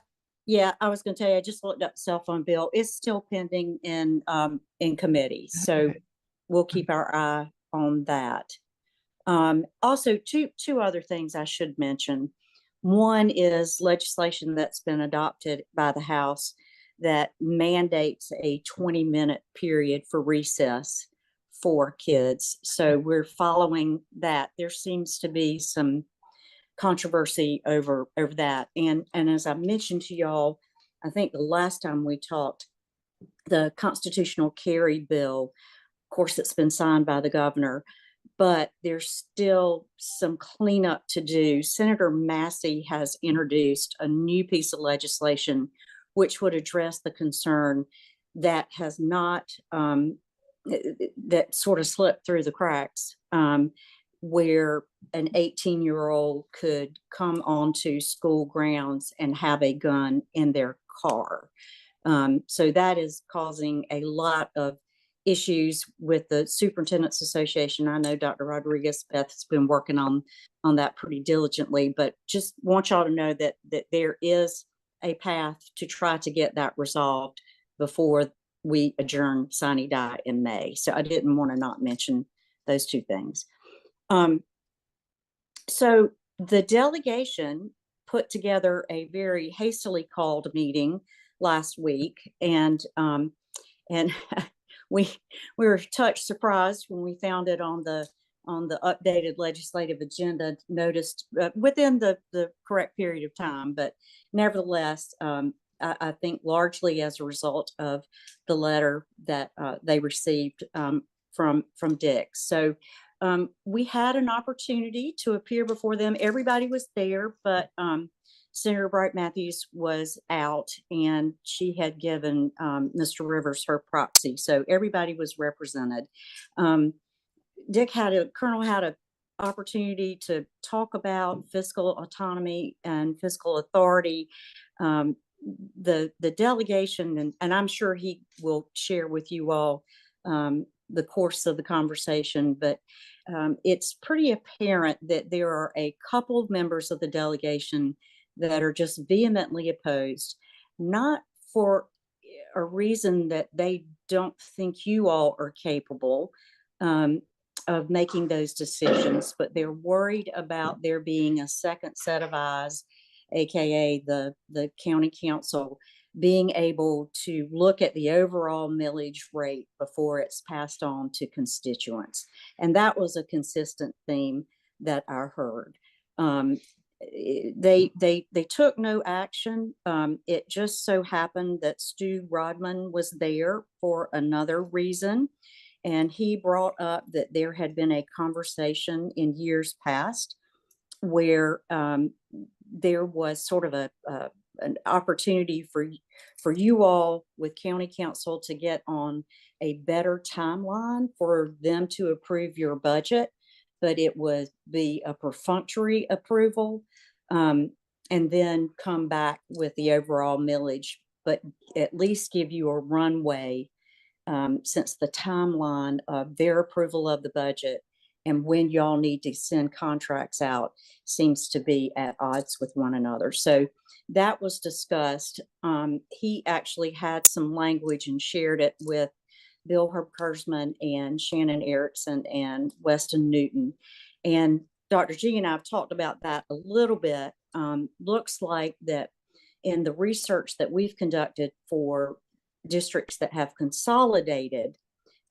yeah, I was going to tell you, I just looked up the cell phone bill. It's still pending in committee. So we'll keep our eye on that. Also, two other things I should mention. One is legislation that's been adopted by the House that mandates a 20-minute period for recess for kids. So we're following that. There seems to be some controversy over that. And as I mentioned to y'all, I think the last time we talked, the constitutional carry bill, of course, it's been signed by the governor, but there's still some cleanup to do. Senator Massey has introduced a new piece of legislation which would address the concern that has not, that sort of slipped through the cracks, where an 18-year-old could come onto school grounds and have a gun in their car. So that is causing a lot of issues with the Superintendent's Association. I know Dr. Rodriguez Beth has been working on that pretty diligently, but just want y'all to know that there is a path to try to get that resolved before we adjourn sine die in May. So I didn't want to not mention those two things. So the delegation put together a very hastily called meeting last week, and we were touched surprised when we found it on the updated legislative agenda, noticed within the correct period of time, but nevertheless, I think largely as a result of the letter that they received from Dick. So we had an opportunity to appear before them. Everybody was there, but Senator Bright Matthews was out, and she had given Mr. Rivers her proxy. So everybody was represented. Colonel had an opportunity to talk about fiscal autonomy and fiscal authority. The delegation, and I'm sure he will share with you all the course of the conversation, but it's pretty apparent that there are a couple of members of the delegation that are just vehemently opposed, not for a reason that they don't think you all are capable of making those decisions, but they're worried about there being a second set of eyes, AKA the county council, being able to look at the overall millage rate before it's passed on to constituents. And that was a consistent theme that I heard. They took no action. It just so happened that Stu Rodman was there for another reason. And he brought up that there had been a conversation in years past where there was sort of an opportunity for you all with county council to get on a better timeline for them to approve your budget, but it would be a perfunctory approval, and then come back with the overall millage, but at least give you a runway since the timeline of their approval of the budget and when y'all need to send contracts out seems to be at odds with one another. So that was discussed. He actually had some language and shared it with Bill Herb Kurzman and Shannon Erickson and Weston Newton. And Dr. G and I have talked about that a little bit. Looks like that in the research that we've conducted for districts that have consolidated,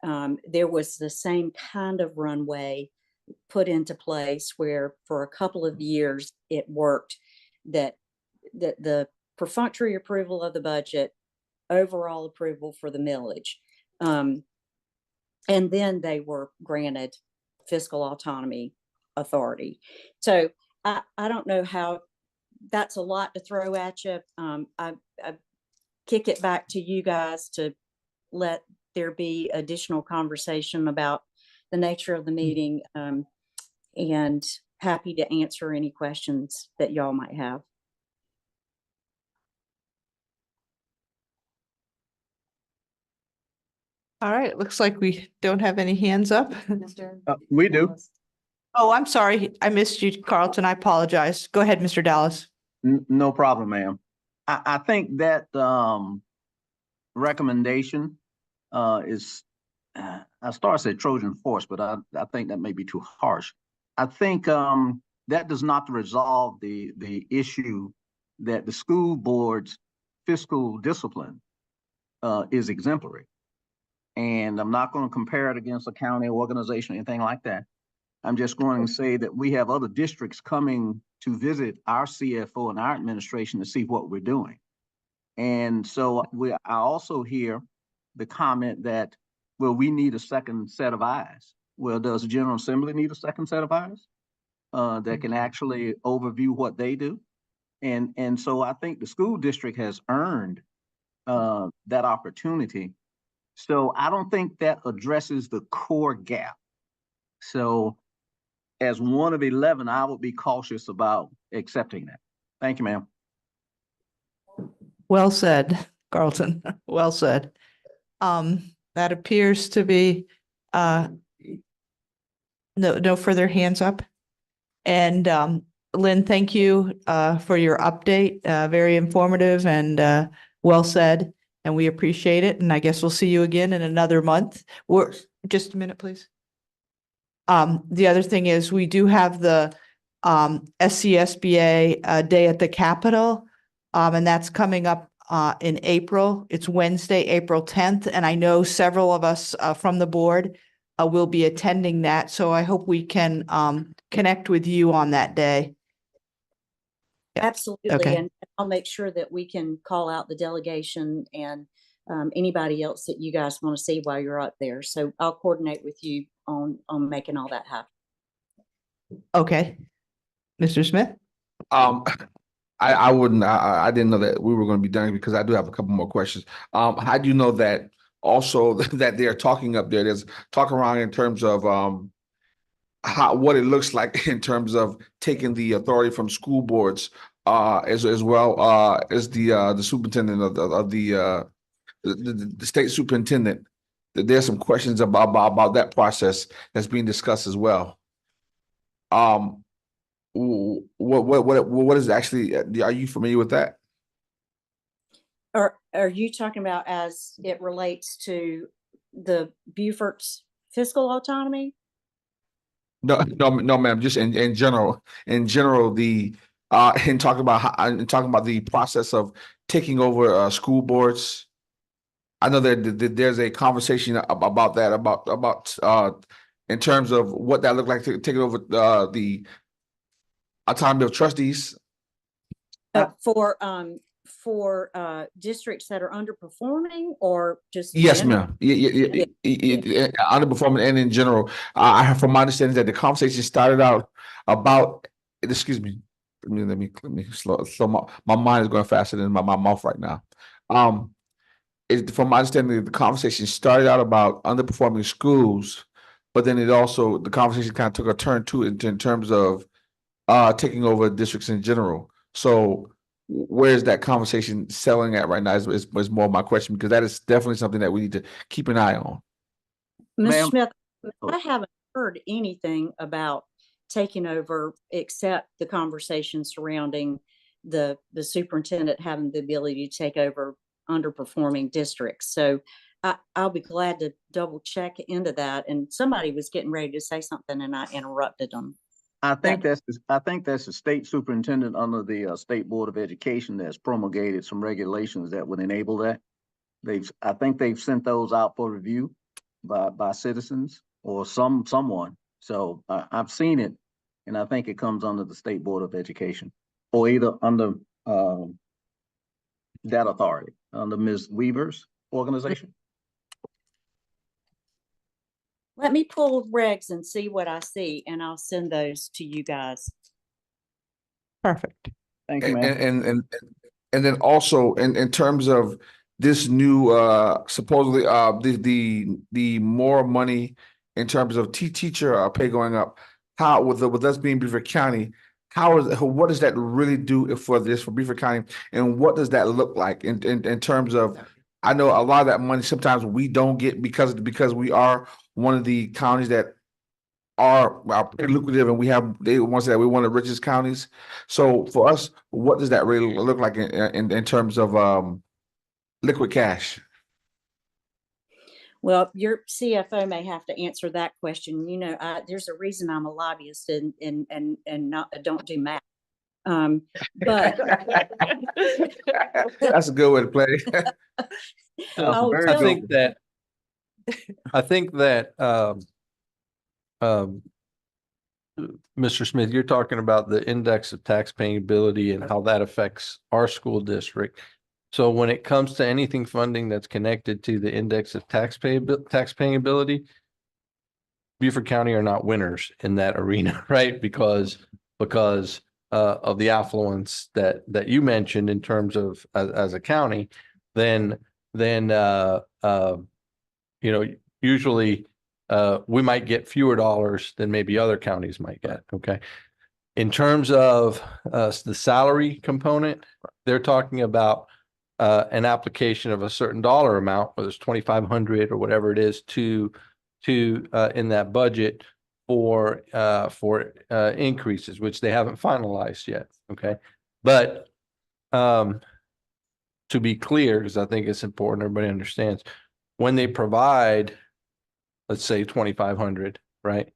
there was the same kind of runway put into place where for a couple of years it worked, that the perfunctory approval of the budget, overall approval for the millage, and then they were granted fiscal autonomy authority. So I don't know how, that's a lot to throw at you. I kick it back to you guys to let there be additional conversation about the nature of the meeting, and happy to answer any questions that y'all might have. All right, it looks like we don't have any hands up. We do. Oh, I'm sorry. I missed you, Carlton. I apologize. Go ahead, Mr. Dallas. No problem, ma'am. I think that recommendation is, I started to say Trojan horse, but I think that may be too harsh. I think that does not resolve the issue that the school board's fiscal discipline is exemplary. And I'm not going to compare it against a county organization or anything like that. I'm just going to say that we have other districts coming to visit our CFO and our administration to see what we're doing. And so I also hear the comment that, well, we need a second set of eyes. Well, does the General Assembly need a second set of eyes that can actually overview what they do? And so I think the school district has earned that opportunity. So I don't think that addresses the core gap. So as one of 11, I would be cautious about accepting that. Thank you, ma'am. Well said, Carlton. Well said. That appears to be, no further hands up. And, Lynn, thank you, for your update. Very informative and, well said. And we appreciate it. And I guess we'll see you again in another month. Or just a minute, please. The other thing is we do have the, SCSBA, Day at the Capitol. And that's coming up in April. It's Wednesday, April 10th. And I know several of us from the board will be attending that. So I hope we can connect with you on that day. Yeah. Absolutely. Okay. And I'll make sure that we can call out the delegation and anybody else that you guys want to see while you're up there. So I'll coordinate with you on making all that happen. Okay. Mr. Smith? I wouldn't, I didn't know that we were going to be done because I do have a couple more questions. How do you know that also that they're talking up there? There's talk around in terms of what it looks like in terms of taking the authority from school boards as well as the superintendent of the state superintendent. There's some questions about that process that's being discussed as well. What is actually, are you familiar with that? Are you talking about as it relates to the Beaufort's fiscal autonomy? No, ma'am. Just in general, the in talking about the process of taking over school boards. I know that there's a conversation about that about in terms of what that looked like taking over the autonomy of trustees. For districts that are underperforming or just Yes, general? ma'am. Yeah. Underperforming and in general, I have from my understanding that the conversation started out about. Excuse me. Let me slow. My mind is going faster than my mouth right now. From my understanding, the conversation started out about underperforming schools, but then the conversation kind of took a turn to it in terms of taking over districts in general. So where's that conversation selling at right now is more of my question, because that is definitely something that we need to keep an eye on. Ms. Smith, I haven't heard anything about taking over except the conversation surrounding the superintendent having the ability to take over underperforming districts. So I'll be glad to double check into that. And somebody was getting ready to say something and I interrupted them. I think that's the state superintendent under the State Board of Education that's promulgated some regulations that would enable that. I think they've sent those out for review by citizens or someone. So I've seen it, and I think it comes under the State Board of Education or either under that authority under Ms. Weaver's organization. Let me pull regs and see what I see, and I'll send those to you guys. Perfect. Thank you, ma'am. And then also in terms of this new supposedly the more money in terms of teacher pay going up, how with us being Beaufort County, what does that really do for Beaufort County, and what does that look like in terms of? I know a lot of that money sometimes we don't get because we are one of the counties that are pretty lucrative, and they want to say that we're one of the richest counties. So for us, what does that really look like in terms of liquid cash? Well, your CFO may have to answer that question. You know, there's a reason I'm a lobbyist and don't do math. But that's a good way to play. I think that Mr. Smith, you're talking about the index of tax paying ability and how that affects our school district. So when it comes to anything funding that's connected to the index of tax paying ability, Beaufort County are not winners in that arena, right? Because of the affluence that you mentioned in terms of as a county, then you know, usually we might get fewer dollars than maybe other counties might get. Okay. In terms of the salary component, they're talking about an application of a certain dollar amount, whether it's 2,500 or whatever it is, to in that budget for increases, which they haven't finalized yet. Okay, but to be clear, because I think it's important everybody understands, when they provide, let's say 2,500, right?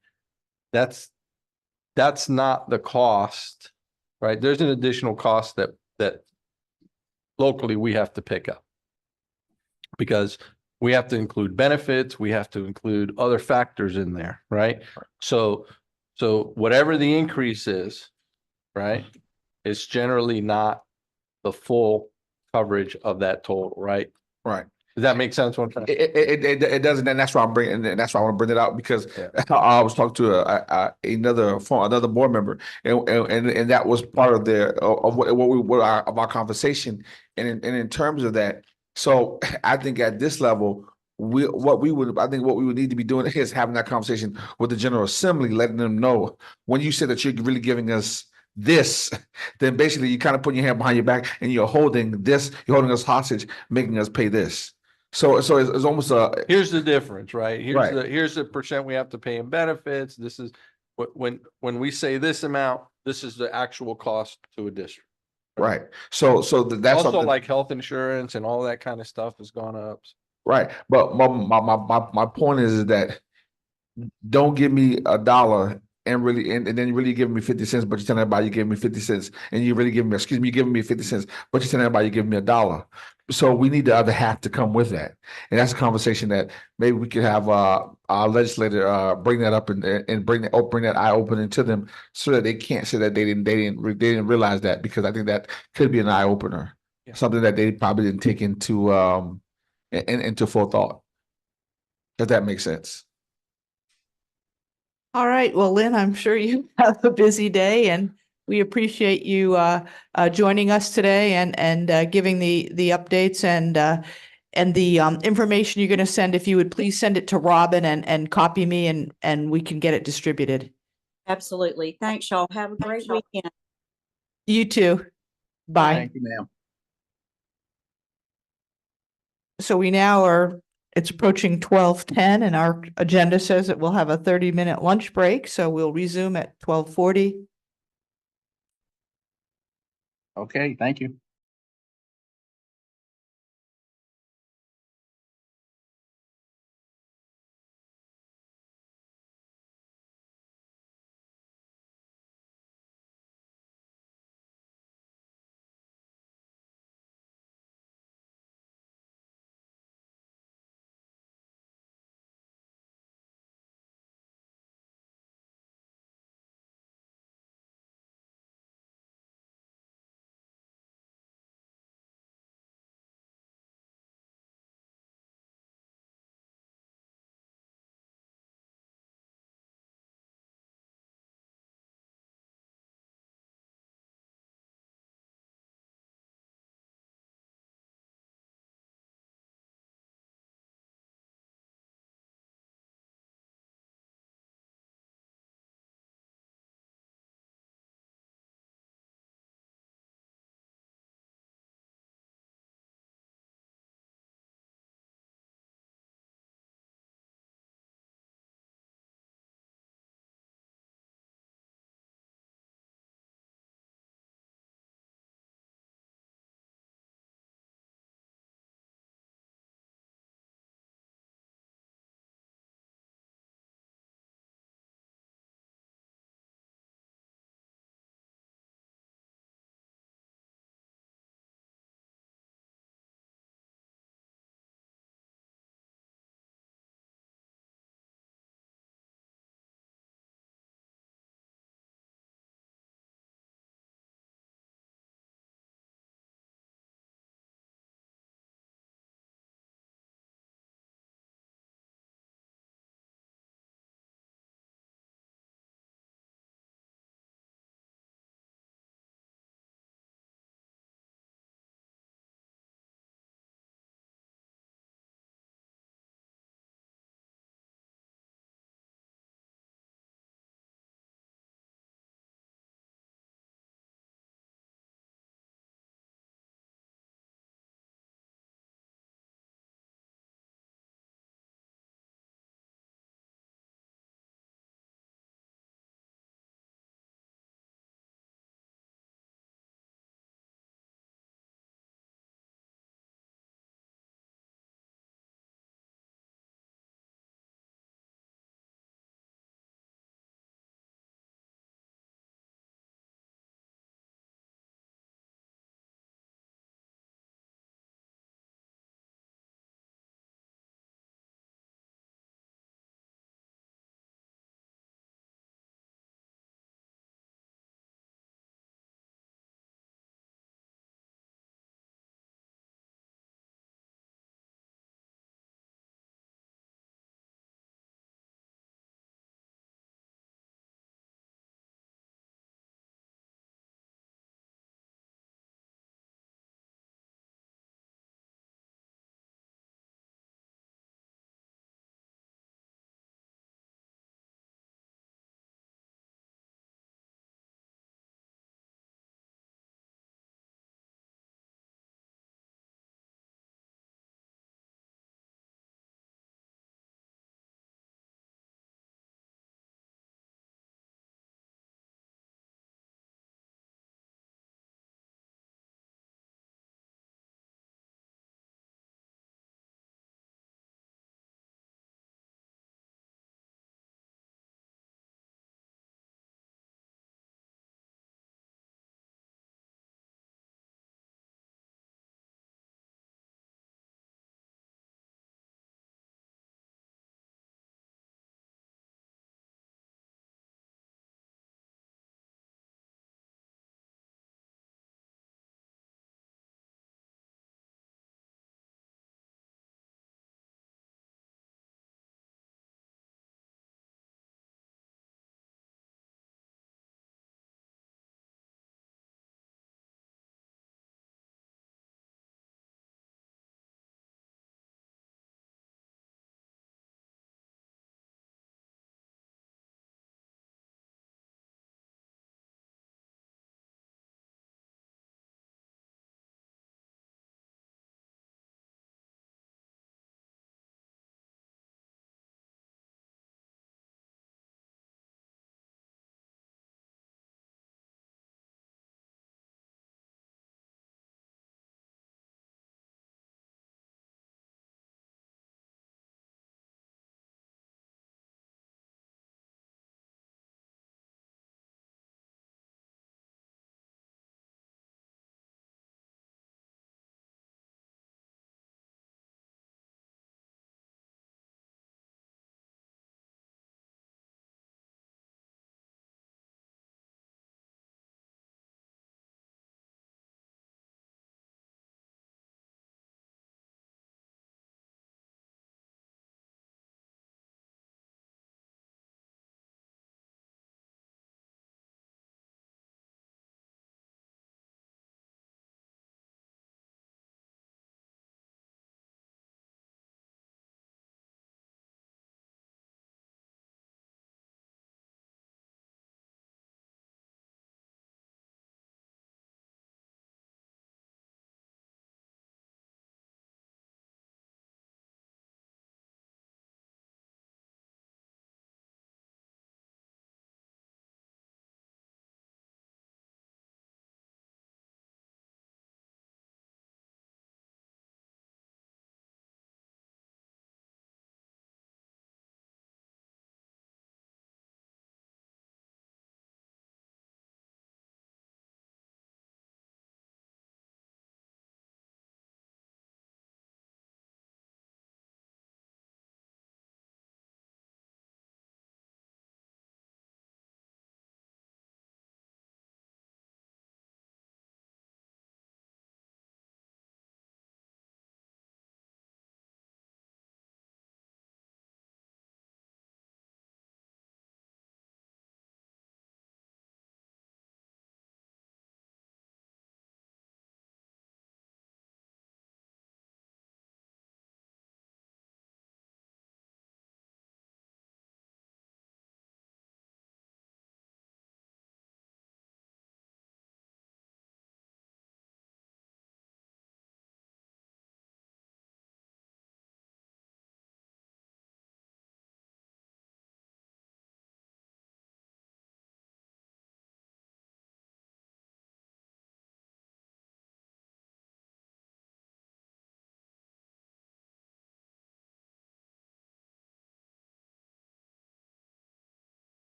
That's not the cost, right? There's an additional cost that locally we have to pick up because we have to include benefits, we have to include other factors in there, right? So whatever the increase is, right, it's generally not the full coverage of that total, right? Right. Does that make sense? What I'm trying- It doesn't, and that's why I'm bringing, and that's why I want to bring it out because Yeah. I was talking to another board member, and that was part of our conversation, and in terms of that, so I think at this level, what we would need to be doing is having that conversation with the General Assembly, letting them know when you said that you're really giving us this, then basically you kind of putting your hand behind your back and you're holding us hostage, making us pay this. So it's almost Here's the difference, right? Right. Here's the percent we have to pay in benefits. This is when we say this amount, this is the actual cost to a district. right. So that's Also, something, like health insurance and all that kind of stuff has gone up. right. But my point is that don't give me a dollar and then you're really giving me 50 cents, but you're telling everybody you gave me 50 cents, and you're really giving me, you're giving me 50 cents, but you're telling everybody you give me $1. So we need the other half to come with that. And that's a conversation that maybe we could have our legislator bring that up and bring that eye opening to them so that they can't say that they didn't realize that, because I think that could be an eye opener. Yeah. Something that they probably didn't take into into full thought. Does that make sense? All right. Well, Lynn, I'm sure you have a busy day and we appreciate you joining us today and giving the updates and the information you're going to send. If you would please send it to Robin and copy me and we can get it distributed. Absolutely. Thanks, y'all. Have a great weekend. You too. Bye. Thank you, ma'am. So it's approaching 12:10 and our agenda says that we'll have a 30-minute lunch break. So we'll resume at 12:40. Okay, thank you.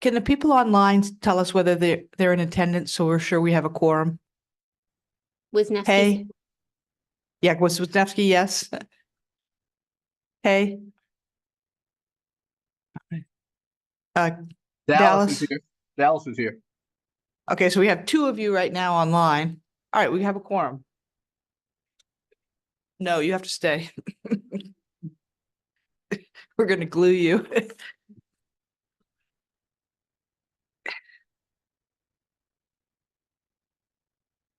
Can the people online tell us whether they're in attendance so we're sure we have a quorum? Wisniewski. Hey? Yeah, was Wisniewski, yes? Hey? Uh, Dallas is Dallas? here. Dallas is here. Okay, so we have two of you right now online. All right, we have a quorum. No, you have to stay. We're gonna glue you.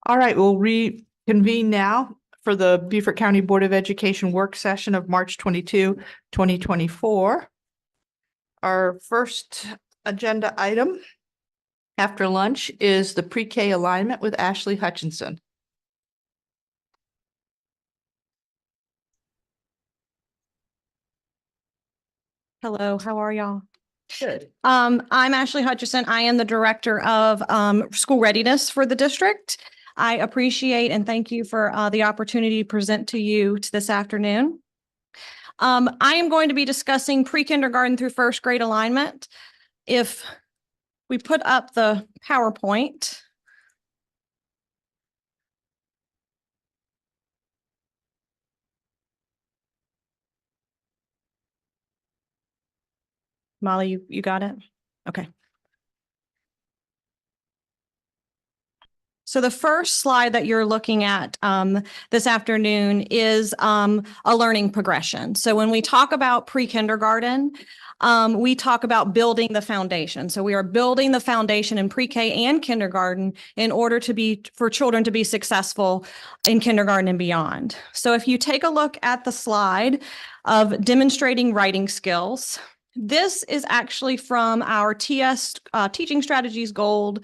All right, we'll reconvene now for the Beaufort County Board of Education work session of March 22, 2024. Our first agenda item after lunch is the pre-K alignment with Ashley Hutchinson. Hello, how are y'all? Good. I'm Ashley Hutchison. I am the Director of School Readiness for the district. I appreciate and thank you for the opportunity to present to you this afternoon. I am going to be discussing pre-kindergarten through first grade alignment. If we put up the PowerPoint. Molly, you got it? Okay. So the first slide that you're looking at this afternoon is a learning progression. So when we talk about pre-kindergarten, we talk about building the foundation. So we are building the foundation in pre-K and kindergarten in order for children to be successful in kindergarten and beyond. So if you take a look at the slide of demonstrating writing skills, this is actually from our TS Teaching Strategies Gold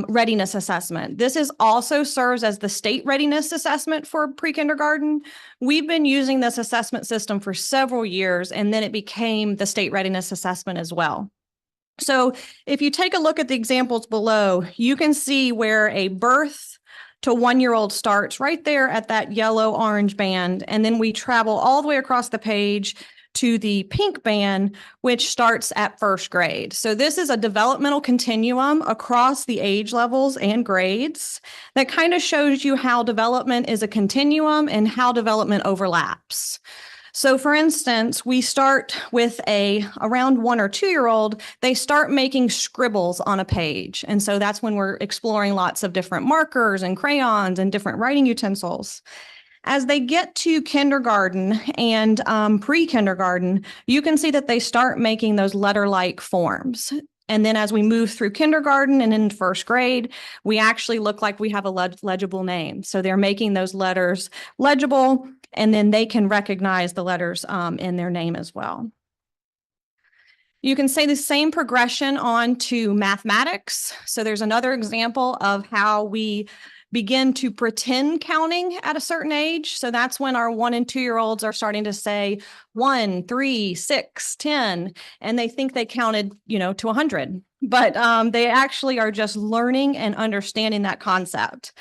readiness assessment. This also serves as the state readiness assessment for pre-kindergarten. We've been using this assessment system for several years, and then it became the state readiness assessment as well. So if you take a look at the examples below, you can see where a birth to 1-year-old starts right there at that yellow-orange band, and then we travel all the way across the page to the pink band, which starts at first grade. So this is a developmental continuum across the age levels and grades that kind of shows you how development is a continuum and how development overlaps. So for instance, we start with around 1 or 2-year-old, they start making scribbles on a page. And so that's when we're exploring lots of different markers and crayons and different writing utensils. As they get to kindergarten and pre-kindergarten, you can see that they start making those letter-like forms. And then as we move through kindergarten and in first grade, we actually look like we have a legible name. So they're making those letters legible, and then they can recognize the letters in their name as well. You can say the same progression on to mathematics. So there's another example of how we begin to pretend counting at a certain age. So that's when our 1 and 2-year-olds are starting to say 1, 3, 6, 10, and they think they counted, to 100, but they actually are just learning and understanding that concept.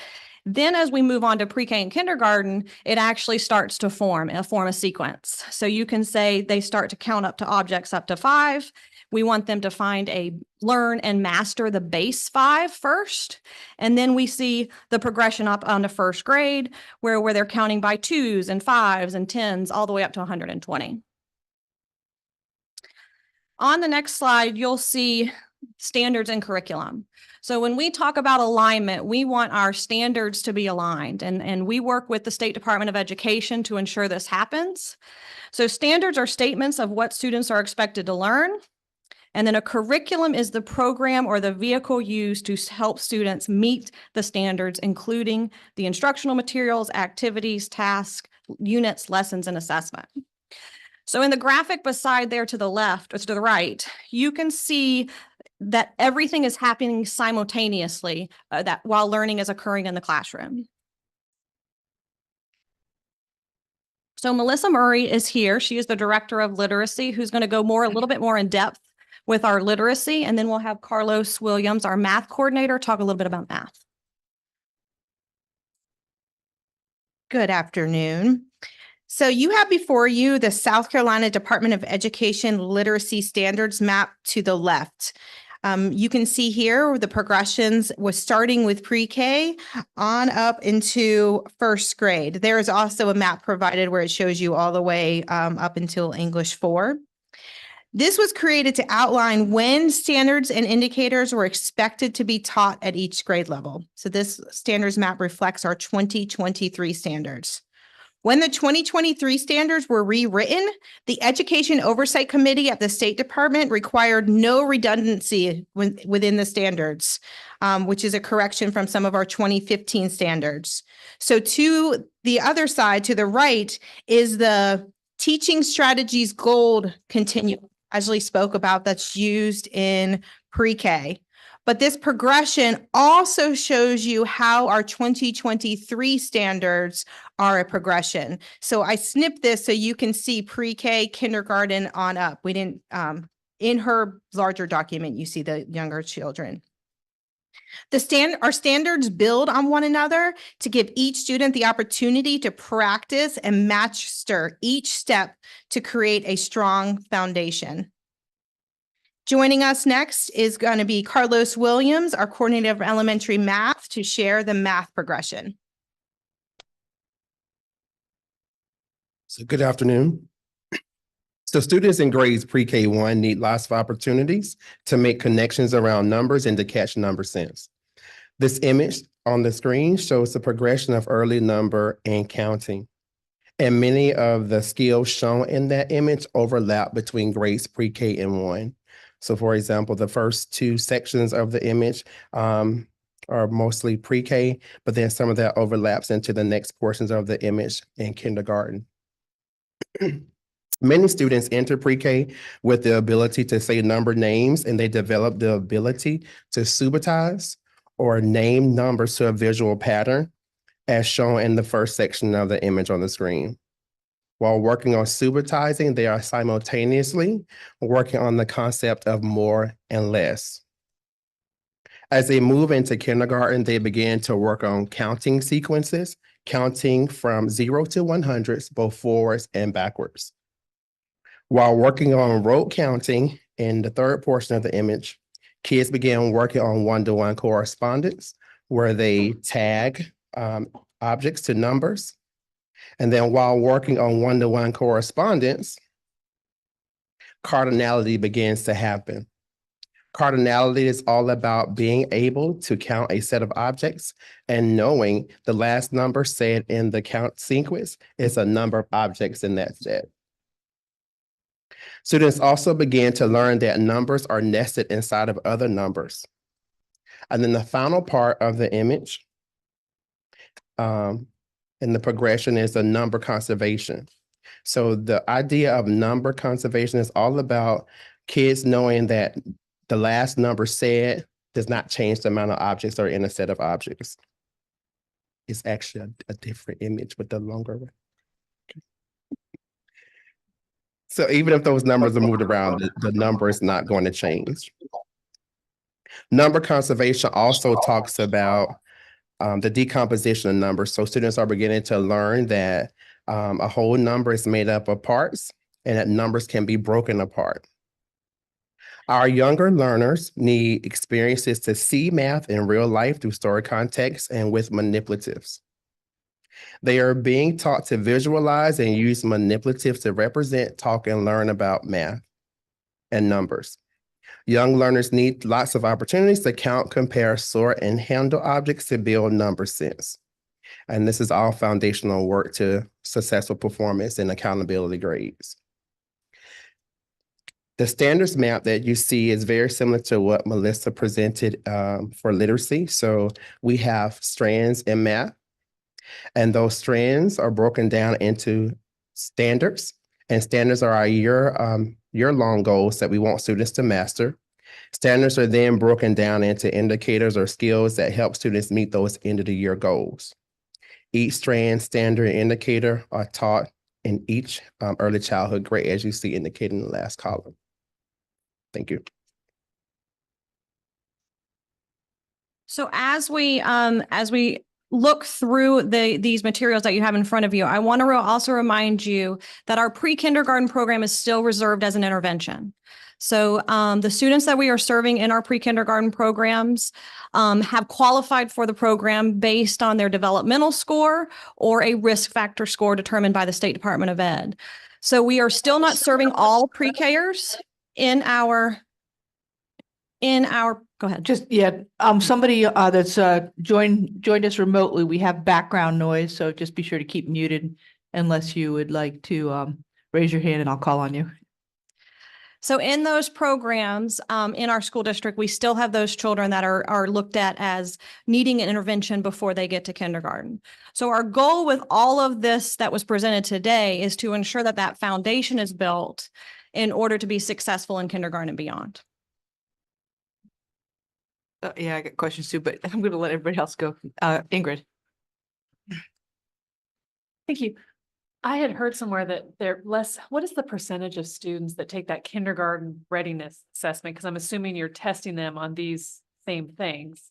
Then as we move on to pre-K and kindergarten, it actually starts to form a sequence. So you can say they start to count up to objects up to 5. We want them to learn and master the base 5 first. And then we see the progression up onto first grade where they're counting by 2s and 5s and 10s all the way up to 120. On the next slide, you'll see standards and curriculum. So when we talk about alignment, we want our standards to be aligned, and we work with the State Department of Education to ensure this happens. So standards are statements of what students are expected to learn. And then a curriculum is the program or the vehicle used to help students meet the standards, including the instructional materials, activities, tasks, units, lessons, and assessment. So in the graphic beside there to the left or to the right, you can see that everything is happening simultaneously while learning is occurring in the classroom. So Melissa Murray is here. She is the Director of Literacy, who's going to go a little bit more in depth with our literacy. And then we'll have Carlos Williams, our math coordinator, talk a little bit about math. Good afternoon. So you have before you the South Carolina Department of Education Literacy Standards map to the left. You can see here the progressions was starting with pre-K on up into first grade. There is also a map provided where it shows you all the way up until English 4. This was created to outline when standards and indicators were expected to be taught at each grade level. So this standards map reflects our 2023 standards. When the 2023 standards were rewritten, the Education Oversight Committee at the State Department required no redundancy within the standards, which is a correction from some of our 2015 standards. So to the other side, to the right, is the Teaching Strategies Gold Continuum Ashley spoke about that's used in pre-K. But this progression also shows you how our 2023 standards are a progression. So I snipped this so you can see pre-K, kindergarten on up. We didn't, in her larger document, you see the younger children. Our standards build on one another to give each student the opportunity to practice and master each step to create a strong foundation. Joining us next is going to be Carlos Williams, our coordinator of elementary math, to share the math progression. So good afternoon. So students in grades pre-K1 need lots of opportunities to make connections around numbers and to catch number sense. This image on the screen shows the progression of early number and counting. And many of the skills shown in that image overlap between grades pre-K and 1. So for example, the first 2 sections of the image are mostly pre-K, but then some of that overlaps into the next portions of the image in kindergarten. Many students enter pre-K with the ability to say number names, and they develop the ability to subbatize or name numbers to a visual pattern, as shown in the first section of the image on the screen. While working on subbatizing, they are simultaneously working on the concept of more and less. As they move into kindergarten, they begin to work on counting sequences, counting from 0 to 100s, both forwards and backwards. While working on rote counting in the third portion of the image, kids began working on one-to-one correspondence, where they tag objects to numbers. And then while working on one-to-one correspondence, cardinality begins to happen. Cardinality is all about being able to count a set of objects and knowing the last number said in the count sequence is a number of objects in that set. Students also began to learn that numbers are nested inside of other numbers. And then the final part of the image in the progression is the number conservation. So the idea of number conservation is all about kids knowing that the last number said does not change the amount of objects that are in a set of objects. It's actually a different image with the longer one. So even if those numbers are moved around, the number is not going to change. Number conservation also talks about the decomposition of numbers. So students are beginning to learn that a whole number is made up of parts and that numbers can be broken apart. Our younger learners need experiences to see math in real life through story context and with manipulatives. They are being taught to visualize and use manipulatives to represent, talk, and learn about math and numbers. Young learners need lots of opportunities to count, compare, sort, and handle objects to build number sense. And this is all foundational work to successful performance and accountability grades. The standards map that you see is very similar to what Melissa presented for literacy. So we have strands in math, and those strands are broken down into standards, and standards are our year-long goals that we want students to master. Standards are then broken down into indicators or skills that help students meet those end-of-the-year goals. Each strand, standard, and indicator are taught in each early childhood grade, as you see indicated in the last column. Thank you. So as we look through these materials that you have in front of you, I want to also remind you that our pre-kindergarten program is still reserved as an intervention. So the students that we are serving in our pre-kindergarten programs have qualified for the program based on their developmental score or a risk factor score determined by the State Department of Ed. So we are still not serving all pre-Kers in our, go ahead. Just, yeah, somebody that's joined us remotely, we have background noise, so just be sure to keep muted unless you would like to raise your hand and I'll call on you. So in those programs, in our school district, we still have those children that are looked at as needing an intervention before they get to kindergarten. So our goal with all of this that was presented today is to ensure that that foundation is built in order to be successful in kindergarten and beyond. Yeah, I got questions too, but I'm going to let everybody else go. Ingrid. Thank you. I had heard somewhere that what is the percentage of students that take that kindergarten readiness assessment? Because I'm assuming you're testing them on these same things.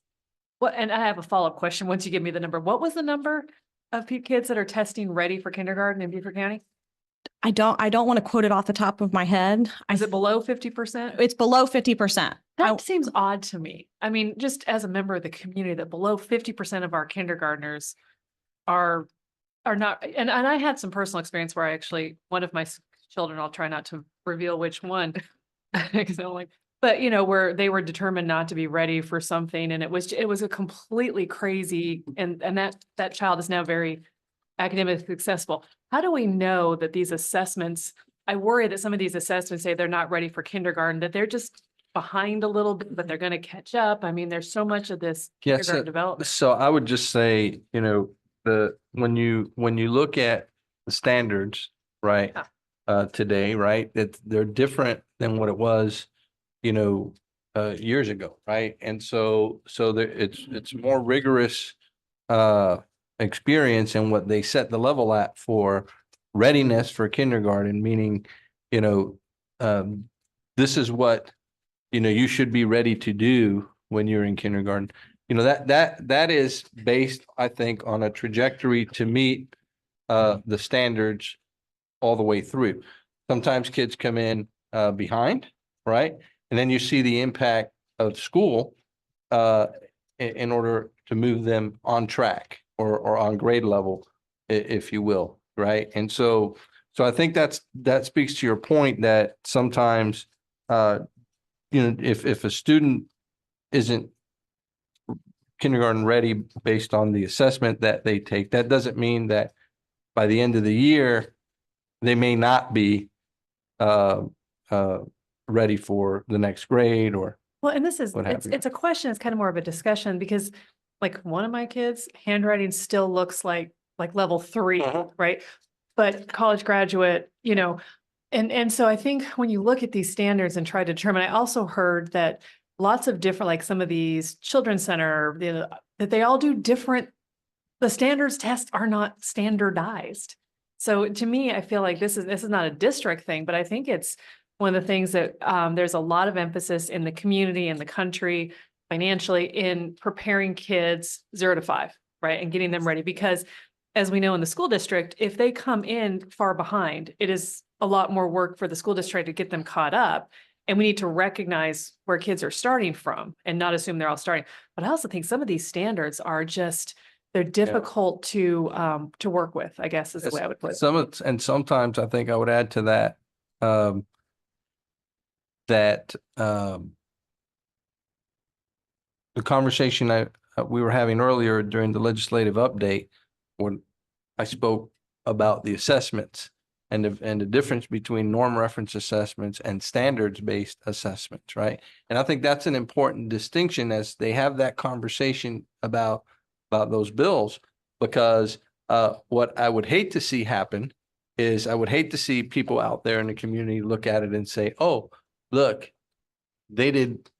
And I have a follow-up question once you give me the number. What was the number of kids that are testing ready for kindergarten in Beaufort County? I don't want to quote it off the top of my head. Is it below 50%? It's below 50%. That seems odd to me. I mean, just as a member of the community, that below 50% of our kindergartners are not, and I had some personal experience where I actually, one of my children, I'll try not to reveal which one, because I don't like, but where they were determined not to be ready for something, and it was a completely crazy, and that child is now very academically successful. How do we know that these assessments, I worry that some of these assessments say they're not ready for kindergarten, that they're just behind a little bit, but they're going to catch up. I mean, there's so much of this kindergarten development. So I would just say, when you look at the standards, right, today, right, they're different than what it was, years ago, right? And so it's more rigorous experience in what they set the level at for readiness for kindergarten, meaning, this is what you should be ready to do when you're in kindergarten. That is based, I think, on a trajectory to meet the standards all the way through. Sometimes kids come in behind, right? And then you see the impact of school in order to move them on track or on grade level, if you will, right? And so I think that speaks to your point that sometimes if a student isn't kindergarten ready based on the assessment that they take, that doesn't mean that by the end of the year, they may not be ready for the next grade or. Well, and it's a question, it's kind of more of a discussion, because like one of my kids' handwriting still looks like level 3, right? But college graduate, and so I think when you look at these standards and try to determine, I also heard that lots of different, like some of these children's center, that they all do different, the standards tests are not standardized. So to me, I feel like this is not a district thing, but I think it's one of the things that there's a lot of emphasis in the community and the country financially in preparing kids 0 to 5, right? And getting them ready, because as we know in the school district, if they come in far behind, it is a lot more work for the school district to get them caught up. And we need to recognize where kids are starting from and not assume they're all starting. But I also think some of these standards are just, they're difficult to work with, I guess is the way I would put it. And sometimes I think I would add to that, the conversation we were having earlier during the legislative update, when I spoke about the assessments and the difference between norm reference assessments and standards-based assessments, right? And I think that's an important distinction as they have that conversation about those bills, because what I would hate to see happen is I would hate to see people out there in the community look at it and say, oh, look, they did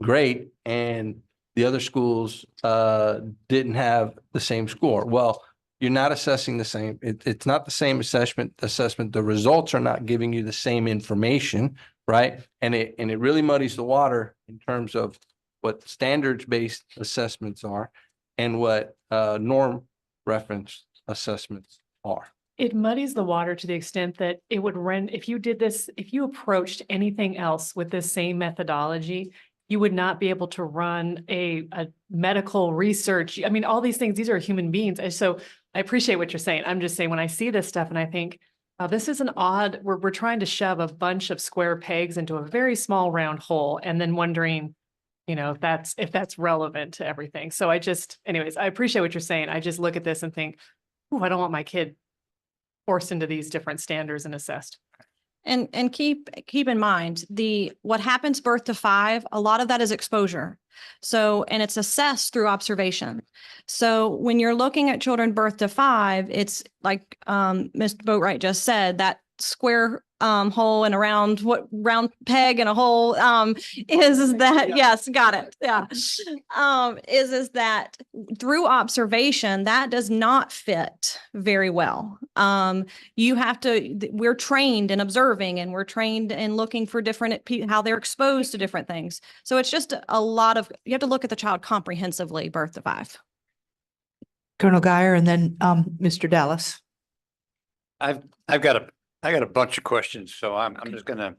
great and the other schools didn't have the same score. Well, you're not assessing the same. It's not the same assessment. The results are not giving you the same information, right? And it really muddies the water in terms of what standards-based assessments are and what norm reference assessments are. it muddies the water to the extent that it would run, if you did this, if you approached anything else with this same methodology, you would not be able to run a medical research. I mean, all these things, these are human beings. And so I appreciate what you're saying. I'm just saying, when I see this stuff and I think, this is an odd, we're trying to shove a bunch of square pegs into a very small round hole and then wondering, you know, if that's relevant to everything. So anyways, I appreciate what you're saying. I just look at this and think, oh, I don't want my kid forced into these different standards and assessed. And keep in mind, what happens birth to 5, a lot of that is exposure. So, and it's assessed through observation. So when you're looking at children birth to 5, it's like Ms. Boatwright just said, that square hole and round peg and a hole is that, yes, got it. Yeah. Is that through observation, that does not fit very well. You have to, we're trained in observing, and we're trained in looking for different, how they're exposed to different things. So it's just a lot of, you have to look at the child comprehensively, birth to 5. Colonel Guyer and then Mr. Dallas. I got a bunch of questions, so I'm just gonna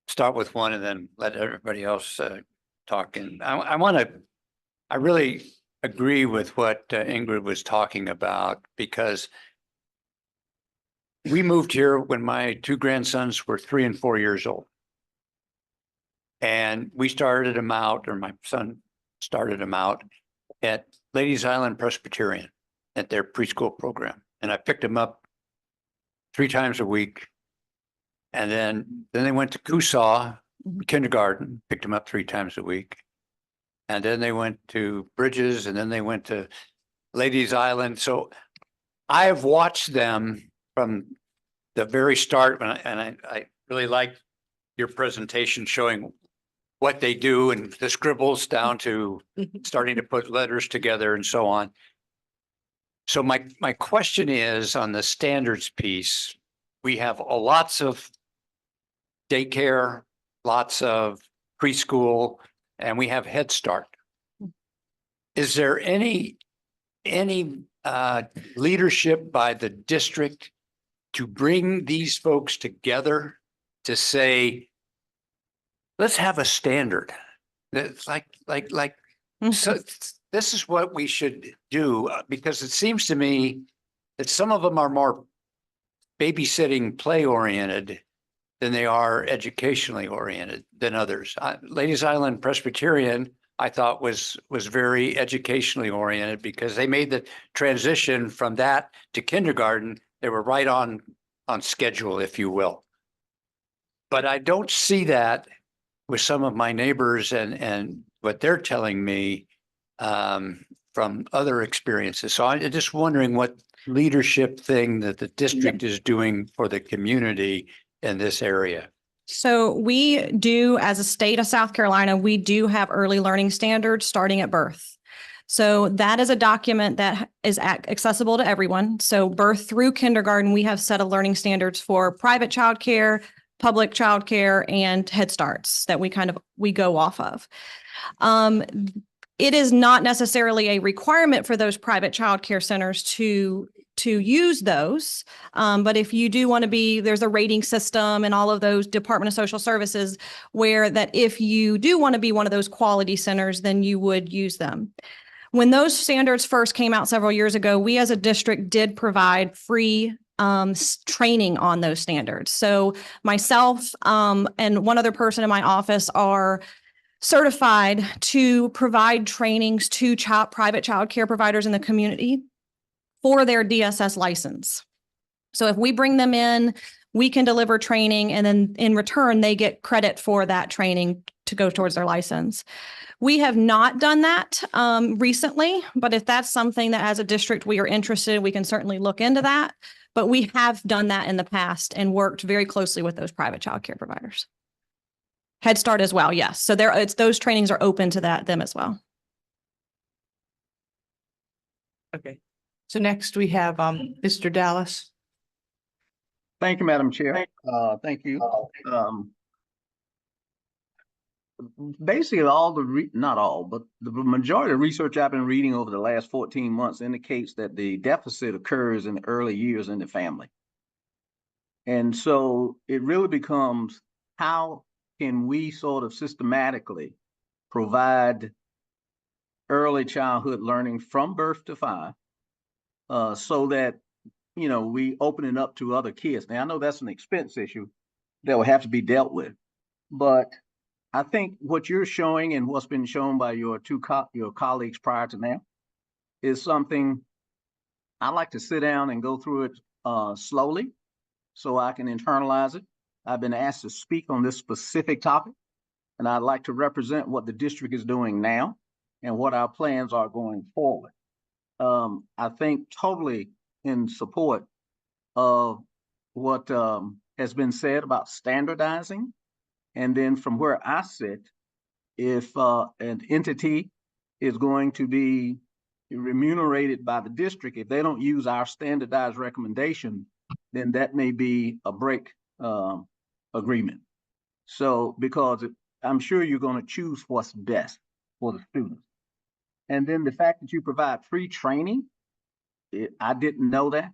start with one and then let everybody else talk. And I really agree with what Ingrid was talking about, because we moved here when my 2 grandsons were 3 and 4 years old. And we started them out, or my son started them out at Ladies Island Presbyterian at their preschool program. And I picked them up 3 times a week. And then they went to Coosaw kindergarten, picked them up 3 times a week. And then they went to Bridges, and then they went to Ladies Island. So I've watched them from the very start, and I really liked your presentation showing what they do and the scribbles down to starting to put letters together and so on. So my question is, on the standards piece, we have lots of daycare, lots of preschool, and we have Head Start. Is there any leadership by the district to bring these folks together to say, let's have a standard? That's like, so this is what we should do, because it seems to me that some of them are more babysitting, play oriented than they are educationally oriented than others. Ladies Island Presbyterian, I thought was very educationally oriented, because they made the transition from that to kindergarten. They were right on schedule, if you will. But I don't see that with some of my neighbors and what they're telling me from other experiences. So I'm just wondering what leadership thing that the district is doing for the community in this area. So we do, as a state of South Carolina, we do have early learning standards starting at birth. So that is a document that is accessible to everyone. So birth through kindergarten, we have set of learning standards for private childcare, public childcare, and Head Starts that we go off of. It is not necessarily a requirement for those private childcare centers to use those. But if you do want to be, there's a rating system and all of those Department of Social Services where that if you do want to be one of those quality centers, then you would use them. When those standards first came out several years ago, we as a district did provide free training on those standards. So myself and one other person in my office are certified to provide trainings to private child care providers in the community for their DSS license. So if we bring them in, we can deliver training, and then in return, they get credit for that training to go towards their license. We have not done that recently, but if that's something that as a district we are interested, we can certainly look into that. But we have done that in the past and worked very closely with those private child care providers. Head Start as well, yes. So those trainings are open to them as well. Okay. So next we have Mr. Dallas. Thank you, Madam Chair. Thank you. basically not all, but the majority of research I've been reading over the last 14 months indicates that the deficit occurs in the early years in the family. And so it really becomes, how can we sort of systematically provide early childhood learning from birth to 5, so that, we open it up to other kids. Now, I know that's an expense issue that will have to be dealt with, but I think what you're showing and what's been shown by your your colleagues prior to now is something I like to sit down and go through it slowly so I can internalize it. I've been asked to speak on this specific topic, and I'd like to represent what the district is doing now and what our plans are going forward. I think totally in support of what has been said about standardizing. And then from where I sit, if an entity is going to be remunerated by the district, if they don't use our standardized recommendation, then that may be a break agreement. So, because I'm sure you're going to choose what's best for the students. And then the fact that you provide free training, I didn't know that.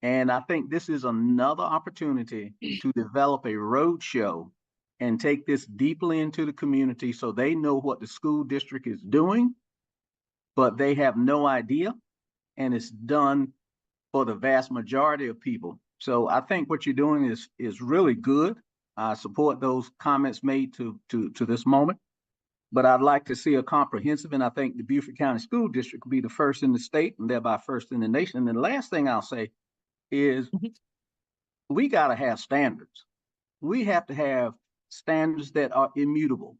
And I think this is another opportunity to develop a roadshow and take this deeply into the community so they know what the school district is doing, but they have no idea, and it's done for the vast majority of people. So I think what you're doing is really good. I support those comments made to this moment, but I'd like to see a comprehensive, and I think the Beaufort County School District will be the first in the state and thereby first in the nation. And the last thing I'll say is we got to have standards. We have to have standards that are immutable.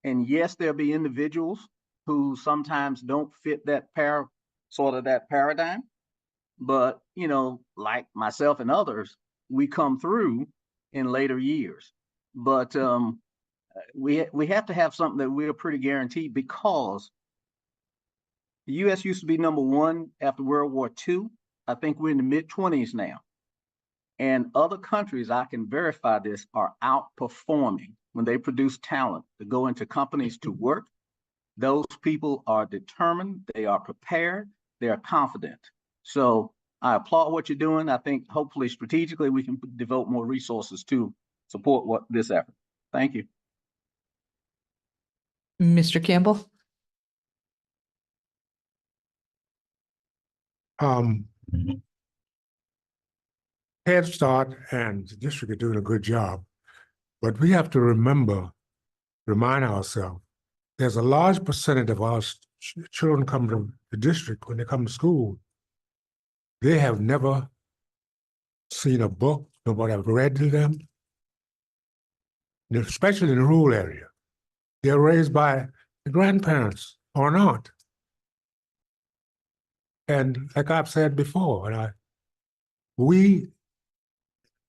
And yes, there'll be individuals who sometimes don't fit that paradigm. But, like myself and others, we come through in later years. But we have to have something that we're pretty guaranteed, because the U.S. used to be number 1 after World War II. I think we're in the mid-20s now. And other countries, I can verify this, are outperforming when they produce talent to go into companies to work. Those people are determined, they are prepared, they are confident. So I applaud what you're doing. I think hopefully strategically we can devote more resources to support this effort. Thank you. Mr. Campbell? Head Start and the district are doing a good job, but we have to remind ourselves, there's a large percentage of our children come to the district. When they come to school, they have never seen a book, nobody have read to them, especially in the rural area. They're raised by the grandparents or an aunt. And like I've said before, we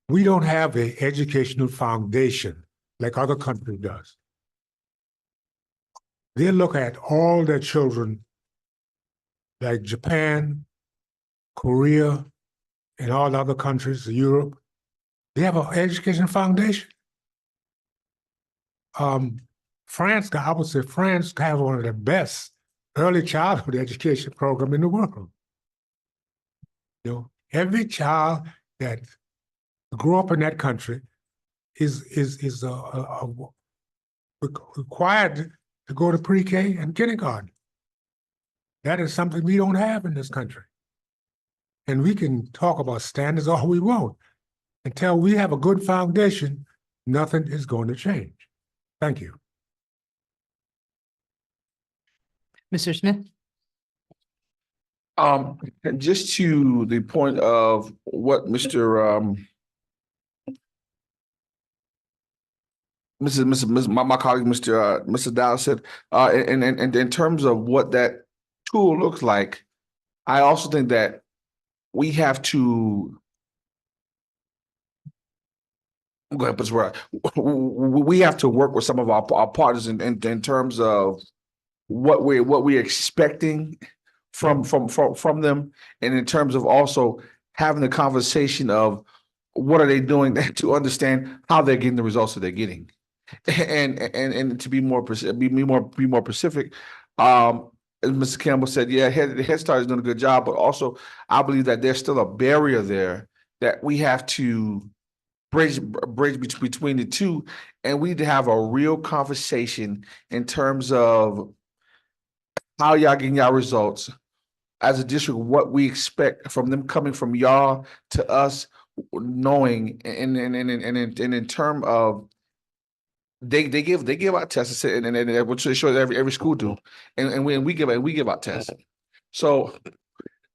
don't have an educational foundation like other countries does. They look at all their children, like Japan, Korea, and all the other countries, Europe. They have an education foundation. France, I would say France has one of the best early childhood education program in the world. Every child that grew up in that country is required to go to pre-K and kindergarten. That is something we don't have in this country. And we can talk about standards all we want. Until we have a good foundation, nothing is going to change. Thank you. Mr. Smith? Just to the point of what my colleague, Mr. Dallas said, and in terms of what that tool looks like, I also think that we have to go ahead, but right. We have to work with some of our partners in terms of what we're expecting from them, and in terms of also having the conversation of what are they doing to understand how they're getting the results that they're getting. And to be more specific, as Mr. Campbell said, yeah, Head Start is doing a good job, but also I believe that there's still a barrier there that we have to bridge between the two, and we need to have a real conversation in terms of how y'all getting y'all results as a district, what we expect from them coming from y'all to us, knowing and in term of they give out tests and which they show every school do, and we give out tests. So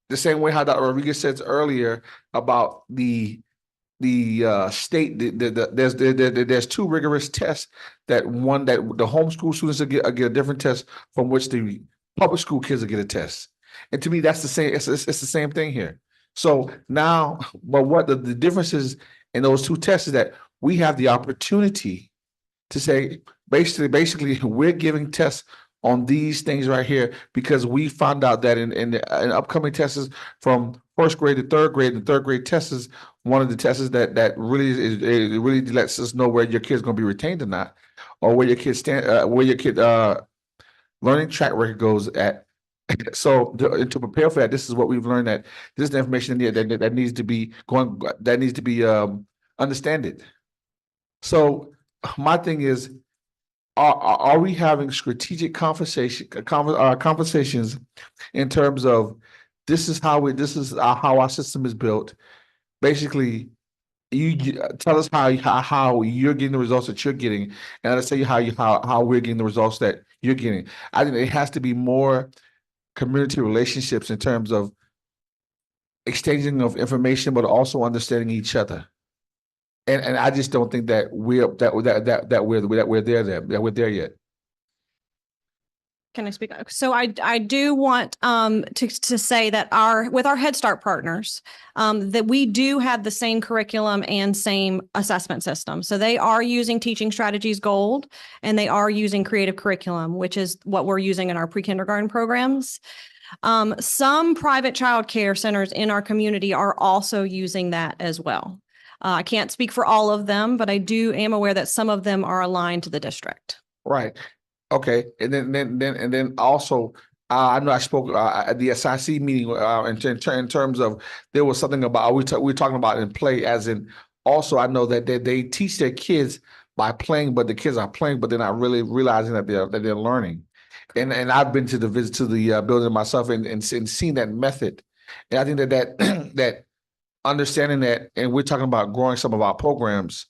the same way how Dr. Rodriguez said earlier about the state, there's two rigorous tests that the homeschool students will get a different test from which the public school kids will get a test. And to me, that's the same, it's the same thing here. So now, but what the difference is in those two tests is that we have the opportunity to say, basically, we're giving tests on these things right here because we found out that in upcoming tests from first grade to third grade, the third grade test is one of the tests that really it really lets us know where your kid's going to be retained or not, or where your kid learning track record goes at. So to prepare for that, this is what we've learned, that this is the information that needs to be understood. So my thing is, are we having strategic conversations in terms of this is how our system is built? Basically, you tell us how you're getting the results that you're getting, and I'll tell you how we're getting the results that you're getting. I think it has to be more community relationships in terms of exchanging of information, but also understanding each other. And I just don't think that we're there yet. Can I speak? So I do want to say that with our Head Start partners, that we do have the same curriculum and same assessment system. So they are using Teaching Strategies Gold, and they are using Creative Curriculum, which is what we're using in our pre-kindergarten programs. Some private child care centers in our community are also using that as well. I can't speak for all of them, but I am aware that some of them are aligned to the district. Right. Okay. And then also, I know I spoke at the SIC meeting in terms of there was something about we're talking about in play, as in also I know that they teach their kids by playing, but the kids are playing, but they're not really realizing that they're learning. And I've been to the visit to the building myself and seen that method, and I think that understanding that, and we're talking about growing some of our programs,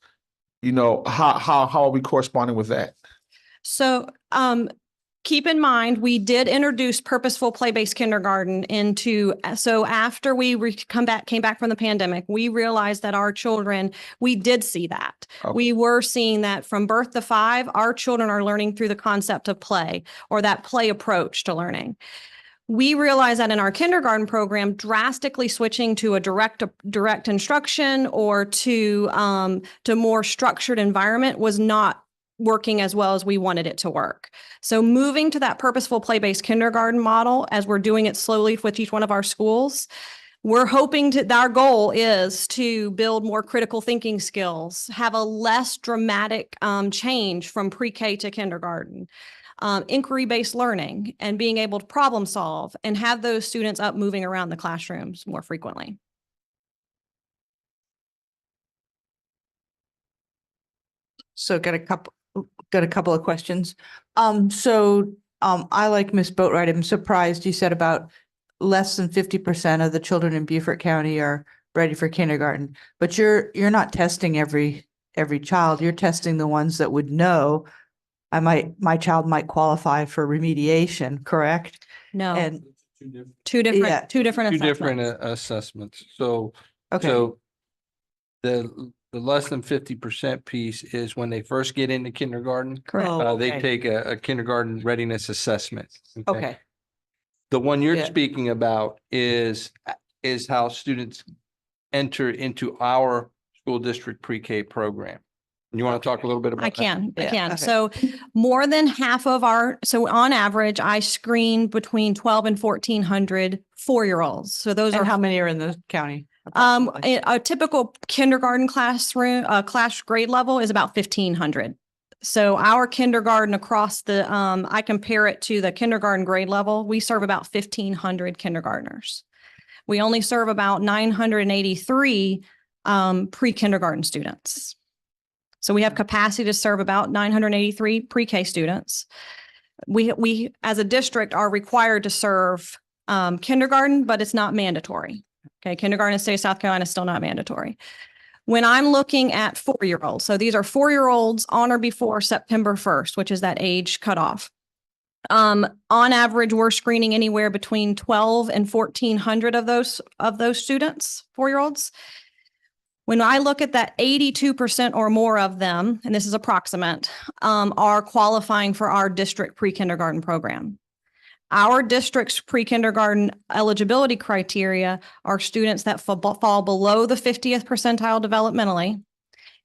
how are we corresponding with that? So keep in mind, we did introduce purposeful play-based kindergarten so after we came back from the pandemic, we realized that our children, we did see that. Okay. We were seeing that from birth to 5, our children are learning through the concept of play, or that play approach to learning. We realized that in our kindergarten program, drastically switching to a direct instruction or to more structured environment was not working as well as we wanted it to work. So moving to that purposeful play-based kindergarten model, as we're doing it slowly with each one of our schools, we're hoping our goal is to build more critical thinking skills, have a less dramatic change from pre-K to kindergarten, inquiry-based learning, and being able to problem solve and have those students up moving around the classrooms more frequently. So got a couple of questions. I like Ms. Boatwright. I'm surprised you said about less than 50% of the children in Beaufort County are ready for kindergarten, but you're not testing every child. You're testing the ones that would know my child might qualify for remediation, correct? No. And two different assessments. So, okay. So the less than 50% piece is when they first get into kindergarten. Correct. They take a kindergarten readiness assessment. Okay. The one you're speaking about is how students enter into our school district pre-K program. You want to talk a little bit about that? I can. Okay. So more than half of so on average, I screen between 12 and 1,400 4-year-olds. So those And are how many are in the county? a typical kindergarten classroom, class grade level is about 1,500. So our kindergarten across the, I compare it to the kindergarten grade level. We serve about 1,500 kindergartners. We only serve about 983 pre-kindergarten students. So we have capacity to serve about 983 pre-K students. We as a district are required to serve kindergarten, but it's not mandatory. Okay, kindergarten in the state of South Carolina is still not mandatory. When I'm looking at 4-year-olds, so these are 4-year-olds on or before September 1st, which is that age cutoff. On average, we're screening anywhere between 12 and 1,400 of those students, 4-year-olds. When I look at that 82% or more of them, and this is approximate, are qualifying for our district pre-kindergarten program. Our district's pre-kindergarten eligibility criteria are students that fall below the 50th percentile developmentally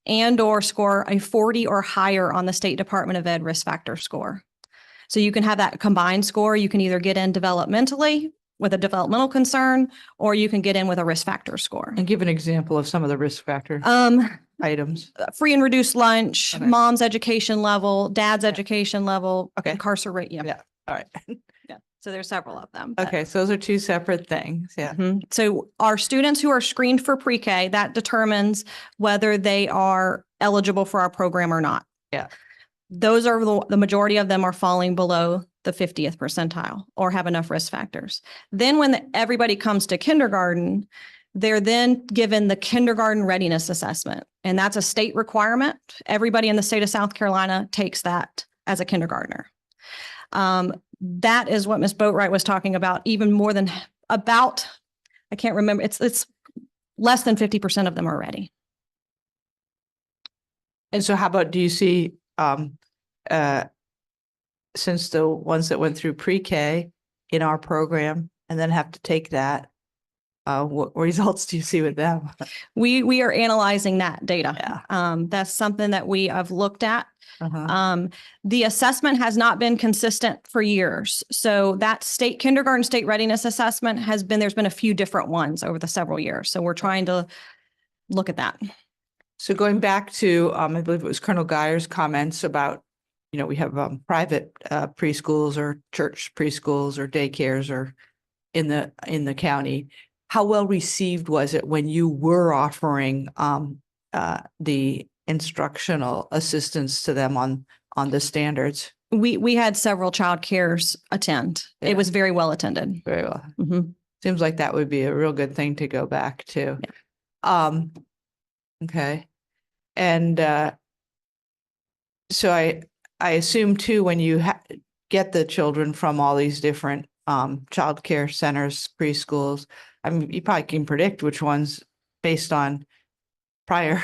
and or score a 40 or higher on the State Department of Ed risk factor score. So you can have that combined score. You can either get in developmentally with a developmental concern, or you can get in with a risk factor score. And give an example of some of the risk factor items. Free and reduced lunch, Okay. mom's education level, dad's education level, Okay. incarcerate. Yeah, all right. Yeah. So there's several of them. but- Okay, so those are two separate things, yeah. Mhm. So our students who are screened for pre-K, that determines whether they are eligible for our program or not. Yeah. Those are the majority of them are falling below the 50th percentile or have enough risk factors. Then when everybody comes to kindergarten, they're then given the kindergarten readiness assessment. And that's a state requirement. Everybody in the state of South Carolina takes that as a kindergartner. That is what Ms. Boatwright was talking about, even more than about, I can't remember, it's less than 50% of them are ready. And so how about, do you see, since the ones that went through pre-K in our program and then have to take that, what results do you see with them? We are analyzing that data. Yeah. That's something that we have looked at. Uh-huh. The assessment has not been consistent for years. So that kindergarten state readiness assessment there's been a few different ones over the several years. So we're trying to look at that. So going back to, I believe it was Colonel Geyer's comments about, we have private preschools or church preschools or daycares or in the county. How well received was it when you were offering the instructional assistance to them on the standards? We had several child cares attend. Yeah. It was very well attended. Very well. Mhm. Seems like that would be a real good thing to go back to. Yeah. Okay. And so I assume too, when you get the children from all these different childcare centers, preschools, I mean, you probably can predict which ones based on prior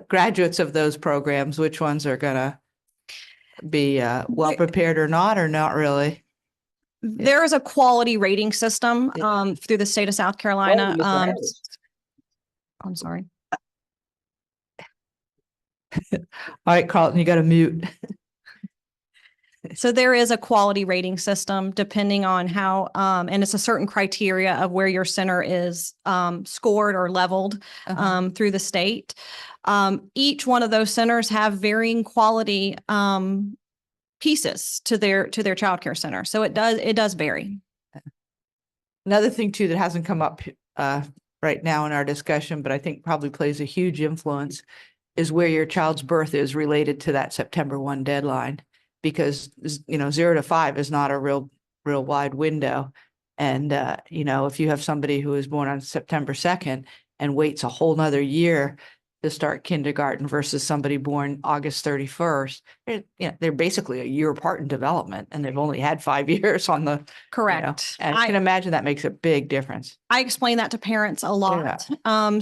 graduates of those programs, which ones are gonna be well prepared or not really. There is a quality rating system through the state of South Carolina. I'm sorry. All right, Carlton, you got to mute. So there is a quality rating system depending on how, and it's a certain criteria of where your center is scored or leveled through the state. Each one of those centers have varying quality pieces to their childcare center. So it does vary. Another thing too that hasn't come up right now in our discussion, but I think probably plays a huge influence is where your child's birth is related to that September 1 deadline, because 0 to 5 is not a real wide window. And if you have somebody who is born on September 2nd and waits a whole nother year to start kindergarten versus somebody born August 31st, they're basically a year apart in development, and they've only had 5 years on the. Correct. And I can imagine that makes a big difference. I explain that to parents a lot.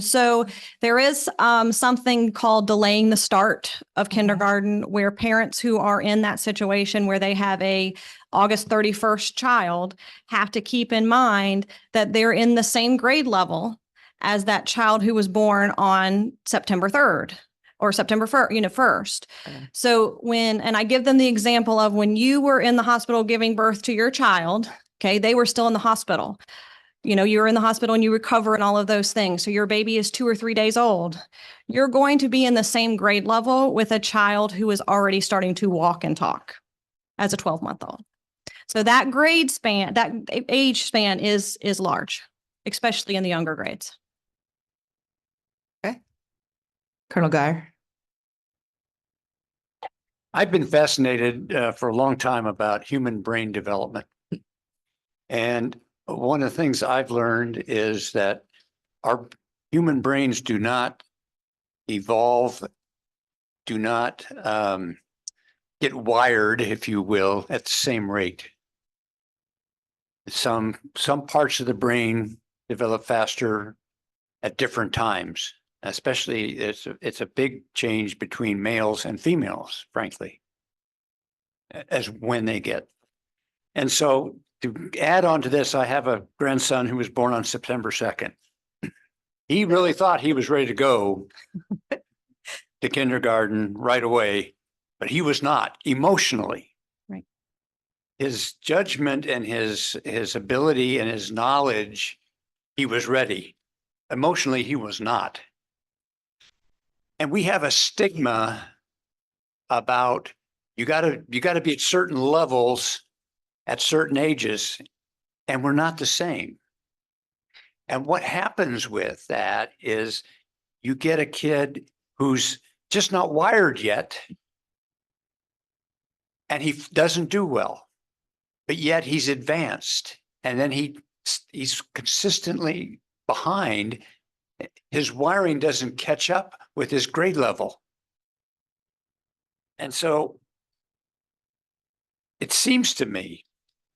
So there is something called delaying the start of kindergarten, where parents who are in that situation where they have a August 31st child have to keep in mind that they're in the same grade level as that child who was born on September 3rd or September 1st. So and I give them the example of when you were in the hospital giving birth to your child, okay, they were still in the hospital. You're in the hospital and you recover and all of those things. So your baby is 2 or 3 days old. You're going to be in the same grade level with a child who is already starting to walk and talk as a 12-month-old. So that grade span, that age span is large, especially in the younger grades. Colonel Guyer. I've been fascinated for a long time about human brain development. And one of the things I've learned is that our human brains do not evolve, do not get wired, if you will, at the same rate. Some parts of the brain develop faster at different times. Especially, it's a big change between males and females, frankly, as when they get. And so to add on to this, I have a grandson who was born on September 2nd. He really thought he was ready to go to kindergarten right away, but he was not emotionally. Right. His judgment and his ability and his knowledge, he was ready. Emotionally, he was not. And we have a stigma about you gotta be at certain levels at certain ages, and we're not the same. And what happens with that is you get a kid who's just not wired yet, and he doesn't do well, but yet he's advanced, and then he's consistently behind. His wiring doesn't catch up with his grade level. And so it seems to me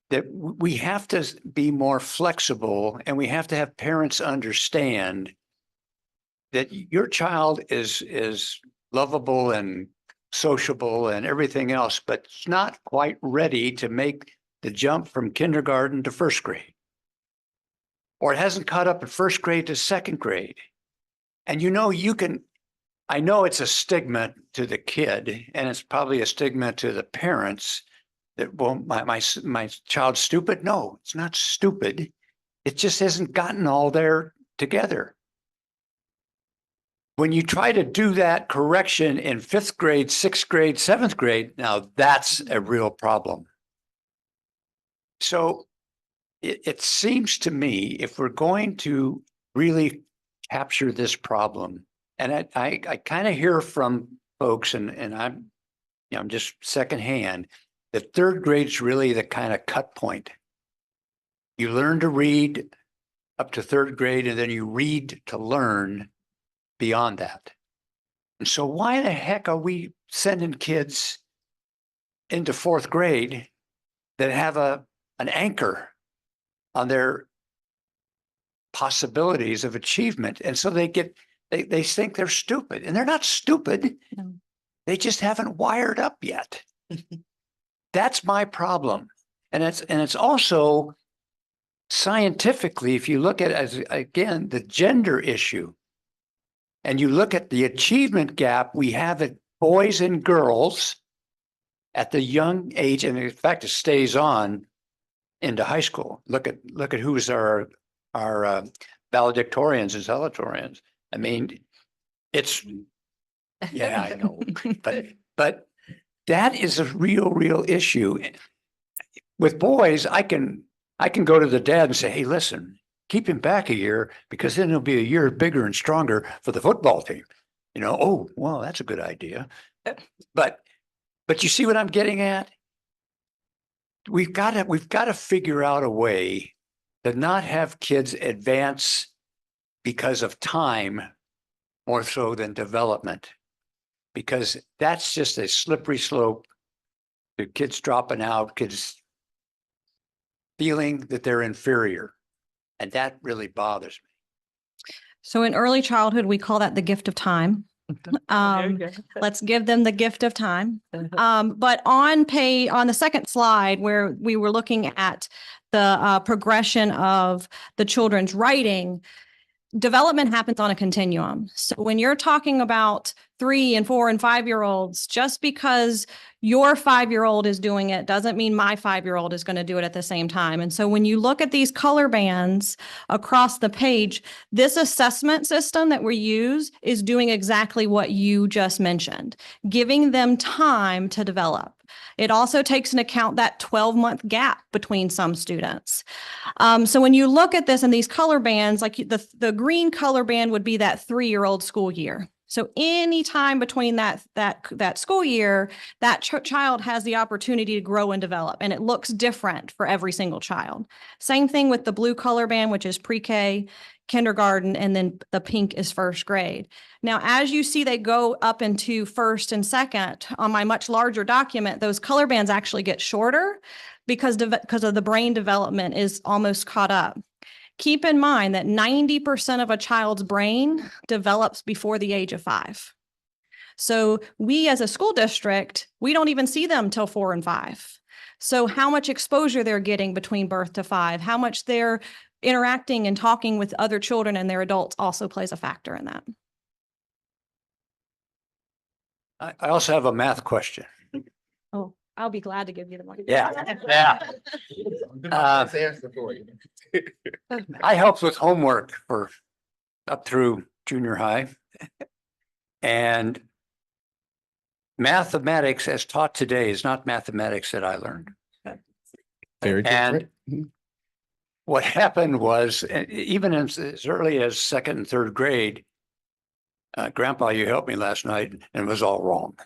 that we have to be more flexible, and we have to have parents understand that your child is lovable and sociable and everything else, but it's not quite ready to make the jump from kindergarten to first grade. Or it hasn't caught up in first grade to second grade. And I know it's a stigma to the kid, and it's probably a stigma to the parents that, well, my child's stupid. No, it's not stupid. It just hasn't gotten all there together. When you try to do that correction in 5th grade, 6th grade, 7th grade, now that's a real problem. So it seems to me, if we're going to really capture this problem, and I kind of hear from folks, and I'm just secondhand, that 3rd grade's really the kind of cut point. You learn to read up to 3rd grade, and then you read to learn beyond that. And so why the heck are we sending kids into 4th grade that have an anchor on their possibilities of achievement? And so they think they're stupid, and they're not stupid. No. They just haven't wired up yet. That's my problem. And it's also scientifically, if you look at it as, again, the gender issue, and you look at the achievement gap we have at boys and girls at the young age, and in fact, it stays on into high school. Look at who's our valedictorians and salutatorians. I mean, yeah, I know, but that is a real issue. With boys, I can go to the dad and say, hey, listen, keep him back a year, because then he'll be a year bigger and stronger for the football team. Oh, well, that's a good idea. But you see what I'm getting at? We've got to figure out a way to not have kids advance because of time more so than development, because that's just a slippery slope to kids dropping out, kids feeling that they're inferior. And that really bothers me. So in early childhood, we call that the gift of time. Let's give them the gift of time. But on the second slide, where we were looking at the progression of the children's writing, development happens on a continuum. So when you're talking about 3 and 4 and 5-year-olds, just because your 5-year-old is doing it doesn't mean my 5-year-old is going to do it at the same time. And so when you look at these color bands across the page, this assessment system that we use is doing exactly what you just mentioned, giving them time to develop. It also takes into account that 12-month gap between some students. So when you look at this in these color bands, like the green color band would be that 3-year-old school year. So any time between that school year, that child has the opportunity to grow and develop, and it looks different for every single child. Same thing with the blue color band, which is pre-K, kindergarten, and then the pink is first grade. Now, as you see, they go up into first and second. On my much larger document, those color bands actually get shorter because of the brain development is almost caught up. Keep in mind that 90% of a child's brain develops before the age of 5. So we as a school district, we don't even see them till 4 and 5. So how much exposure they're getting between birth to 5, how much they're interacting and talking with other children and their adults also plays a factor in that. I also have a math question. Oh, I'll be glad to give you the money. Yeah. I helped with homework for up through junior high. And mathematics as taught today is not mathematics that I learned. Very different. And what happened was, even as early as 2nd and 3rd grade, Grandpa, you helped me last night and it was all wrong.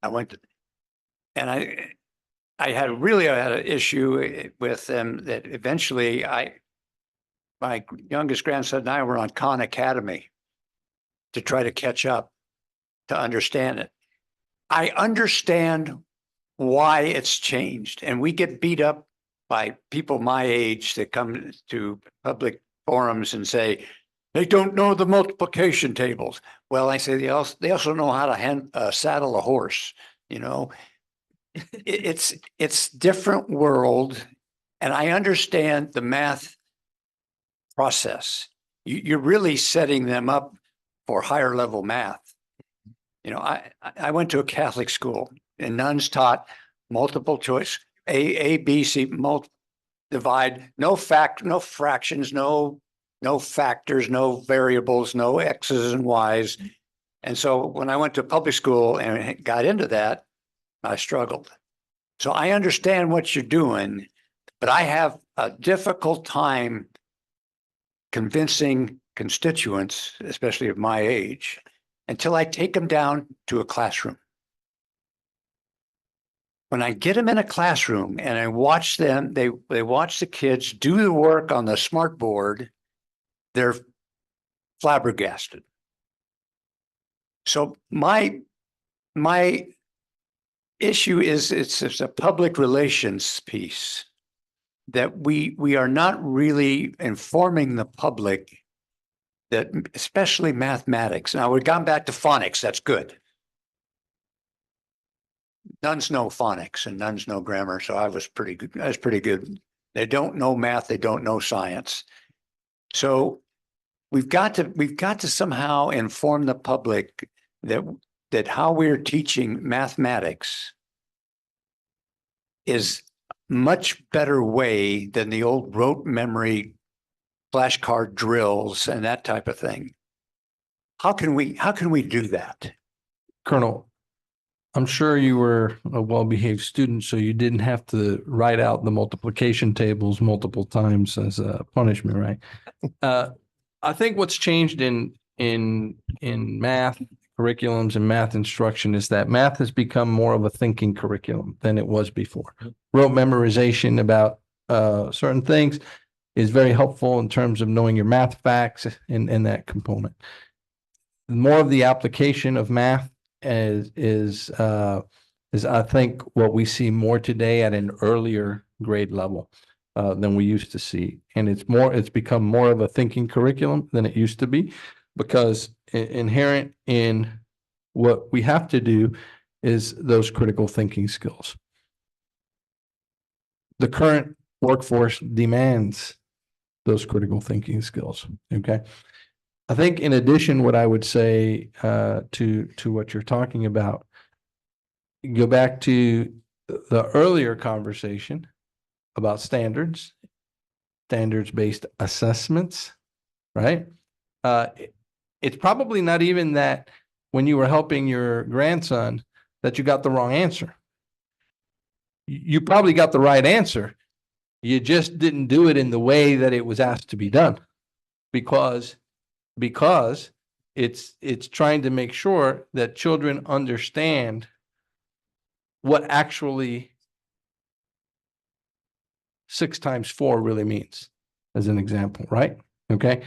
I went to, and I had an issue with them that eventually my youngest grandson and I were on Khan Academy to try to catch up, to understand it. I understand why it's changed, and we get beat up by people my age that come to public forums and say, they don't know the multiplication tables. Well, I say they also know how to saddle a horse, you know. It's different world, and I understand the math process. You're really setting them up for higher level math. You know, I went to a Catholic school and nuns taught multiple choice, A, B, C, divide, no fractions, no factors, no variables, no X's and Y's. And so when I went to public school and got into that, I struggled. So I understand what you're doing, but I have a difficult time convincing constituents, especially of my age, until I take them down to a classroom. When I get them in a classroom and I watch them, they watch the kids do the work on the smart board, they're flabbergasted. So my issue is it's a public relations piece that we are not really informing the public that, especially mathematics. Now we've gone back to phonics. That's good. Nuns know phonics and nuns know grammar. So I was pretty good. I was pretty good. They don't know math. They don't know science. So we've got to somehow inform the public that how we're teaching mathematics is much better way than the old rote memory flashcard drills and that type of thing. How can we do that? Colonel, I'm sure you were a well-behaved student, so you didn't have to write out the multiplication tables multiple times as a punishment, right? I think what's changed in math curriculums and math instruction is that math has become more of a thinking curriculum than it was before. Rote memorization about certain things is very helpful in terms of knowing your math facts in that component. More of the application of math is I think what we see more today at an earlier grade level than we used to see. And it's become more of a thinking curriculum than it used to be, because inherent in what we have to do is those critical thinking skills. The current workforce demands those critical thinking skills. Okay. I think in addition, what I would say to what you're talking about, go back to the earlier conversation about standards-based assessments, right? It's probably not even that when you were helping your grandson that you got the wrong answer. You probably got the right answer. You just didn't do it in the way that it was asked to be done because it's trying to make sure that children understand what actually 6 times 4 really means, as an example, right? Okay.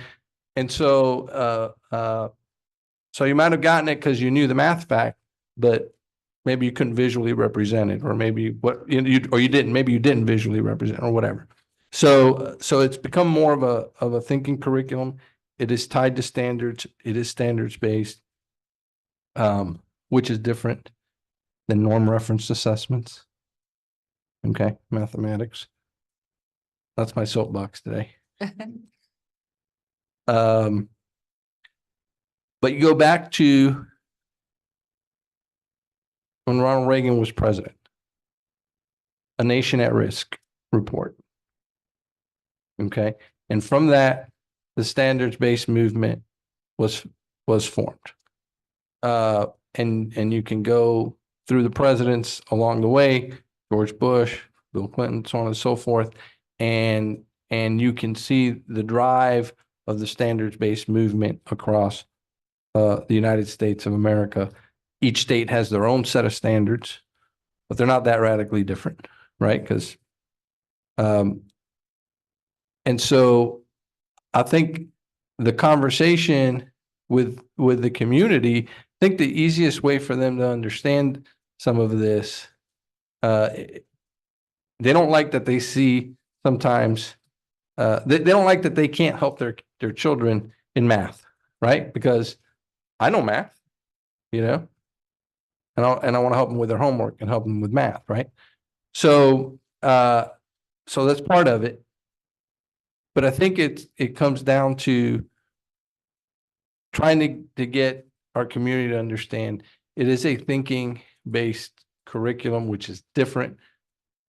And so you might have gotten it because you knew the math fact, but maybe you couldn't visually represent it, or maybe you didn't, maybe you didn't visually represent or whatever. So it's become more of a thinking curriculum. It is tied to standards. It is standards based, which is different than norm referenced assessments. Okay, mathematics. That's my soapbox today. But you go back to when Ronald Reagan was president, A Nation at Risk report. Okay. And from that, the standards-based movement was formed. And you can go through the presidents along the way, George Bush, Bill Clinton, so on and so forth. And you can see the drive of the standards-based movement across the United States of America. Each state has their own set of standards, but they're not that radically different, right? Because and so I think the conversation with the community, I think the easiest way for them to understand some of this, they don't like that they see sometimes, they don't like that they can't help their children in math, right? Because I know math, you know, and I want to help them with their homework and help them with math, right? So that's part of it. But I think it comes down to trying to get our community to understand it is a thinking based curriculum, which is different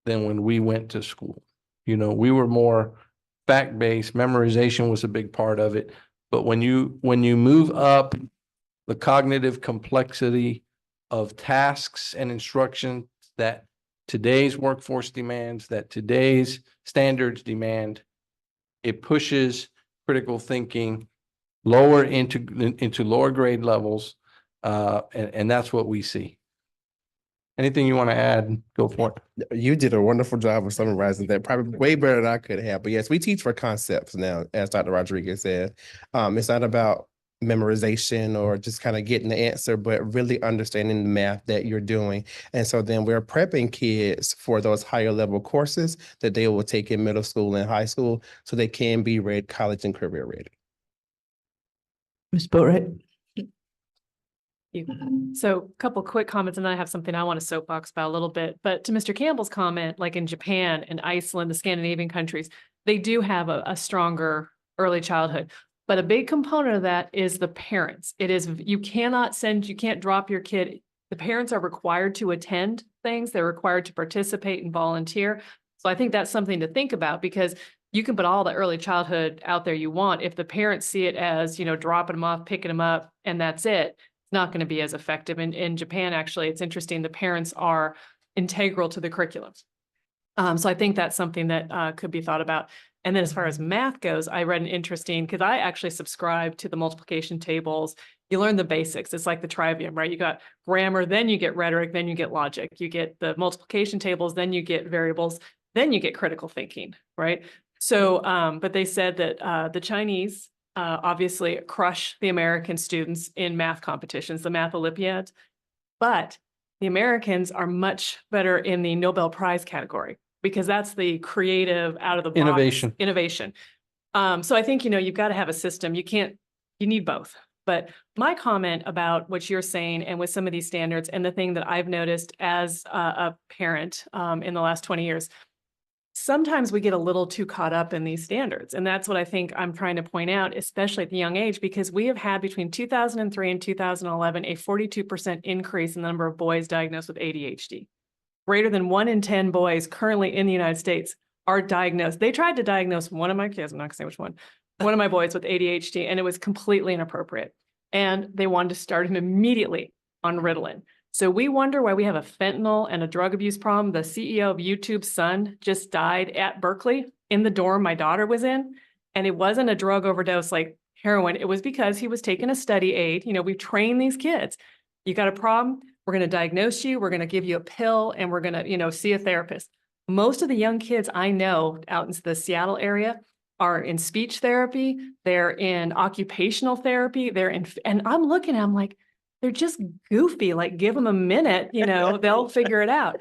than when we went to school. You know, we were more fact based. Memorization was a big part of it. But when you move up the cognitive complexity of tasks and instruction that today's workforce demands, that today's standards demand, it pushes critical thinking lower into lower grade levels, and that's what we see. Anything you want to add? Go for it. You did a wonderful job of summarizing that, probably way better than I could have. But yes, we teach for concepts now, as Dr. Rodriguez said. It's not about memorization or just kind of getting the answer, but really understanding the math that you're doing. And so then we're prepping kids for those higher level courses that they will take in middle school and high school so they can be ready, college and career ready. Ms. Boatright? So a couple quick comments, and then I have something I want to soapbox about a little bit. But to Mr. Campbell's comment, like in Japan and Iceland, the Scandinavian countries, they do have a stronger early childhood. But a big component of that is the parents. It is, you can't drop your kid. The parents are required to attend things. They're required to participate and volunteer. So I think that's something to think about, because you can put all the early childhood out there you want. If the parents see it as, dropping them off, picking them up, and that's it, it's not going to be as effective. In Japan, actually, it's interesting. The parents are integral to the curriculum. So I think that's something that could be thought about. And then as far as math goes, I read an interesting, because I actually subscribe to the multiplication tables. You learn the basics. It's like the trivium, right? You got grammar, then you get rhetoric, then you get logic. You get the multiplication tables, then you get variables, then you get critical thinking, right? So, but they said that the Chinese obviously crush the American students in math competitions, the math Olympiads, but the Americans are much better in the Nobel Prize category, because that's the creative, out of the box innovation. So I think, you've got to have a system. You need both. But my comment about what you're saying, and with some of these standards, and the thing that I've noticed as a parent in the last 20 years, sometimes we get a little too caught up in these standards. And that's what I think I'm trying to point out, especially at the young age, because we have had between 2003 and 2011, a 42% increase in the number of boys diagnosed with ADHD. Greater than 1 in 10 boys currently in the United States are diagnosed. They tried to diagnose one of my kids, I'm not gonna say which one of my boys with ADHD, and it was completely inappropriate. And they wanted to start him immediately on Ritalin. So we wonder why we have a fentanyl and a drug abuse problem. The CEO of YouTube's son just died at Berkeley in the dorm my daughter was in. And it wasn't a drug overdose like heroin. It was because he was taking a study aid. You know, we've trained these kids. You got a problem? We're going to diagnose you. We're going to give you a pill and we're going to, you know, see a therapist. Most of the young kids I know out in the Seattle area are in speech therapy. They're in occupational therapy. And I'm looking at them like, they're just goofy. Like, give them a minute, you know, they'll figure it out.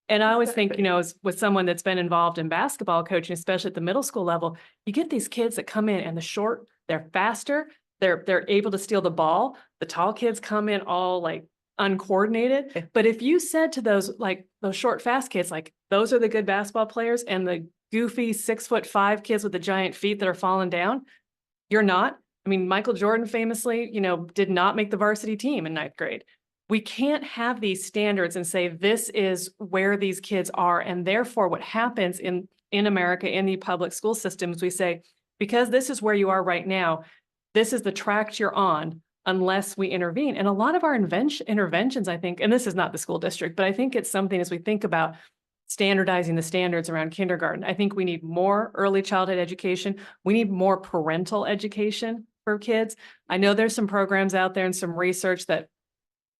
And I always think, you know, as with someone that's been involved in basketball coaching, especially at the middle school level, you get these kids that come in and they're faster, they're able to steal the ball. The tall kids come in all like uncoordinated. But if you said to those short, fast kids, like, those are the good basketball players, and the goofy 6'5" kids with the giant feet that are falling down, you're not. I mean, Michael Jordan famously, you know, did not make the varsity team in 9th grade. We can't have these standards and say, this is where these kids are. And therefore what happens in America, in the public school systems, we say, because this is where you are right now, this is the track you're on unless we intervene. And a lot of our interventions, I think, and this is not the school district, but I think it's something as we think about standardizing the standards around kindergarten. I think we need more early childhood education. We need more parental education for kids. I know there's some programs out there and some research that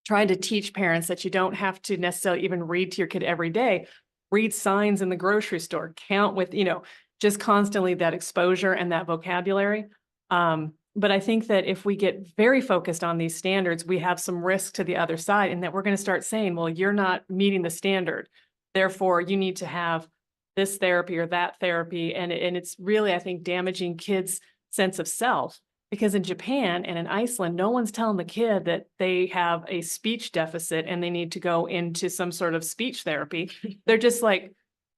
trying to teach parents that you don't have to necessarily even read to your kid every day. Read signs in the grocery store, count with, you know, just constantly that exposure and that vocabulary. But I think that if we get very focused on these standards, we have some risk to the other side, and that we're going to start saying, well, you're not meeting the standard. Therefore, you need to have this therapy or that therapy. And it's really, I think, damaging kids' sense of self. Because in Japan and in Iceland, no one's telling the kid that they have a speech deficit and they need to go into some sort of speech therapy. They're just like,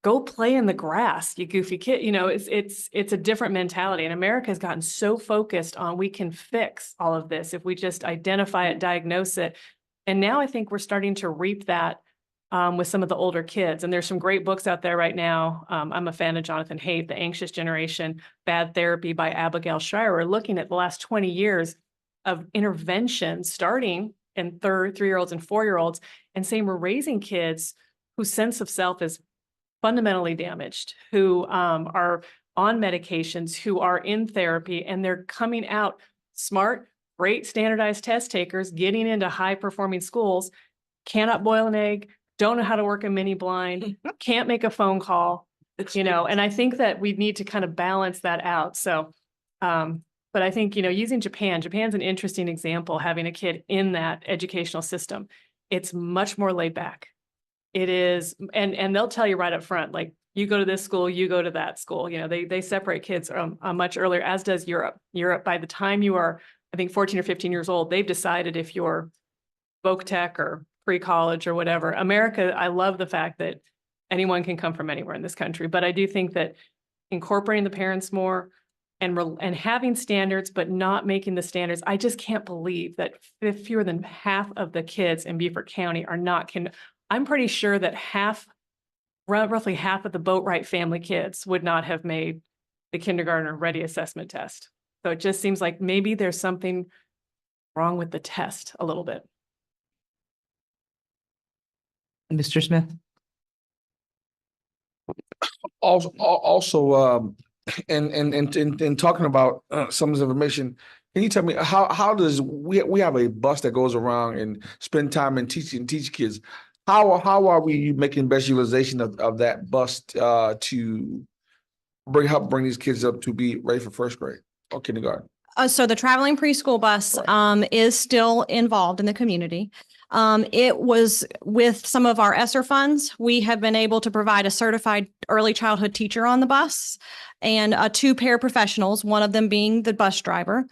go play in the grass, you goofy kid. You know, it's a different mentality. And America has gotten so focused on we can fix all of this if we just identify it, diagnose it. And now I think we're starting to reap that with some of the older kids. And there's some great books out there right now. I'm a fan of Jonathan Haidt, The Anxious Generation, Bad Therapy by Abigail Shrier. We're looking at the last 20 years of intervention starting in 3-year-olds and 4-year-olds and saying we're raising kids whose sense of self is fundamentally damaged, who are on medications, who are in therapy, and they're coming out smart, great standardized test takers, getting into high performing schools, cannot boil an egg, don't know how to work a mini blind, can't make a phone call, you know, and I think that we need to kind of balance that out. So, but I think, you know, using Japan's an interesting example, having a kid in that educational system. It's much more laid back. It is, and they'll tell you right up front, like, you go to this school, you go to that school. You know, they separate kids much earlier, as does Europe. Europe, by the time you are, I think, 14 or 15 years old, they've decided if you're voc tech or pre-college or whatever. America, I love the fact that anyone can come from anywhere in this country, but I do think that incorporating the parents more and having standards, but not making the standards. I just can't believe that fewer than half of the kids in Beaufort County are not I'm pretty sure that roughly half of the Boatwright family kids would not have made the kindergarten ready assessment test. So it just seems like maybe there's something wrong with the test a little bit. Mr. Smith? Also, in talking about some of this information, can you tell me how does we have a bus that goes around and spend time and teach kids? How are we making best utilization of that bus to help bring these kids up to be ready for first grade or kindergarten? So the traveling preschool bus is still involved in the community. It was with some of our ESSER funds. We have been able to provide a certified early childhood teacher on the bus and two paraprofessionals, one of them being the bus driver.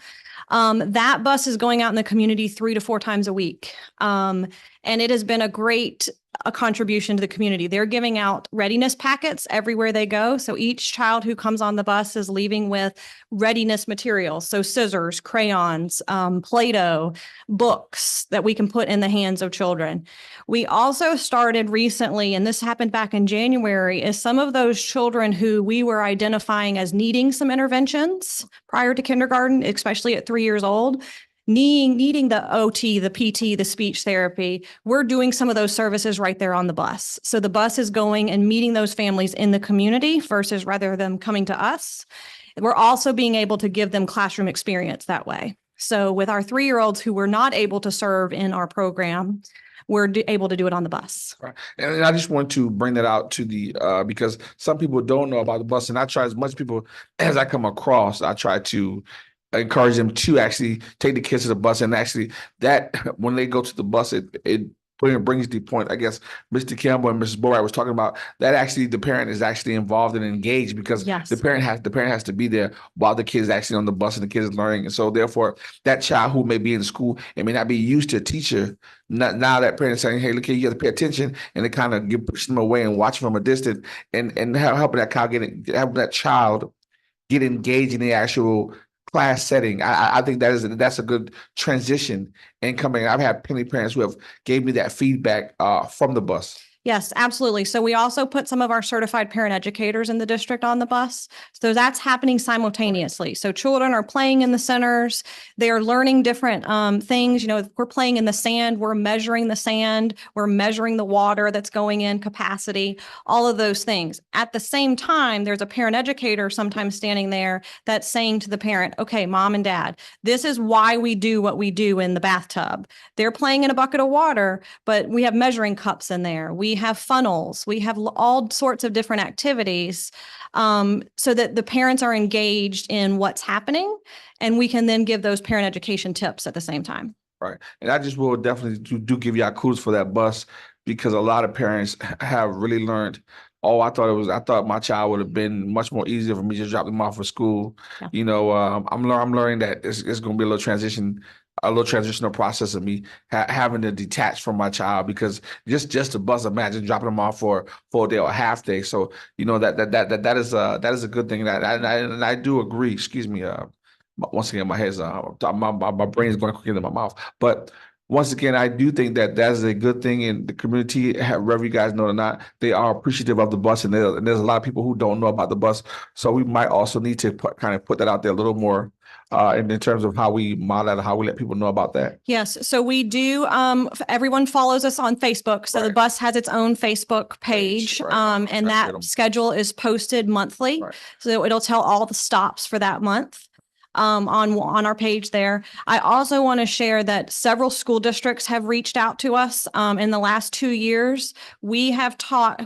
That bus is going out in the community 3 to 4 times a week. And it has been a contribution to the community. They're giving out readiness packets everywhere they go. So each child who comes on the bus is leaving with readiness materials. So scissors, crayons, Play-Doh, books that we can put in the hands of children. We also started recently, and this happened back in January, is some of those children who we were identifying as needing some interventions prior to kindergarten, especially at 3 years old, needing the OT, the PT, the speech therapy. We're doing some of those services right there on the bus. So the bus is going and meeting those families in the community versus rather than coming to us. We're also being able to give them classroom experience that way. So with our 3-year-olds who were not able to serve in our program, we're able to do it on the bus. Right. And I just want to bring that out to the, because some people don't know about the bus, and I try as much people as I come across, I try to encourage them to actually take the kids to the bus, and actually that when they go to the bus, it brings the point, I guess, Mr. Campbell and Mrs. Borat was talking about, that actually the parent is actually involved and engaged, because the parent has to be there while the kid is actually on the bus and the kid is learning. And so therefore that child who may be in school and may not be used to a teacher, now that parent is saying, hey, look here, you have to pay attention, and they kind of push them away and watch from a distance, and helping that child get engaged in the actual class setting. I think that's a good transition in coming. I've had plenty of parents who have gave me that feedback from the bus. Yes, absolutely. So we also put some of our certified parent educators in the district on the bus. So that's happening simultaneously. So children are playing in the centers. They are learning different things. You know, if we're playing in the sand, we're measuring the sand, we're measuring the water that's going in, capacity, all of those things. At the same time, there's a parent educator sometimes standing there that's saying to the parent, okay, mom and dad, this is why we do what we do in the bathtub. They're playing in a bucket of water, but we have measuring cups in there. We have funnels, we have all sorts of different activities, so that the parents are engaged in what's happening, and we can then give those parent education tips at the same time. Right. And I just will definitely do give y'all kudos for that bus, because a lot of parents have really learned, oh, I thought my child would have been much more easier for me to drop them off for school. Yeah. You know, I'm learning that it's going to be a little transitional process of me having to detach from my child, because just a bus, imagine dropping them off for a day or a half day. So, you know, that is a good thing. And I do agree. Excuse me. Once again, my head's my brain is going quicker than my mouth. But once again, I do think that is a good thing in the community. Whether you guys know or not, they are appreciative of the bus, and there's a lot of people who don't know about the bus. So we might also need to put that out there a little more, in terms of how we model it, how we let people know about that. Yes, so we do, everyone follows us on Facebook. So the bus has its own Facebook page, and that schedule is posted monthly. So it'll tell all the stops for that month. On our page there. I also want to share that several school districts have reached out to us in the last 2 years. We have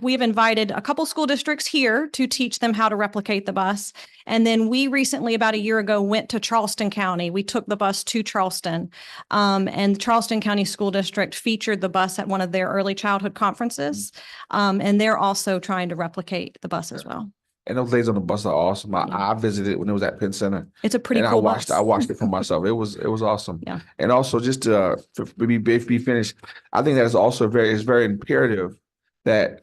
invited a couple school districts here to teach them how to replicate the bus. And then we recently, about a year ago, went to Charleston County. We took the bus to Charleston, and the Charleston County School District featured the bus at one of their early childhood conferences. And they're also trying to replicate the bus as well. And those days on the bus are awesome. I visited when it was at Penn Center. It's a pretty and cool bus. I watched it for myself. It was awesome. Yeah. And also, just to be finished, I think that is also very imperative that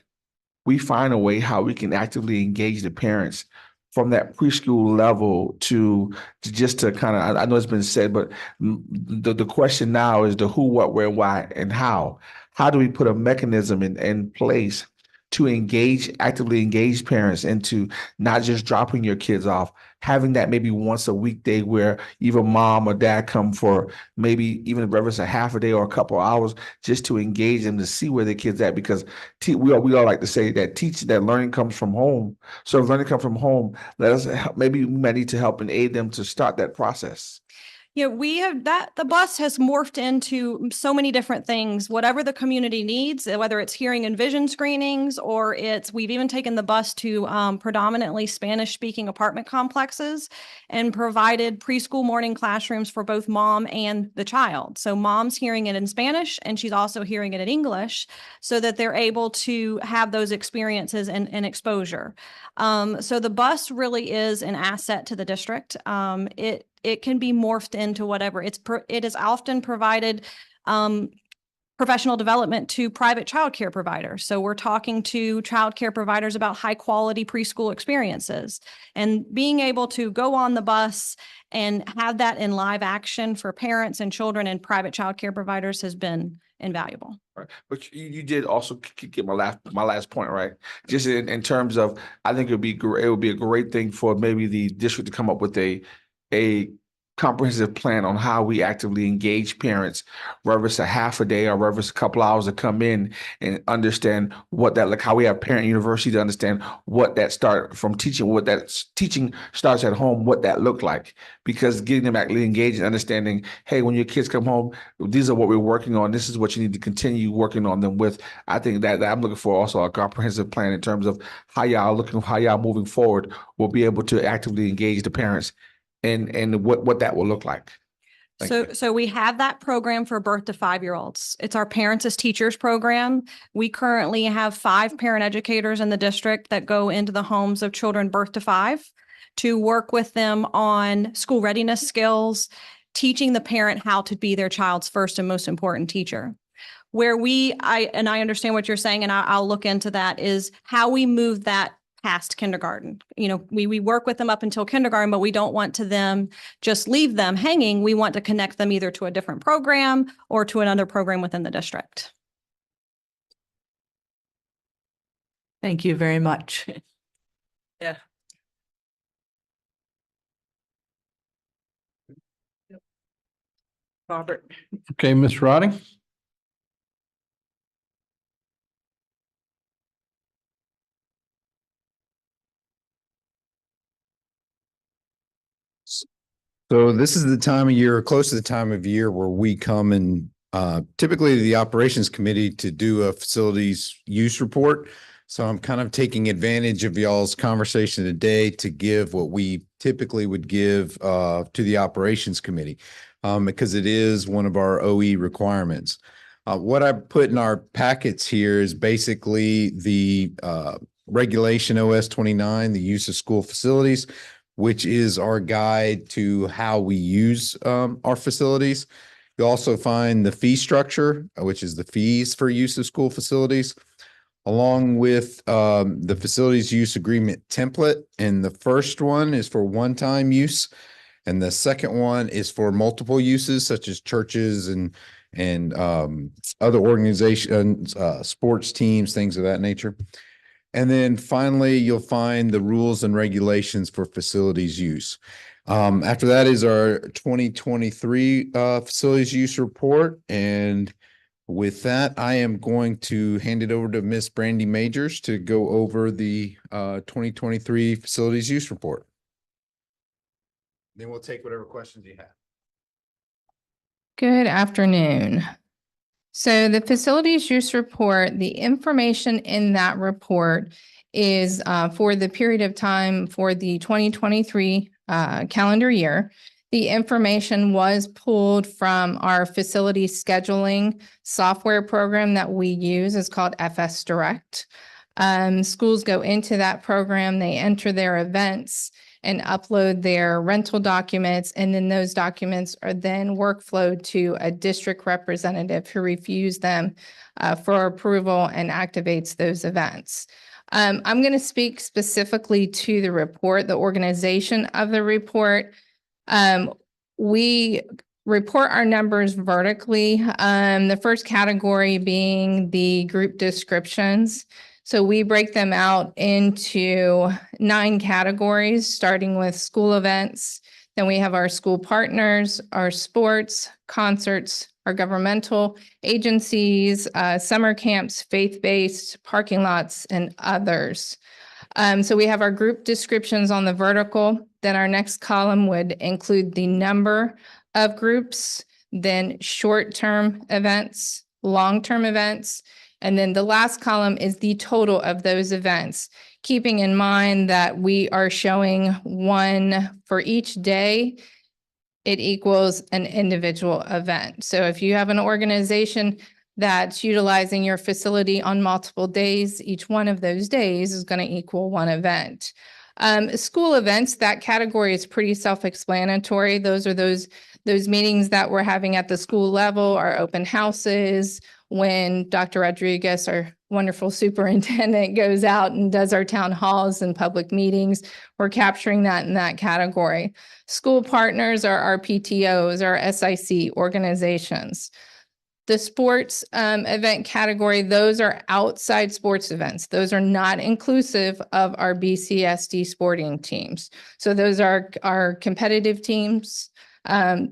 we find a way how we can actively engage the parents from that preschool level to kind of, I know it's been said, but the question now is the who, what, where, why, and how. How do we put a mechanism in place to actively engage parents into not just dropping your kids off, having that maybe once a weekday where either mom or dad come for maybe even whether it's a half a day or a couple of hours, just to engage them to see where the kids at, because we all like to say that learning comes from home. So if learning comes from home, maybe we might need to help and aid them to start that process. Yeah, we have that, the bus has morphed into so many different things, whatever the community needs, whether it's hearing and vision screenings, or we've even taken the bus to predominantly Spanish-speaking apartment complexes and provided preschool morning classrooms for both mom and the child. So mom's hearing it in Spanish and she's also hearing it in English so that they're able to have those experiences and exposure. So the bus really is an asset to the district. It can be morphed into whatever. It is often provided professional development to private childcare providers. So we're talking to childcare providers about high quality preschool experiences, and being able to go on the bus and have that in live action for parents and children and private childcare providers has been invaluable. Right. But you did also get my last point, right? Just in terms of, I think it would be great. It would be a great thing for maybe the district to come up with a comprehensive plan on how we actively engage parents, whether it's a half a day or whether it's a couple hours to come in and understand what that, like how we have parent university to understand what that start from teaching, what that teaching starts at home, what that looked like. Because getting them actively engaged and understanding, hey, when your kids come home, these are what we're working on. This is what you need to continue working on them with. I think that I'm looking for also a comprehensive plan in terms of how y'all moving forward will be able to actively engage the parents and what that will look like. So we have that program for birth to 5-year-olds. It's our Parents as Teachers program. We currently have 5 parent educators in the district that go into the homes of children birth to 5 to work with them on school readiness skills, teaching the parent how to be their child's first and most important teacher. Where I understand what you're saying, and I'll look into that, is how we move that past kindergarten. You know, we work with them up until kindergarten, but we don't want to them just leave them hanging. We want to connect them either to a different program or to another program within the district. Thank you very much. Yeah. Robert. Okay, Ms. Rotting? So this is the time of year, close to the time of year where we come and typically the operations committee to do a facilities use report. So I'm kind of taking advantage of y'all's conversation today to give what we typically would give to the operations committee because it is one of our OE requirements. What I put in our packets here is basically the regulation OS 29, the use of school facilities, which is our guide to how we use our facilities. You'll also find the fee structure, which is the fees for use of school facilities, along with the facilities use agreement template. And the first one is for one-time use. And the second one is for multiple uses, such as churches and other organizations, sports teams, things of that nature. And then finally, you'll find the rules and regulations for facilities use. After that is our 2023 facilities use report. And with that, I am going to hand it over to Miss Brandy Majors to go over the 2023 facilities use report. Then we'll take whatever questions you have. Good afternoon. So the facilities use report, the information in that report is for the period of time for the 2023 calendar year. The information was pulled from our facility scheduling software program that we use. It's called FS Direct. Schools go into that program, they enter their events and upload their rental documents, and then those documents are then workflowed to a district representative who reviews them for approval and activates those events. I'm going to speak specifically to the report, the organization of the report. We report our numbers vertically, the first category being the group descriptions. So we break them out into 9 categories, starting with school events. Then we have our school partners, our sports, concerts, our governmental agencies, summer camps, faith-based, parking lots, and others. So we have our group descriptions on the vertical. Then our next column would include the number of groups, then short-term events, long-term events, and then the last column is the total of those events, keeping in mind that we are showing one for each day. It equals an individual event. So if you have an organization that's utilizing your facility on multiple days, each one of those days is going to equal one event. School events, that category is pretty self-explanatory. Those are those meetings that we're having at the school level, our open houses, when Dr. Rodriguez, our wonderful superintendent, goes out and does our town halls and public meetings, we're capturing that in that category. School partners are our PTOs, our SIC organizations. The sports event category, those are outside sports events. Those are not inclusive of our BCSD sporting teams. So those are our competitive teams, our,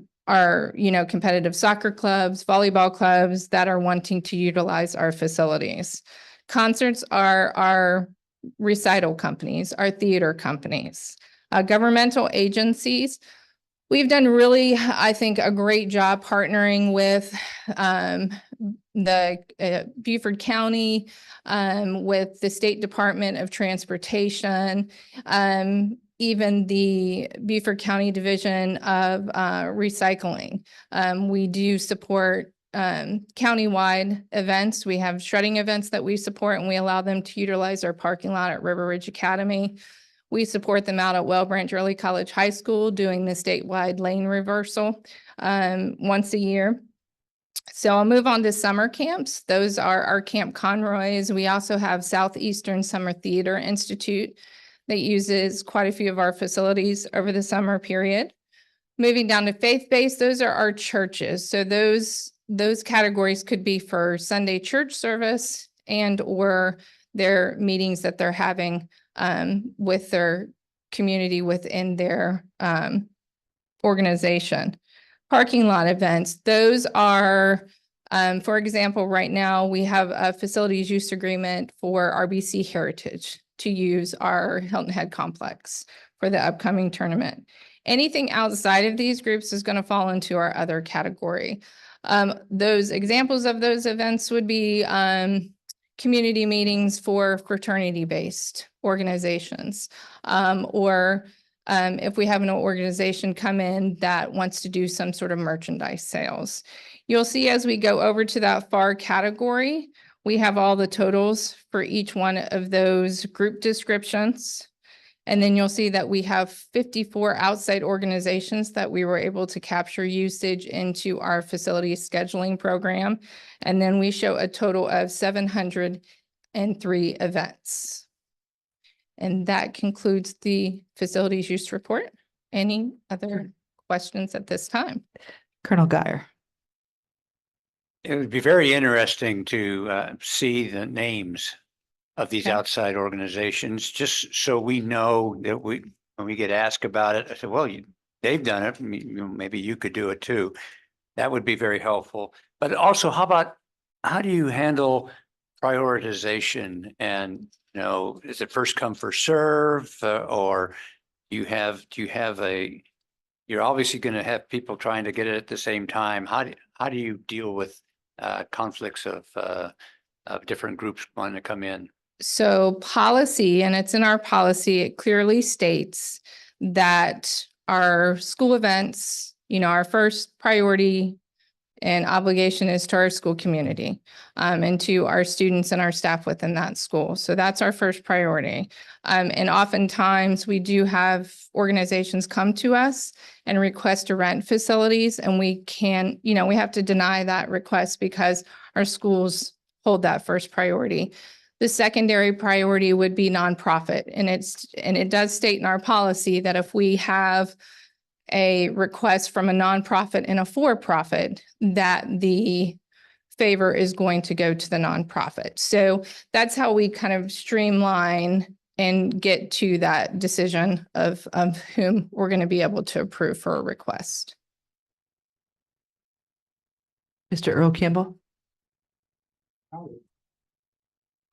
competitive soccer clubs, volleyball clubs that are wanting to utilize our facilities. Concerts are our recital companies, our theater companies. Governmental agencies, we've done really, I think, a great job partnering with the Beaufort County, with the State Department of Transportation, even the Beaufort County Division of Recycling. We do support countywide events. We have shredding events that we support, and we allow them to utilize our parking lot at River Ridge Academy. We support them out at Well Branch Early College High School doing the statewide lane reversal once a year. So I'll move on to summer camps. Those are our Camp Conroys. We also have Southeastern Summer Theater Institute that uses quite a few of our facilities over the summer period. Moving down to faith-based, those are our churches. So those categories could be for Sunday church service and or their meetings that they're having with their community within their organization. Parking lot events, those are, for example, right now we have a facilities use agreement for RBC Heritage to use our Hilton Head complex for the upcoming tournament. Anything outside of these groups is going to fall into our other category. Those examples of those events would be community meetings for fraternity-based organizations, or if we have an organization come in that wants to do some sort of merchandise sales. You'll see as we go over to that far category, we have all the totals for each one of those group descriptions. And then you'll see that we have 54 outside organizations that we were able to capture usage into our facility scheduling program. And then we show a total of 703 events. And that concludes the facilities use report. Any other questions at this time? Colonel Guyer. It would be very interesting to see the names of these Okay. outside organizations, just so we know that when we get asked about it, I said, well, they've done it, maybe you could do it too. That would be very helpful. But also, how do you handle prioritization and, is it first come, first serve, or you're obviously going to have people trying to get it at the same time. How do you deal with conflicts of different groups wanting to come in? So policy, and it's in our policy, it clearly states that our school events, our first priority and obligation is to our school community, and to our students and our staff within that school. So that's our first priority. And oftentimes we do have organizations come to us and request to rent facilities, and we have to deny that request because our schools hold that first priority. The secondary priority would be nonprofit, and it does state in our policy that if we have a request from a nonprofit and a for-profit, that the favor is going to go to the nonprofit. So that's how we kind of streamline and get to that decision of whom we're going to be able to approve for a request. Mr. Earl Kimball.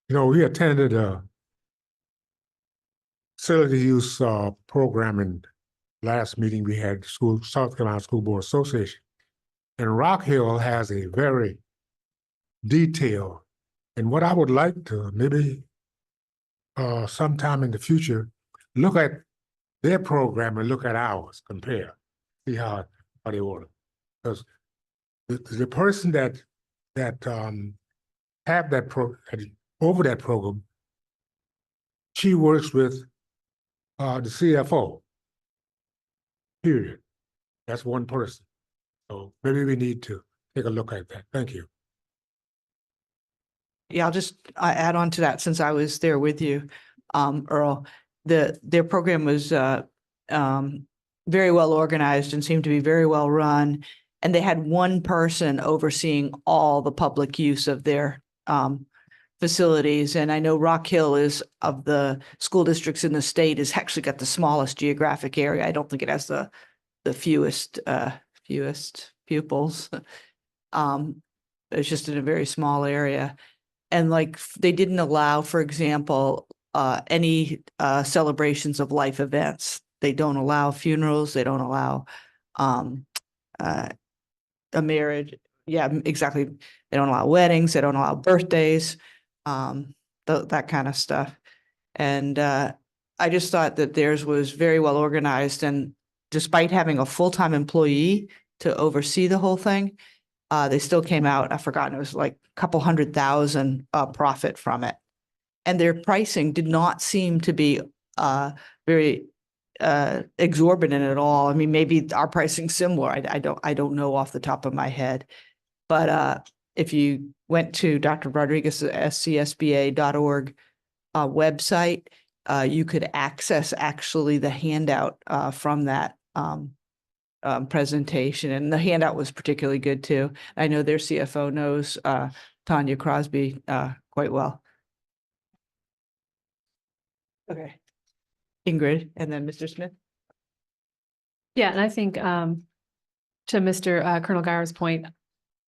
We attended a facility use program in last meeting we had, South Carolina School Board Association. And Rock Hill has a very detailed, and what I would like to maybe sometime in the future, look at their program and look at ours, compare, see how they work. Because the person that have that over that program, she works with the CFO. Period. That's one person. So maybe we need to take a look at that. Thank you. Yeah, I'll just add on to that since I was there with you, Earl. Their program was very well organized and seemed to be very well run. And they had one person overseeing all the public use of their facilities. And I know Rock Hill is, of the school districts in the state, has actually got the smallest geographic area. I don't think it has the fewest pupils. It's just in a very small area. And like, they didn't allow, for example, any celebrations of life events. They don't allow funerals. They don't allow a marriage. Yeah, exactly. They don't allow weddings. They don't allow birthdays, that kind of stuff. And I just thought that theirs was very well organized. And despite having a full-time employee to oversee the whole thing, they still came out, I've forgotten, it was like a couple $100,000 profit from it. And their pricing did not seem to be very exorbitant at all. I mean, maybe our pricing's similar. I don't know off the top of my head. But if you went to Dr. Rodriguez's scsba.org website, you could access actually the handout from that presentation. And the handout was particularly good too. I know their CFO knows Tanya Crosby quite well. Okay. Ingrid, and then Mr. Smith. Yeah, and I think to Mr. Colonel Geyer's point,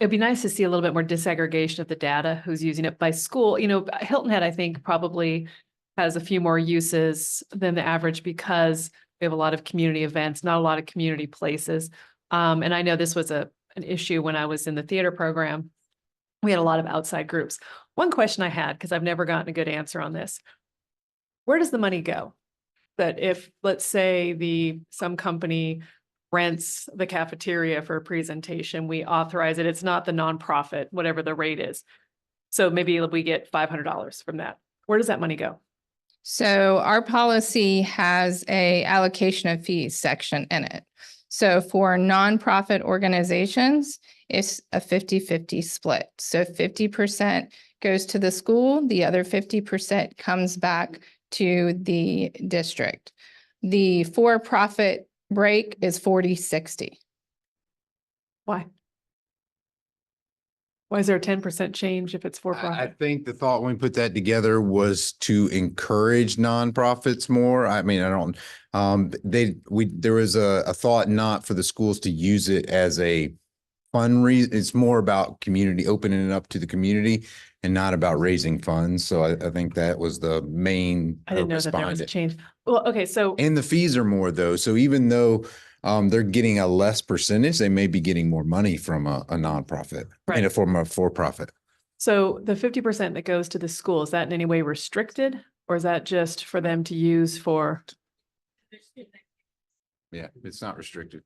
it'd be nice to see a little bit more disaggregation of the data, who's using it by school. You know, Hilton Head, I think, probably has a few more uses than the average because we have a lot of community events, not a lot of community places. And I know this was an issue when I was in the theater program. We had a lot of outside groups. One question I had, because I've never gotten a good answer on this, where does the money go? That if, let's say, some company rents the cafeteria for a presentation, we authorize it. It's not the nonprofit, whatever the rate is. So maybe we get $500 from that. Where does that money go? So our policy has a allocation of fees section in it. So for nonprofit organizations, it's a 50-50 split. So 50% goes to the school, the other 50% comes back to the district. The for-profit break is 40-60. Why? Why is there a 10% change if it's for I profit? think the thought when we put that together was to encourage nonprofits more. I mean, I don't, there was a thought not for the schools to use it as a fun reason. It's more about community, opening it up to the community and not about raising funds. So I think that was the main I didn't know purpose that there was behind a it. change. Well, okay, so And the fees are more though. So even though they're getting a less percentage, they may be getting more money from a nonprofit and from a for-profit. so the 50% that goes to the school, is that in any way restricted? Or is that just for them to use for? Yeah, it's not restricted.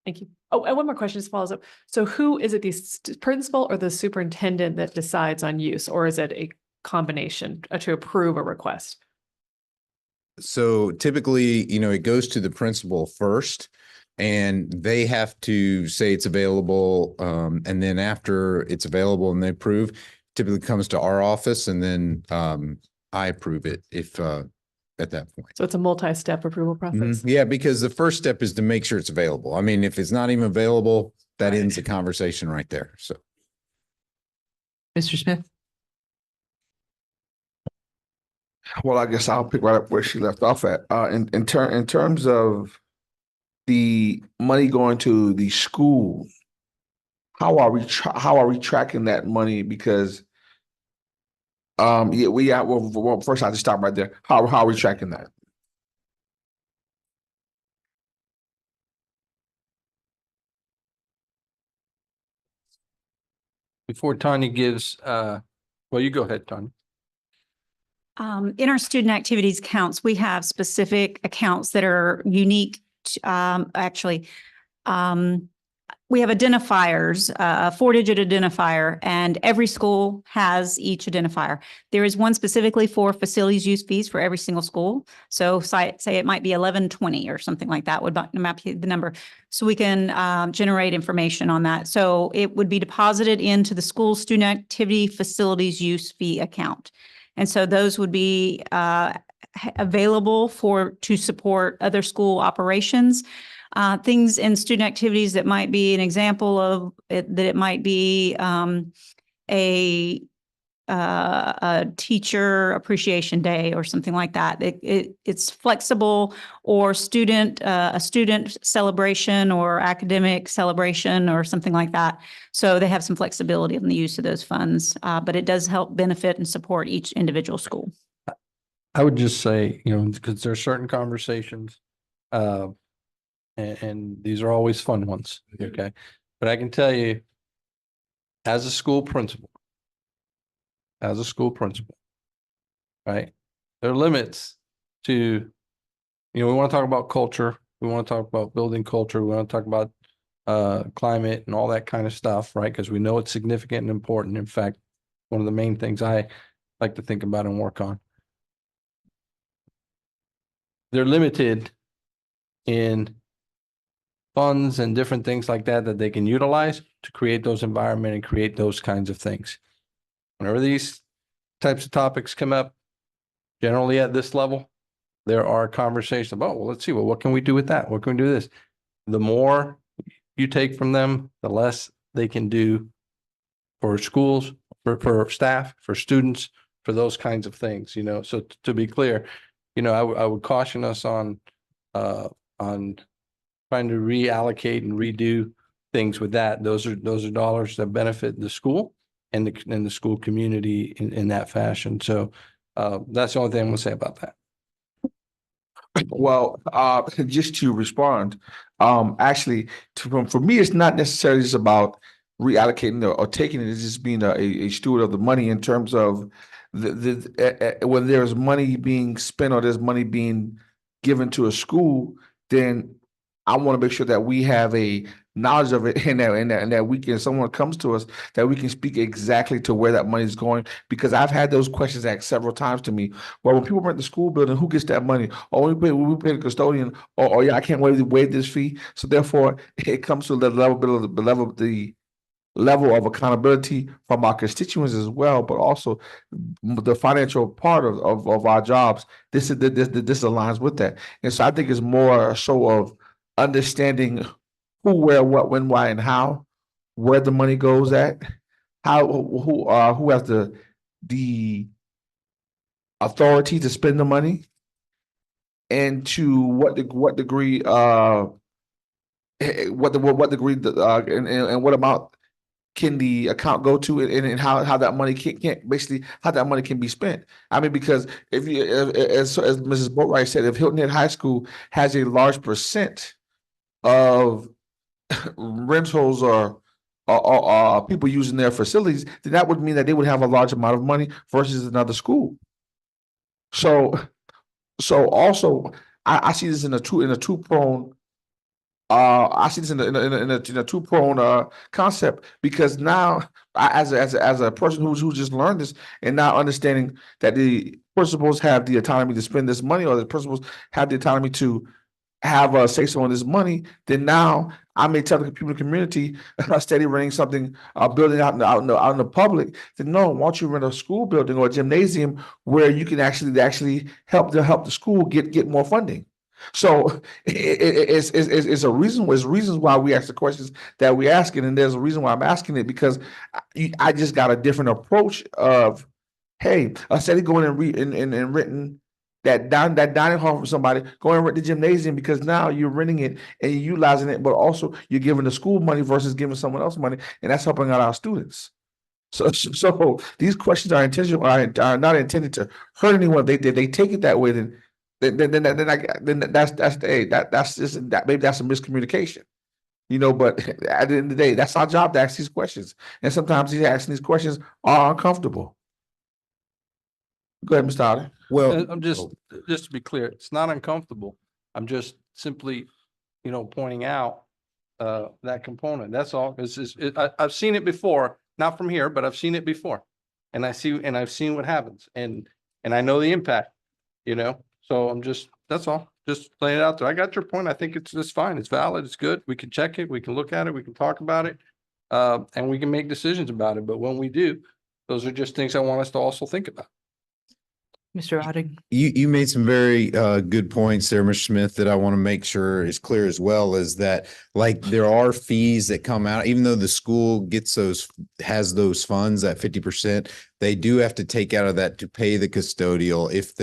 Thank you. Oh, and one more question just follows up. So who is it, the principal or the superintendent that decides on use, or is it a combination to approve a request? So typically, it goes to the principal first and they have to say it's available. And then after it's available and they approve, typically comes to our office and then I approve it if at that point. So it's a multi-step approval process? Yeah, because the first step is to make sure it's available. I mean, if it's not even available, that ends the conversation right there. So. Mr. Smith? Well, I guess I'll pick right up where she left off at. In terms of the money going to the school, how are we tracking that money? Because well, first I'll just stop right there. How are we tracking that? before Tanya gives, well, you go ahead, Tanya. In our student activities accounts, we have specific accounts that are unique. We have identifiers, a 4-digit identifier, and every school has each identifier. There is one specifically for facilities use fees for every single school. So say it might be 1120 or something like that would map the number. So we can generate information on that. So it would be deposited into the school student activity facilities use fee account. And so those would be available to support other school operations. Things in student activities that might be an example of it, that it might be a teacher appreciation day or something like that. It's flexible, or a student celebration or academic celebration or something like that. So they have some flexibility in the use of those funds, but it does help benefit and support each individual school. I would just say, because there are certain conversations, and these are always fun ones, okay? But I can tell you, as a school principal, right? There are limits to, we want to talk about culture. We want to talk about building culture. We want to talk about climate and all that kind of stuff, right? Because we know it's significant and important. In fact, one of the main things I like to think about and work on. They're limited in funds and different things like that they can utilize to create those environment and create those kinds of things. Whenever these types of topics come up, generally at this level, there are conversations about, well, let's see, what can we do with that? What can we do with this? The more you take from them, the less they can do for schools, for staff, for students, for those kinds of things, So to be clear, I would caution us on trying to reallocate and redo things with that. Those are dollars that benefit the school and the school community in that fashion. So that's the only thing I'm gonna say about that. Well, just to respond, actually, for me, it's not necessarily just about reallocating or taking it. It's just being a steward of the money in terms of when there's money being spent or there's money being given to a school, then I want to make sure that we have a knowledge of it and that we can, someone comes to us, that we can speak exactly to where that money is going. Because I've had those questions asked several times to me. Well, when people rent the school building, who gets that money? Oh, we pay the custodian. Oh yeah, I can't waive this fee. So therefore, it comes to the level of accountability from our constituents as well, but also the financial part of our jobs. This aligns with that. And so I think it's more so of understanding who, where, what, when, why, and how, where the money goes at, who has the authority to spend the money, and to what degree and what amount can the account go to, and how that money can't basically how that money can be spent. I mean, because if you, as Mrs. Boatwright said, if Hilton Head High School has a large percent of rentals or people using their facilities, then that would mean that they would have a large amount of money versus another school. So also I see this in a two prone. I see this in a two prone concept, because now as a person who's just learned this and now understanding that the principals have the autonomy to spend this money, or the principals have the autonomy to have a say so on this money, then now I may tell the community steady renting something, building out in the public, then no, why don't you rent a school building or a gymnasium where you can actually help the school get more funding. So it's reasons why we ask the questions that we asking, and there's a reason why I'm asking it, because I just got a different approach of, hey, instead of going and renting that dining hall for somebody, go and rent the gymnasium, because now you're renting it and you're utilizing it, but also you're giving the school money versus giving someone else money, and that's helping out our students. So these questions are intentional, are not intended to hurt anyone. They take it that way, then that's just maybe that's a miscommunication. You know, but at the end of the day, that's our job to ask these questions. And sometimes these questions are uncomfortable. Go ahead, Mr. Otter. Well, I'm just to be clear, it's not uncomfortable. I'm just simply, pointing out that component. That's all. I've seen it before, not from here, but I've seen it before. And I've seen what happens and I know the impact, so that's all. Just laying it out there. I got your point. I think it's fine. It's valid. It's good. We can check it. We can look at it. We can talk about it. And we can make decisions about it. But when we do, those are just things I want us to also think about. Mr. Otting. you made some very good points there, Mr. Smith, that I want to make sure is clear as well, is that like there are fees that come out, even though the school has those funds at 50%, they do have to take out of that to pay the custodial. If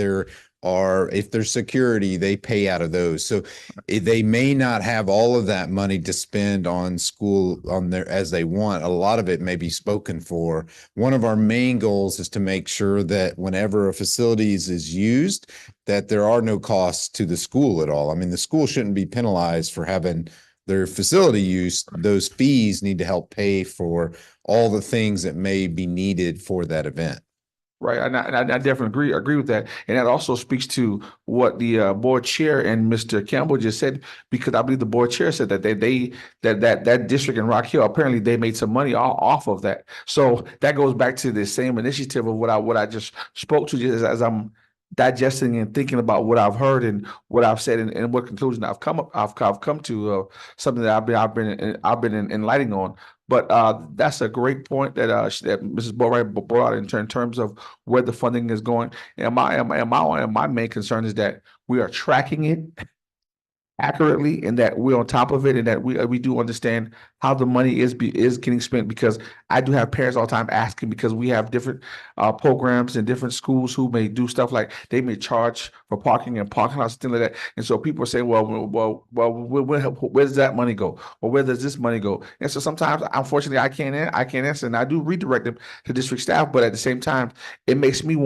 there's security, they pay out of those. So they may not have all of that money to spend on school as they want. A lot of it may be spoken for. One of our main goals is to make sure that whenever a facilities is used, that there are no costs to the school at all. I mean, the school shouldn't be penalized for having their facility use. Those fees need to help pay for all the things that may be needed for that event. Right, and I definitely agree with that, and that also speaks to what the board chair and Mr. Campbell just said, because I believe the board chair said that that district in Rock Hill, apparently they made some money off of that. So that goes back to the same initiative of what I just spoke to, just as I'm digesting and thinking about what I've heard and what I've said and what conclusion I've come to, something that I've been enlightening on. But that's a great point that that Mrs. Boatwright brought out in terms of where the funding is going. And my main concern is that we are tracking it accurately and that we're on top of it and that we do understand how the money is getting spent, because I do have parents all the time asking, because we have different programs in different schools who may do stuff like they may charge for parking and parking lots and things like that. And so people are saying, well, where does that money go? Or where does this money go? And so sometimes, unfortunately, I can't answer, and I do redirect them to district staff. But at the same time, it makes me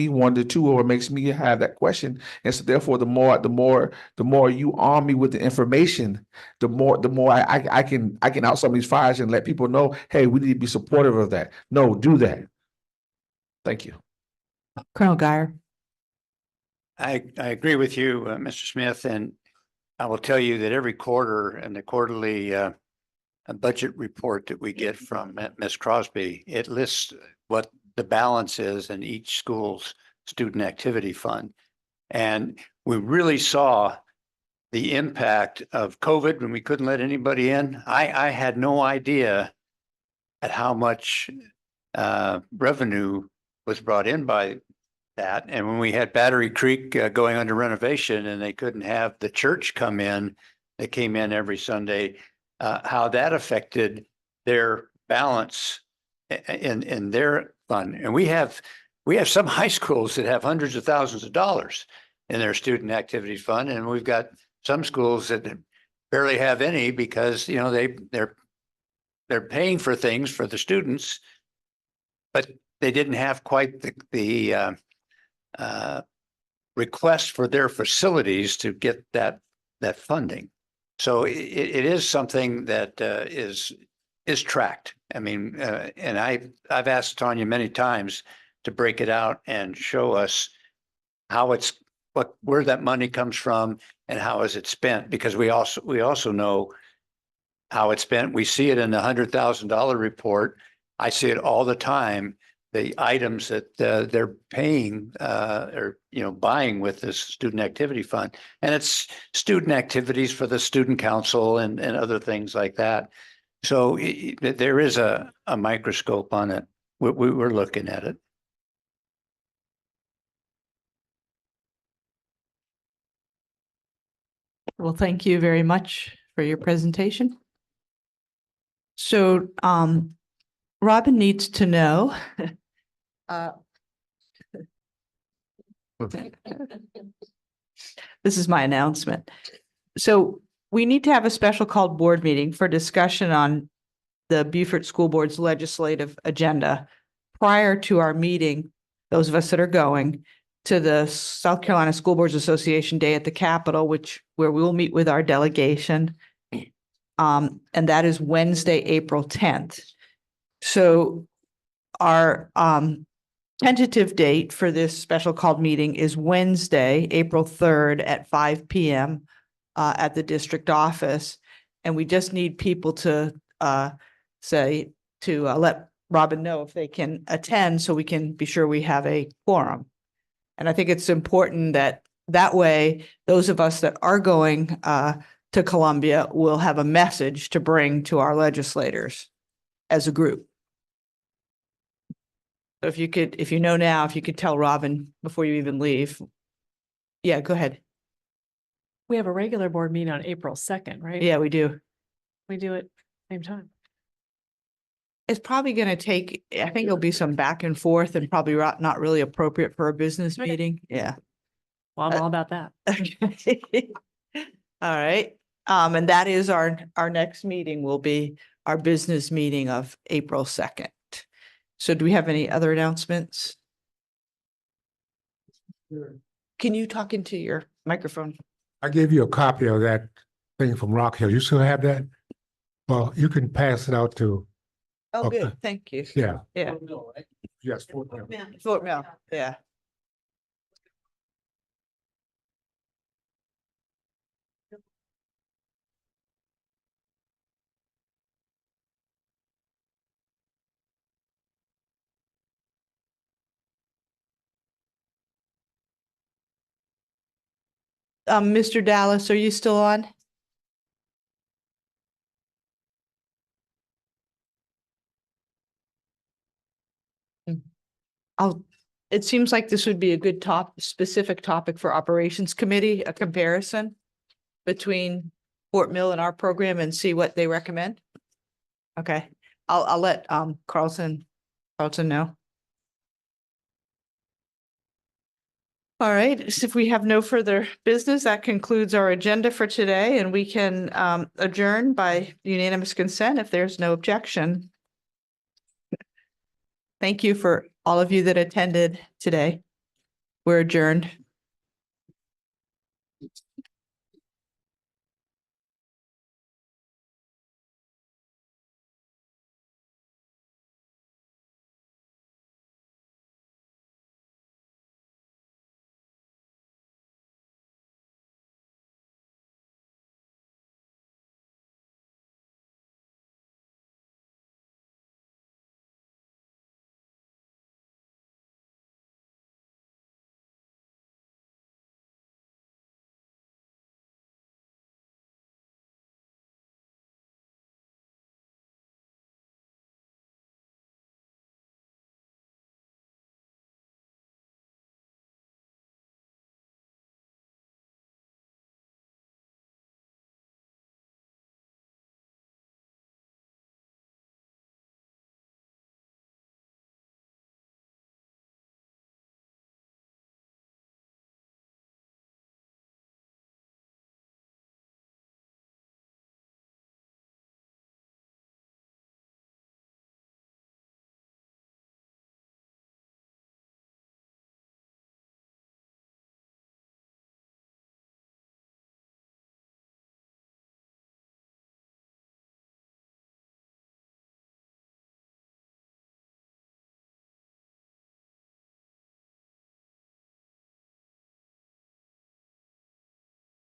wonder too, or it makes me have that question. And so therefore, the more you arm me with the information, the more I can out some of these fires and let people know, hey, we need to be supportive of that. No, do that. Thank you. Colonel Guyer. I agree with you, Mr. Smith, and I will tell you that every quarter in the quarterly budget report that we get from Ms. Crosby, it lists what the balance is in each school's student activity fund. And we really saw the impact of COVID when we couldn't let anybody in. I had no idea at how much revenue was brought in by that. And when we had Battery Creek going under renovation and they couldn't have the church come in, they came in every Sunday, how that affected their balance in their fund. And we have some high schools that have hundreds of thousands of dollars in their student activities fund, and we've got some schools that barely have any because they're paying for things for the students, but they didn't have quite the request for their facilities to get that funding. So it is something that is tracked. I mean, and I've asked Tanya many times to break it out and show us how where that money comes from and how is it spent, because we also know how it's spent. We see it in the $100,000 report. I see it all the time. The items that they're paying or buying with this student activity fund, and it's student activities for the student council and other things like that. So there is a microscope on it. We're looking at it. Well, thank you very much for your presentation. So, Robin needs to know. This is my announcement. So we need to have a special called board meeting for discussion on the Beaufort School Board's legislative agenda prior to our meeting, those of us that are going to the South Carolina School Boards Association Day at the Capitol, where we will meet with our delegation And that is Wednesday, April 10th. So our tentative date for this special called meeting is Wednesday, April 3rd at 5 p.m. At the district office. And we just need people to let Robin know if they can attend so we can be sure we have a quorum. And I think it's important that way, those of us that are going to Columbia will have a message to bring to our legislators as a group. So if you know now, if you could tell Robin before you even leave. Yeah, go ahead. We have a regular board meeting on April 2nd, right? Yeah, we do. We do it same time. It's probably going to take, I think there'll be some back and forth and probably not really appropriate for a business Okay. meeting. Yeah. Well, I'm all about that. Okay. All right. And that is our next meeting will be our business meeting of April 2nd. So do we have any other announcements? Can you talk into your microphone? I gave you a copy of that thing from Rock Hill. You still have that? Well, you can pass it out to, Oh, okay. good. Thank you. Yeah. Yeah. Yes. Fort Mill. Fort Mill. Yeah. Mr. Dallas, are you still on? It seems like this would be a good specific topic for Operations Committee, a comparison between Fort Mill and our program and see what they recommend. Okay, I'll let Carlson know. All right, so if we have no further business, that concludes our agenda for today, and we can adjourn by unanimous consent if there's no objection. Thank you for all of you that attended today. We're adjourned.